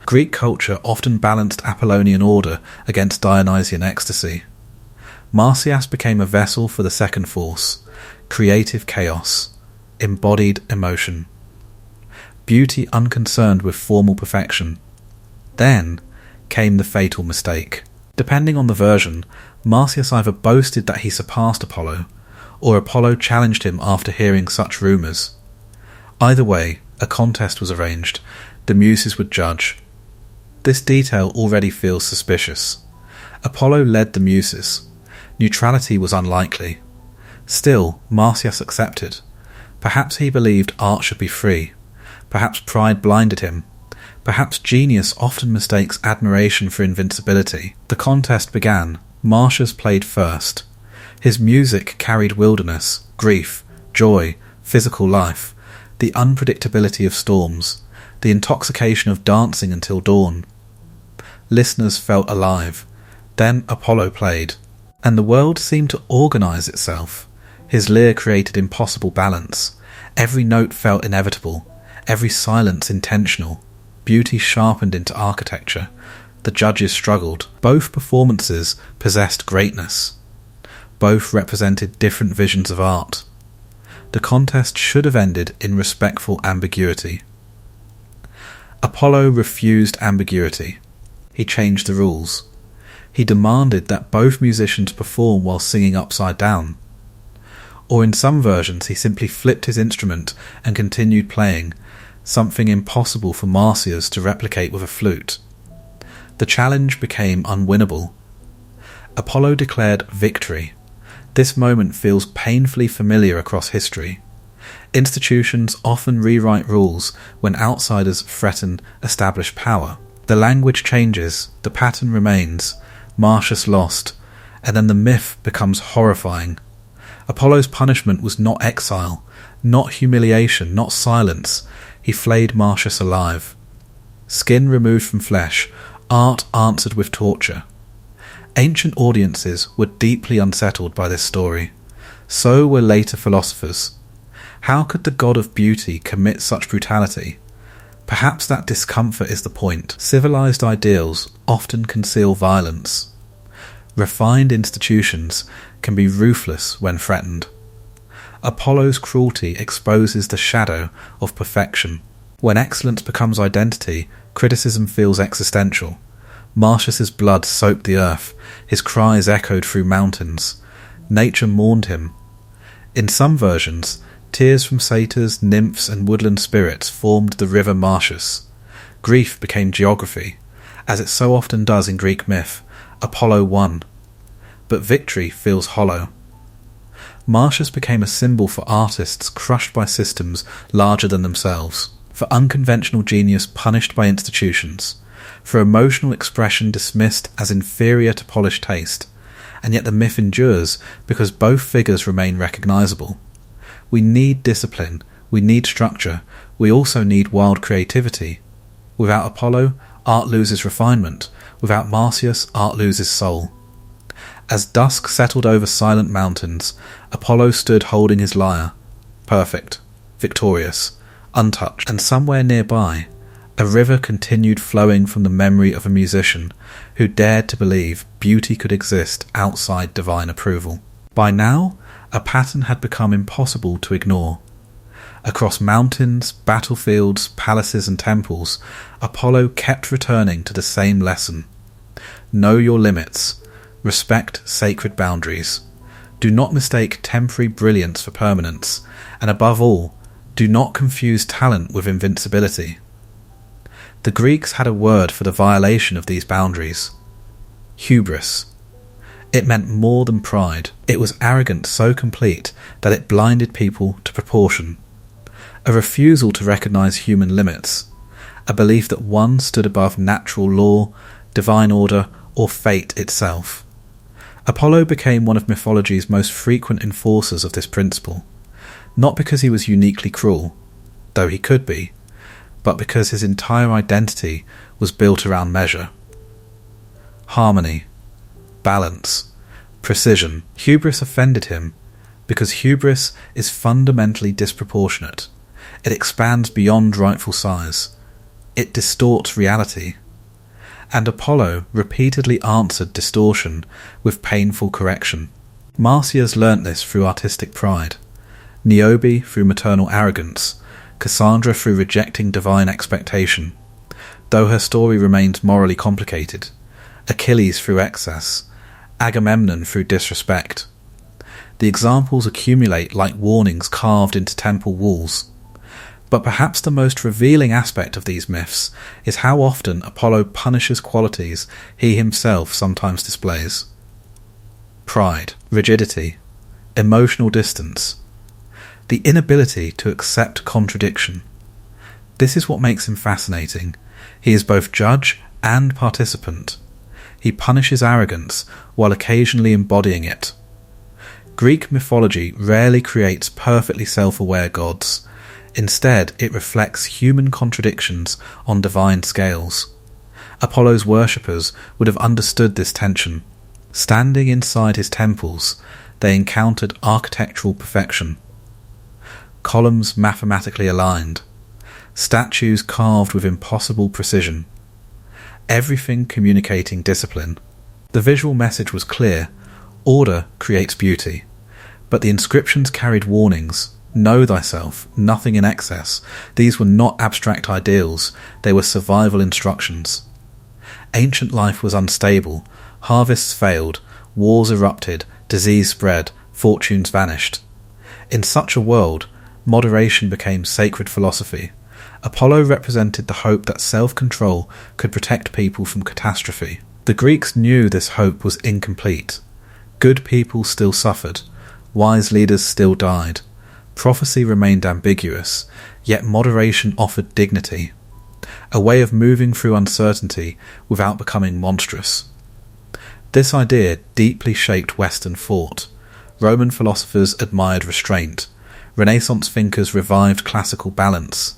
Greek culture often balanced Apollonian order against Dionysian ecstasy. Marsyas became a vessel for the second force, creative chaos, embodied emotion. Beauty unconcerned with formal perfection. Then came the fatal mistake. Depending on the version, Marsyas either boasted that he surpassed Apollo, or Apollo challenged him after hearing such rumours. Either way, a contest was arranged. The Muses would judge. This detail already feels suspicious. Apollo led the Muses. Neutrality was unlikely. Still, Marsyas accepted. Perhaps he believed art should be free. Perhaps pride blinded him. Perhaps genius often mistakes admiration for invincibility. The contest began. Marsyas played first. His music carried wilderness, grief, joy, physical life, the unpredictability of storms, the intoxication of dancing until dawn. Listeners felt alive. Then Apollo played, and the world seemed to organise itself. His lyre created impossible balance. Every note felt inevitable, every silence intentional. Beauty sharpened into architecture. The judges struggled. Both performances possessed greatness. Both represented different visions of art. The contest should have ended in respectful ambiguity. Apollo refused ambiguity. He changed the rules. He demanded that both musicians perform while singing upside down. Or in some versions he simply flipped his instrument and continued playing, something impossible for Marsyas to replicate with a flute. The challenge became unwinnable. Apollo declared victory. This moment feels painfully familiar across history. Institutions often rewrite rules when outsiders threaten established power. The language changes, the pattern remains, Marsyas lost, and then the myth becomes horrifying. Apollo's punishment was not exile, not humiliation, not silence. He flayed Marsyas alive. Skin removed from flesh, art answered with torture. Ancient audiences were deeply unsettled by this story. So were later philosophers. How could the god of beauty commit such brutality? Perhaps that discomfort is the point. Civilized ideals often conceal violence. Refined institutions can be ruthless when threatened. Apollo's cruelty exposes the shadow of perfection. When excellence becomes identity, criticism feels existential. Marsyas's blood soaked the earth, his cries echoed through mountains. Nature mourned him. In some versions, tears from satyrs, nymphs and woodland spirits formed the river Marsyas. Grief became geography. As it so often does in Greek myth, Apollo won. But victory feels hollow. Marsyas became a symbol for artists crushed by systems larger than themselves, for unconventional genius punished by institutions, for emotional expression dismissed as inferior to polished taste, and yet the myth endures because both figures remain recognizable. We need discipline, we need structure, we also need wild creativity. Without Apollo, art loses refinement. Without Marsyas, art loses soul. As dusk settled over silent mountains, Apollo stood holding his lyre, perfect, victorious, untouched, and somewhere nearby, a river continued flowing from the memory of a musician who dared to believe beauty could exist outside divine approval. By now, a pattern had become impossible to ignore. Across mountains, battlefields, palaces and temples, Apollo kept returning to the same lesson. Know your limits. Respect sacred boundaries. Do not mistake temporary brilliance for permanence, and above all, do not confuse talent with invincibility. The Greeks had a word for the violation of these boundaries: hubris. It meant more than pride. It was arrogance so complete that it blinded people to proportion. A refusal to recognize human limits. A belief that one stood above natural law, divine order, or fate itself. Apollo became one of mythology's most frequent enforcers of this principle, not because he was uniquely cruel, though he could be, but because his entire identity was built around measure. Harmony, balance, precision. Hubris offended him because hubris is fundamentally disproportionate. It expands beyond rightful size. It distorts reality. and Apollo repeatedly answered distortion with painful correction. Marsyas learnt this through artistic pride, Niobe through maternal arrogance, Cassandra through rejecting divine expectation, though her story remains morally complicated, Achilles through excess, Agamemnon through disrespect. The examples accumulate like warnings carved into temple walls. But perhaps the most revealing aspect of these myths is how often Apollo punishes qualities he himself sometimes displays. Pride, rigidity, emotional distance, the inability to accept contradiction. This is what makes him fascinating. He is both judge and participant. He punishes arrogance while occasionally embodying it. Greek mythology rarely creates perfectly self-aware gods. Instead, it reflects human contradictions on divine scales. Apollo's worshippers would have understood this tension. Standing inside his temples, they encountered architectural perfection. Columns mathematically aligned, statues carved with impossible precision, everything communicating discipline. The visual message was clear: order creates beauty. But the inscriptions carried warnings: know thyself, nothing in excess. These were not abstract ideals, they were survival instructions. Ancient life was unstable, harvests failed, wars erupted, disease spread, fortunes vanished. In such a world, moderation became sacred philosophy. Apollo represented the hope that self-control could protect people from catastrophe. The Greeks knew this hope was incomplete. Good people still suffered, wise leaders still died. Prophecy remained ambiguous, yet moderation offered dignity, a way of moving through uncertainty without becoming monstrous. This idea deeply shaped Western thought. Roman philosophers admired restraint. Renaissance thinkers revived classical balance.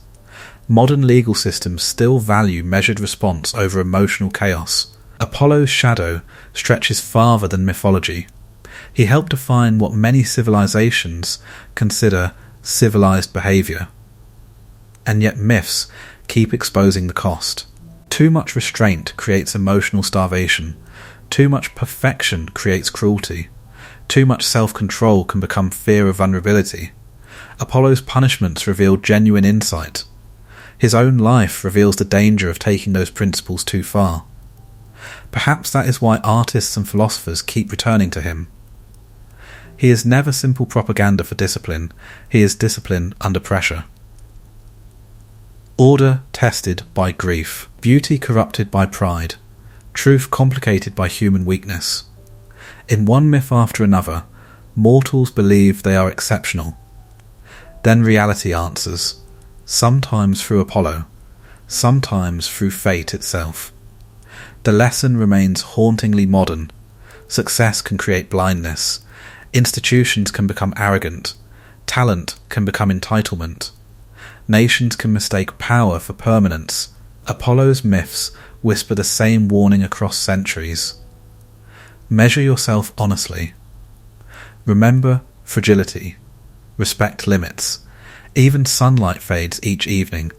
Modern legal systems still value measured response over emotional chaos. Apollo's shadow stretches farther than mythology. He helped define what many civilizations consider civilized behavior. And yet myths keep exposing the cost. Too much restraint creates emotional starvation. Too much perfection creates cruelty. Too much self-control can become fear of vulnerability. Apollo's punishments reveal genuine insight. His own life reveals the danger of taking those principles too far. Perhaps that is why artists and philosophers keep returning to him. He is never simple propaganda for discipline, he is discipline under pressure. Order tested by grief, beauty corrupted by pride, truth complicated by human weakness. In one myth after another, mortals believe they are exceptional. Then reality answers, sometimes through Apollo, sometimes through fate itself. The lesson remains hauntingly modern. Success can create blindness. Institutions can become arrogant. Talent can become entitlement. Nations can mistake power for permanence. Apollo's myths whisper the same warning across centuries. Measure yourself honestly. Remember fragility. Respect limits. Even sunlight fades each evening.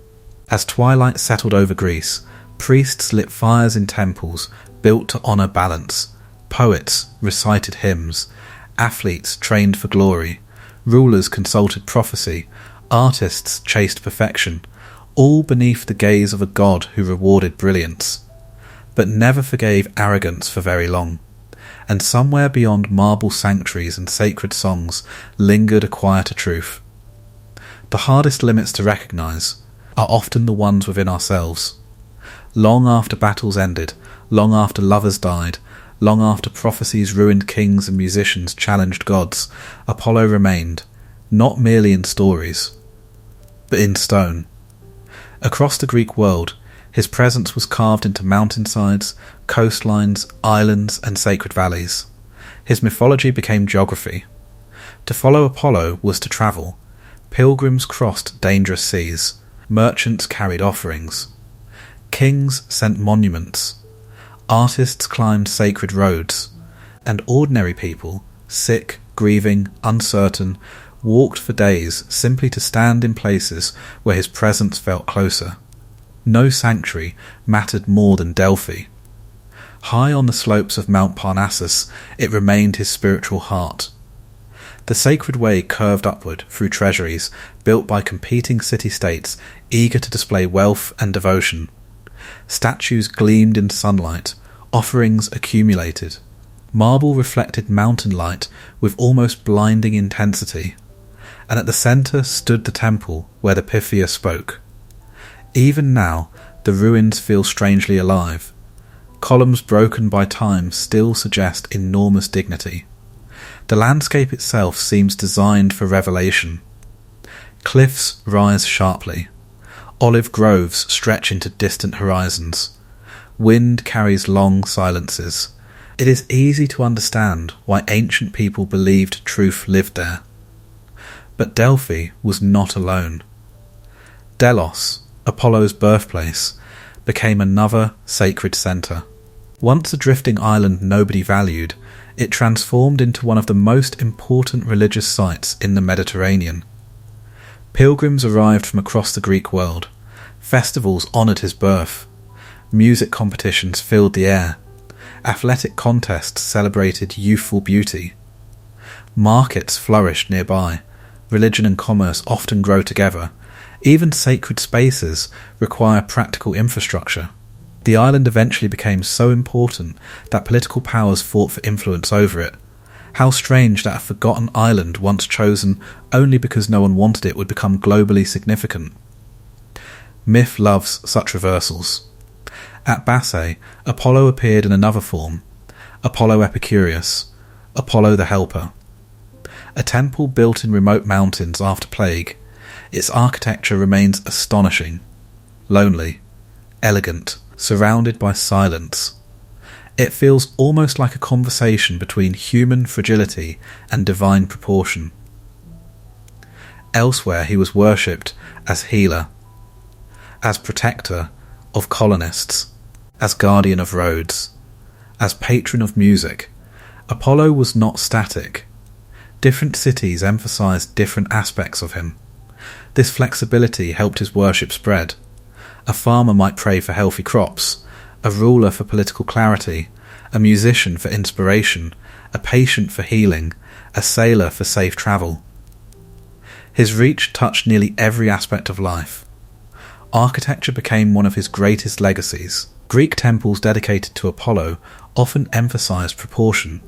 As twilight settled over Greece, priests lit fires in temples built to honour balance. Poets recited hymns. Athletes trained for glory. Rulers consulted prophecy. Artists chased perfection, all beneath the gaze of a god who rewarded brilliance, but never forgave arrogance for very long. And somewhere beyond marble sanctuaries and sacred songs lingered a quieter truth. The hardest limits to recognise are often the ones within ourselves. Long after battles ended, long after lovers died, long after prophecies ruined kings and musicians challenged gods, Apollo remained, not merely in stories, but in stone. Across the Greek world, his presence was carved into mountainsides, coastlines, islands, and sacred valleys. His mythology became geography. To follow Apollo was to travel. Pilgrims crossed dangerous seas. Merchants carried offerings. Kings sent monuments. Artists climbed sacred roads. And ordinary people, sick, grieving, uncertain, walked for days simply to stand in places where his presence felt closer. No sanctuary mattered more than Delphi. High on the slopes of Mount Parnassus, it remained his spiritual heart. The sacred way curved upward through treasuries built by competing city-states eager to display wealth and devotion. Statues gleamed in sunlight, offerings accumulated. Marble reflected mountain light with almost blinding intensity, and at the centre stood the temple where the Pythia spoke. Even now, the ruins feel strangely alive. Columns broken by time still suggest enormous dignity. The landscape itself seems designed for revelation. Cliffs rise sharply. Olive groves stretch into distant horizons. Wind carries long silences. It is easy to understand why ancient people believed truth lived there. But Delphi was not alone. Delos, Apollo's birthplace, became another sacred centre. Once a drifting island nobody valued, it transformed into one of the most important religious sites in the Mediterranean. Pilgrims arrived from across the Greek world. Festivals honoured his birth. Music competitions filled the air. Athletic contests celebrated youthful beauty. Markets flourished nearby. Religion and commerce often grow together. Even sacred spaces require practical infrastructure. The island eventually became so important that political powers fought for influence over it. How strange that a forgotten island once chosen only because no one wanted it would become globally significant. Myth loves such reversals. At Basse, Apollo appeared in another form, Apollo Epicurus, Apollo the Helper. A temple built in remote mountains after plague, its architecture remains astonishing, lonely, elegant, surrounded by silence. It feels almost like a conversation between human fragility and divine proportion. Elsewhere he was worshipped as healer, as protector of colonists, as guardian of roads, as patron of music. Apollo was not static. Different cities emphasized different aspects of him. This flexibility helped his worship spread. A farmer might pray for healthy crops, a ruler for political clarity, a musician for inspiration, a patient for healing, a sailor for safe travel. His reach touched nearly every aspect of life. Architecture became one of his greatest legacies. Greek temples dedicated to Apollo often emphasized proportion,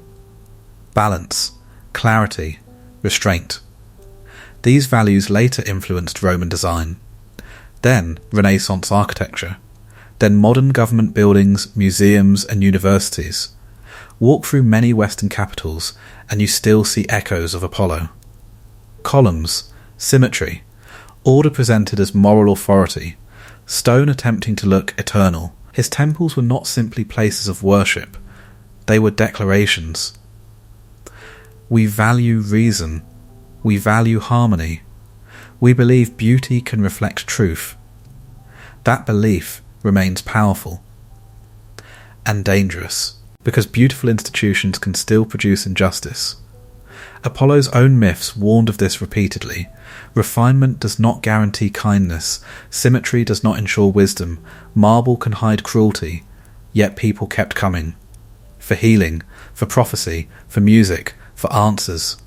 balance, clarity, restraint. These values later influenced Roman design, then Renaissance architecture, then modern government buildings, museums and universities. Walk through many Western capitals and you still see echoes of Apollo. Columns, symmetry, order presented as moral authority, stone attempting to look eternal. His temples were not simply places of worship, they were declarations. We value reason, we value harmony, we believe beauty can reflect truth. That belief remains powerful and dangerous, because beautiful institutions can still produce injustice. Apollo's own myths warned of this repeatedly. Refinement does not guarantee kindness, symmetry does not ensure wisdom, marble can hide cruelty, yet people kept coming. For healing, for prophecy, for music, for answers.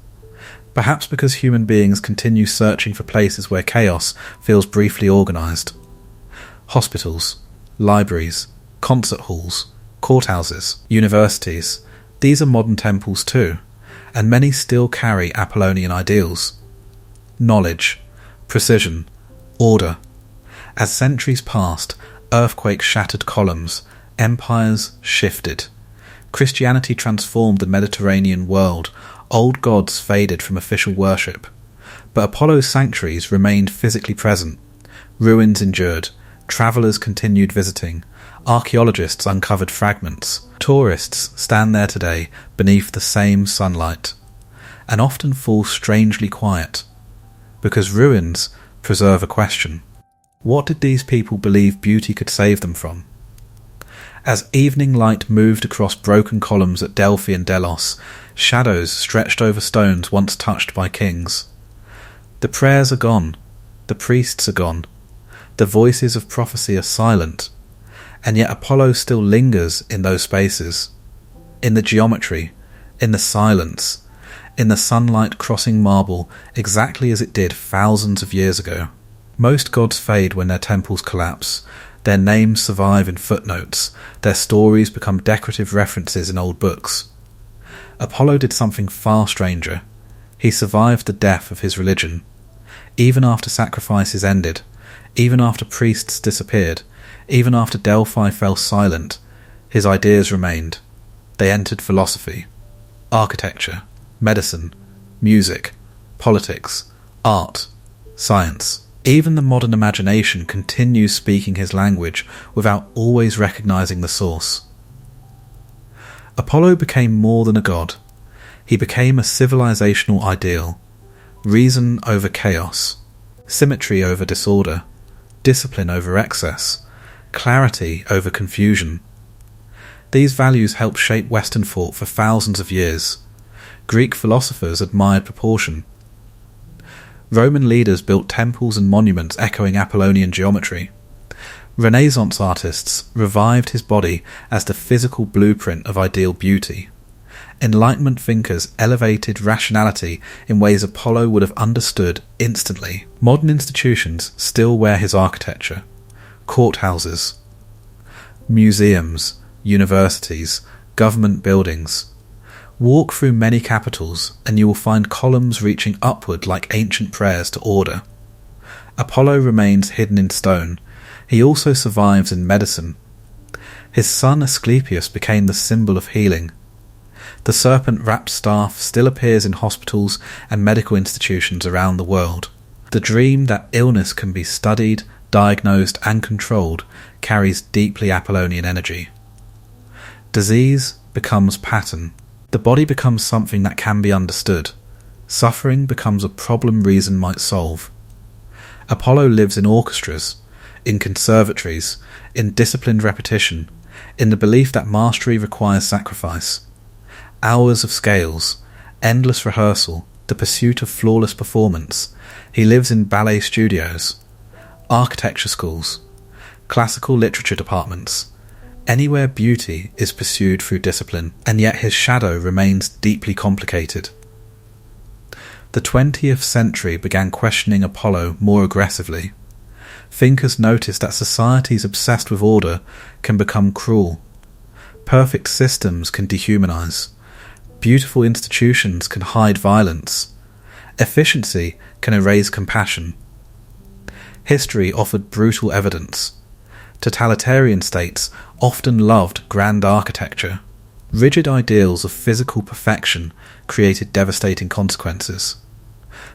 Perhaps because human beings continue searching for places where chaos feels briefly organised. Hospitals, libraries, concert halls, courthouses, universities, these are modern temples too, and many still carry Apollonian ideals. Knowledge, precision, order. As centuries passed, earthquakes shattered columns, empires shifted. Christianity transformed the Mediterranean world, old gods faded from official worship. But Apollo's sanctuaries remained physically present. Ruins endured, travellers continued visiting, archaeologists uncovered fragments. Tourists stand there today beneath the same sunlight, and often fall strangely quiet, because ruins preserve a question. What did these people believe beauty could save them from? As evening light moved across broken columns at Delphi and Delos, shadows stretched over stones once touched by kings. The prayers are gone, the priests are gone, the voices of prophecy are silent, and yet Apollo still lingers in those spaces, in the geometry, in the silence, in the sunlight crossing marble exactly as it did thousands of years ago. Most gods fade when their temples collapse, their names survive in footnotes, their stories become decorative references in old books. Apollo did something far stranger. He survived the death of his religion. Even after sacrifices ended, even after priests disappeared, even after Delphi fell silent, his ideas remained. They entered philosophy, architecture, medicine, music, politics, art, science. Even the modern imagination continues speaking his language without always recognizing the source. Apollo became more than a god. He became a civilizational ideal. Reason over chaos, symmetry over disorder, discipline over excess, clarity over confusion. These values helped shape Western thought for thousands of years. Greek philosophers admired proportion. Roman leaders built temples and monuments echoing Apollonian geometry. Renaissance artists revived his body as the physical blueprint of ideal beauty. Enlightenment thinkers elevated rationality in ways Apollo would have understood instantly. Modern institutions still wear his architecture. Courthouses, museums, universities, government buildings. Walk through many capitals and you will find columns reaching upward like ancient prayers to order. Apollo remains hidden in stone. He also survives in medicine. His son Asclepius became the symbol of healing. The serpent-wrapped staff still appears in hospitals and medical institutions around the world. The dream that illness can be studied, diagnosed and controlled carries deeply Apollonian energy. Disease becomes pattern. The body becomes something that can be understood. Suffering becomes a problem reason might solve. Apollo lives in orchestras, in conservatories, in disciplined repetition, in the belief that mastery requires sacrifice. Hours of scales, endless rehearsal, the pursuit of flawless performance. He lives in ballet studios, architecture schools, classical literature departments. Anywhere beauty is pursued through discipline, and yet his shadow remains deeply complicated. The 20th century began questioning Apollo more aggressively. Thinkers noticed that societies obsessed with order can become cruel. Perfect systems can dehumanize. Beautiful institutions can hide violence. Efficiency can erase compassion. History offered brutal evidence. Totalitarian states often loved grand architecture. Rigid ideals of physical perfection created devastating consequences.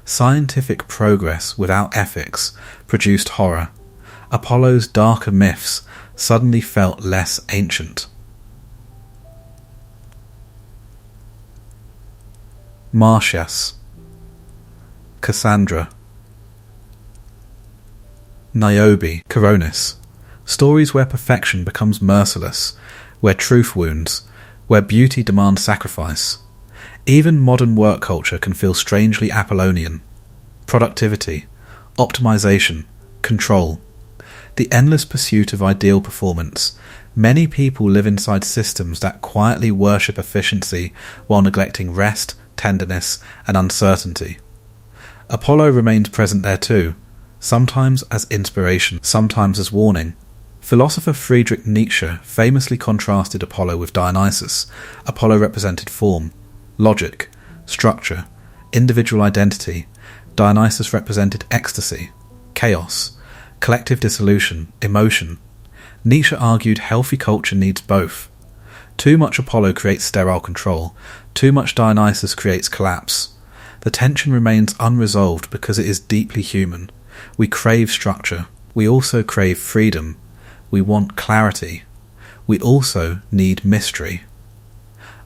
Scientific progress without ethics produced horror. Apollo's darker myths suddenly felt less ancient. Marsyas, Cassandra, Niobe, Coronis. Stories where perfection becomes merciless, where truth wounds, where beauty demands sacrifice. Even modern work culture can feel strangely Apollonian. Productivity, optimization, control. The endless pursuit of ideal performance. Many people live inside systems that quietly worship efficiency while neglecting rest, tenderness, and uncertainty. Apollo remained present there too, sometimes as inspiration, sometimes as warning. Philosopher Friedrich Nietzsche famously contrasted Apollo with Dionysus. Apollo represented form, logic, structure, individual identity. Dionysus represented ecstasy, chaos, collective dissolution, emotion. Nietzsche argued healthy culture needs both. Too much Apollo creates sterile control. Too much Dionysus creates collapse. The tension remains unresolved because it is deeply human. We crave structure. We also crave freedom. We want clarity. We also need mystery.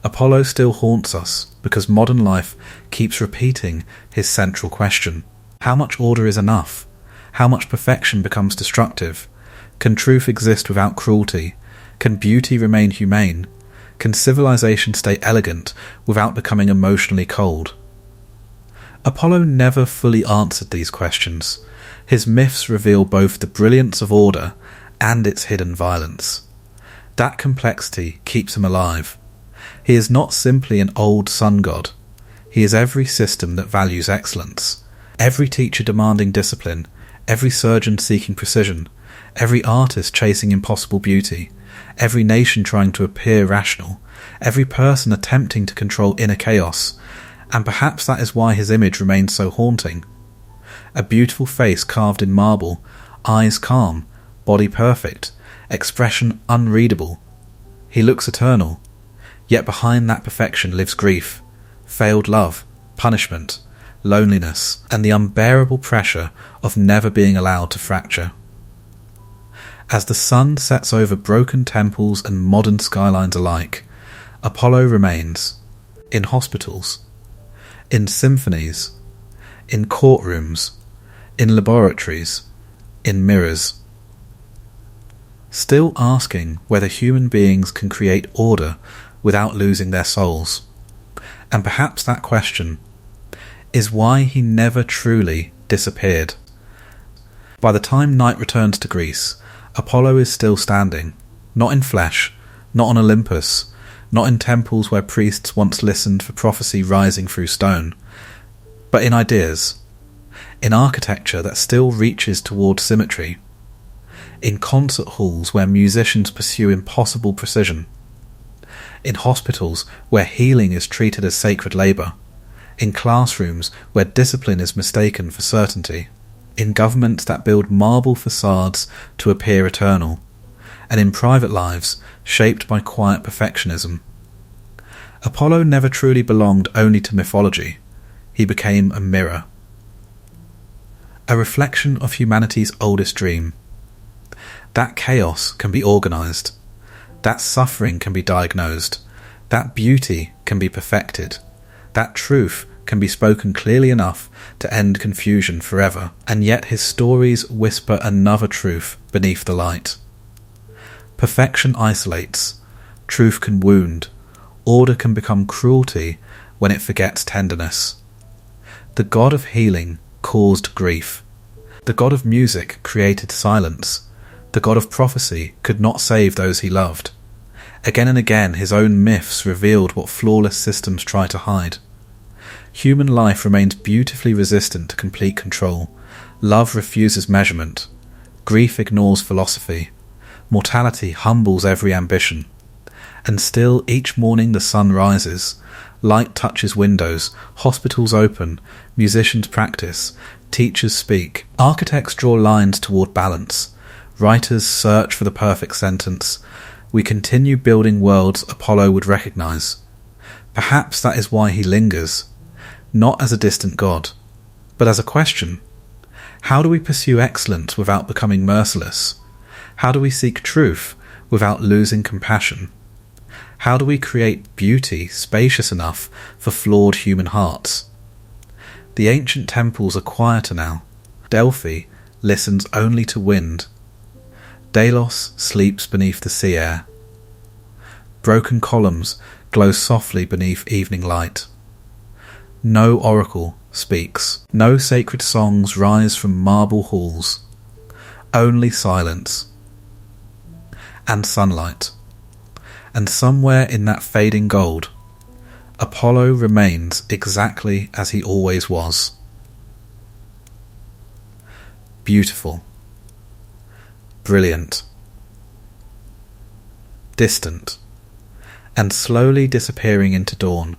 Apollo still haunts us because modern life keeps repeating his central question. How much order is enough? How much perfection becomes destructive? Can truth exist without cruelty? Can beauty remain humane? Can civilization stay elegant without becoming emotionally cold? Apollo never fully answered these questions. His myths reveal both the brilliance of order and its hidden violence. That complexity keeps him alive. He is not simply an old sun god. He is every system that values excellence, every teacher demanding discipline, every surgeon seeking precision, every artist chasing impossible beauty, every nation trying to appear rational, every person attempting to control inner chaos, and perhaps that is why his image remains so haunting. A beautiful face carved in marble, eyes calm, body perfect, expression unreadable. He looks eternal, yet behind that perfection lives grief, failed love, punishment, loneliness, and the unbearable pressure of never being allowed to fracture. As the sun sets over broken temples and modern skylines alike, Apollo remains, in hospitals, in symphonies, in courtrooms, in laboratories, in mirrors, still asking whether human beings can create order without losing their souls. And perhaps that question is why he never truly disappeared. By the time night returns to Greece, Apollo is still standing, not in flesh, not on Olympus, not in temples where priests once listened for prophecy rising through stone, but in ideas, in architecture that still reaches toward symmetry, in concert halls where musicians pursue impossible precision, in hospitals where healing is treated as sacred labour, in classrooms where discipline is mistaken for certainty, in governments that build marble facades to appear eternal, and in private lives shaped by quiet perfectionism. Apollo never truly belonged only to mythology. He became a mirror, a reflection of humanity's oldest dream. That chaos can be organised, that suffering can be diagnosed, that beauty can be perfected, that truth can be spoken clearly enough to end confusion forever, and yet his stories whisper another truth beneath the light. Perfection isolates, truth can wound, order can become cruelty when it forgets tenderness. The god of healing caused grief. The god of music created silence. The god of prophecy could not save those he loved. Again and again his own myths revealed what flawless systems try to hide. Human life remains beautifully resistant to complete control. Love refuses measurement. Grief ignores philosophy. Mortality humbles every ambition. And still each morning the sun rises. Light touches windows, hospitals open, musicians practice, teachers speak, architects draw lines toward balance, writers search for the perfect sentence. We continue building worlds Apollo would recognize. Perhaps that is why he lingers, not as a distant god, but as a question. How do we pursue excellence without becoming merciless? How do we seek truth without losing compassion? How do we create beauty spacious enough for flawed human hearts? The ancient temples are quieter now. Delphi listens only to wind. Delos sleeps beneath the sea air. Broken columns glow softly beneath evening light. No oracle speaks. No sacred songs rise from marble halls. Only silence and sunlight. And somewhere in that fading gold, Apollo remains exactly as he always was. Beautiful, brilliant, distant, and slowly disappearing into dawn.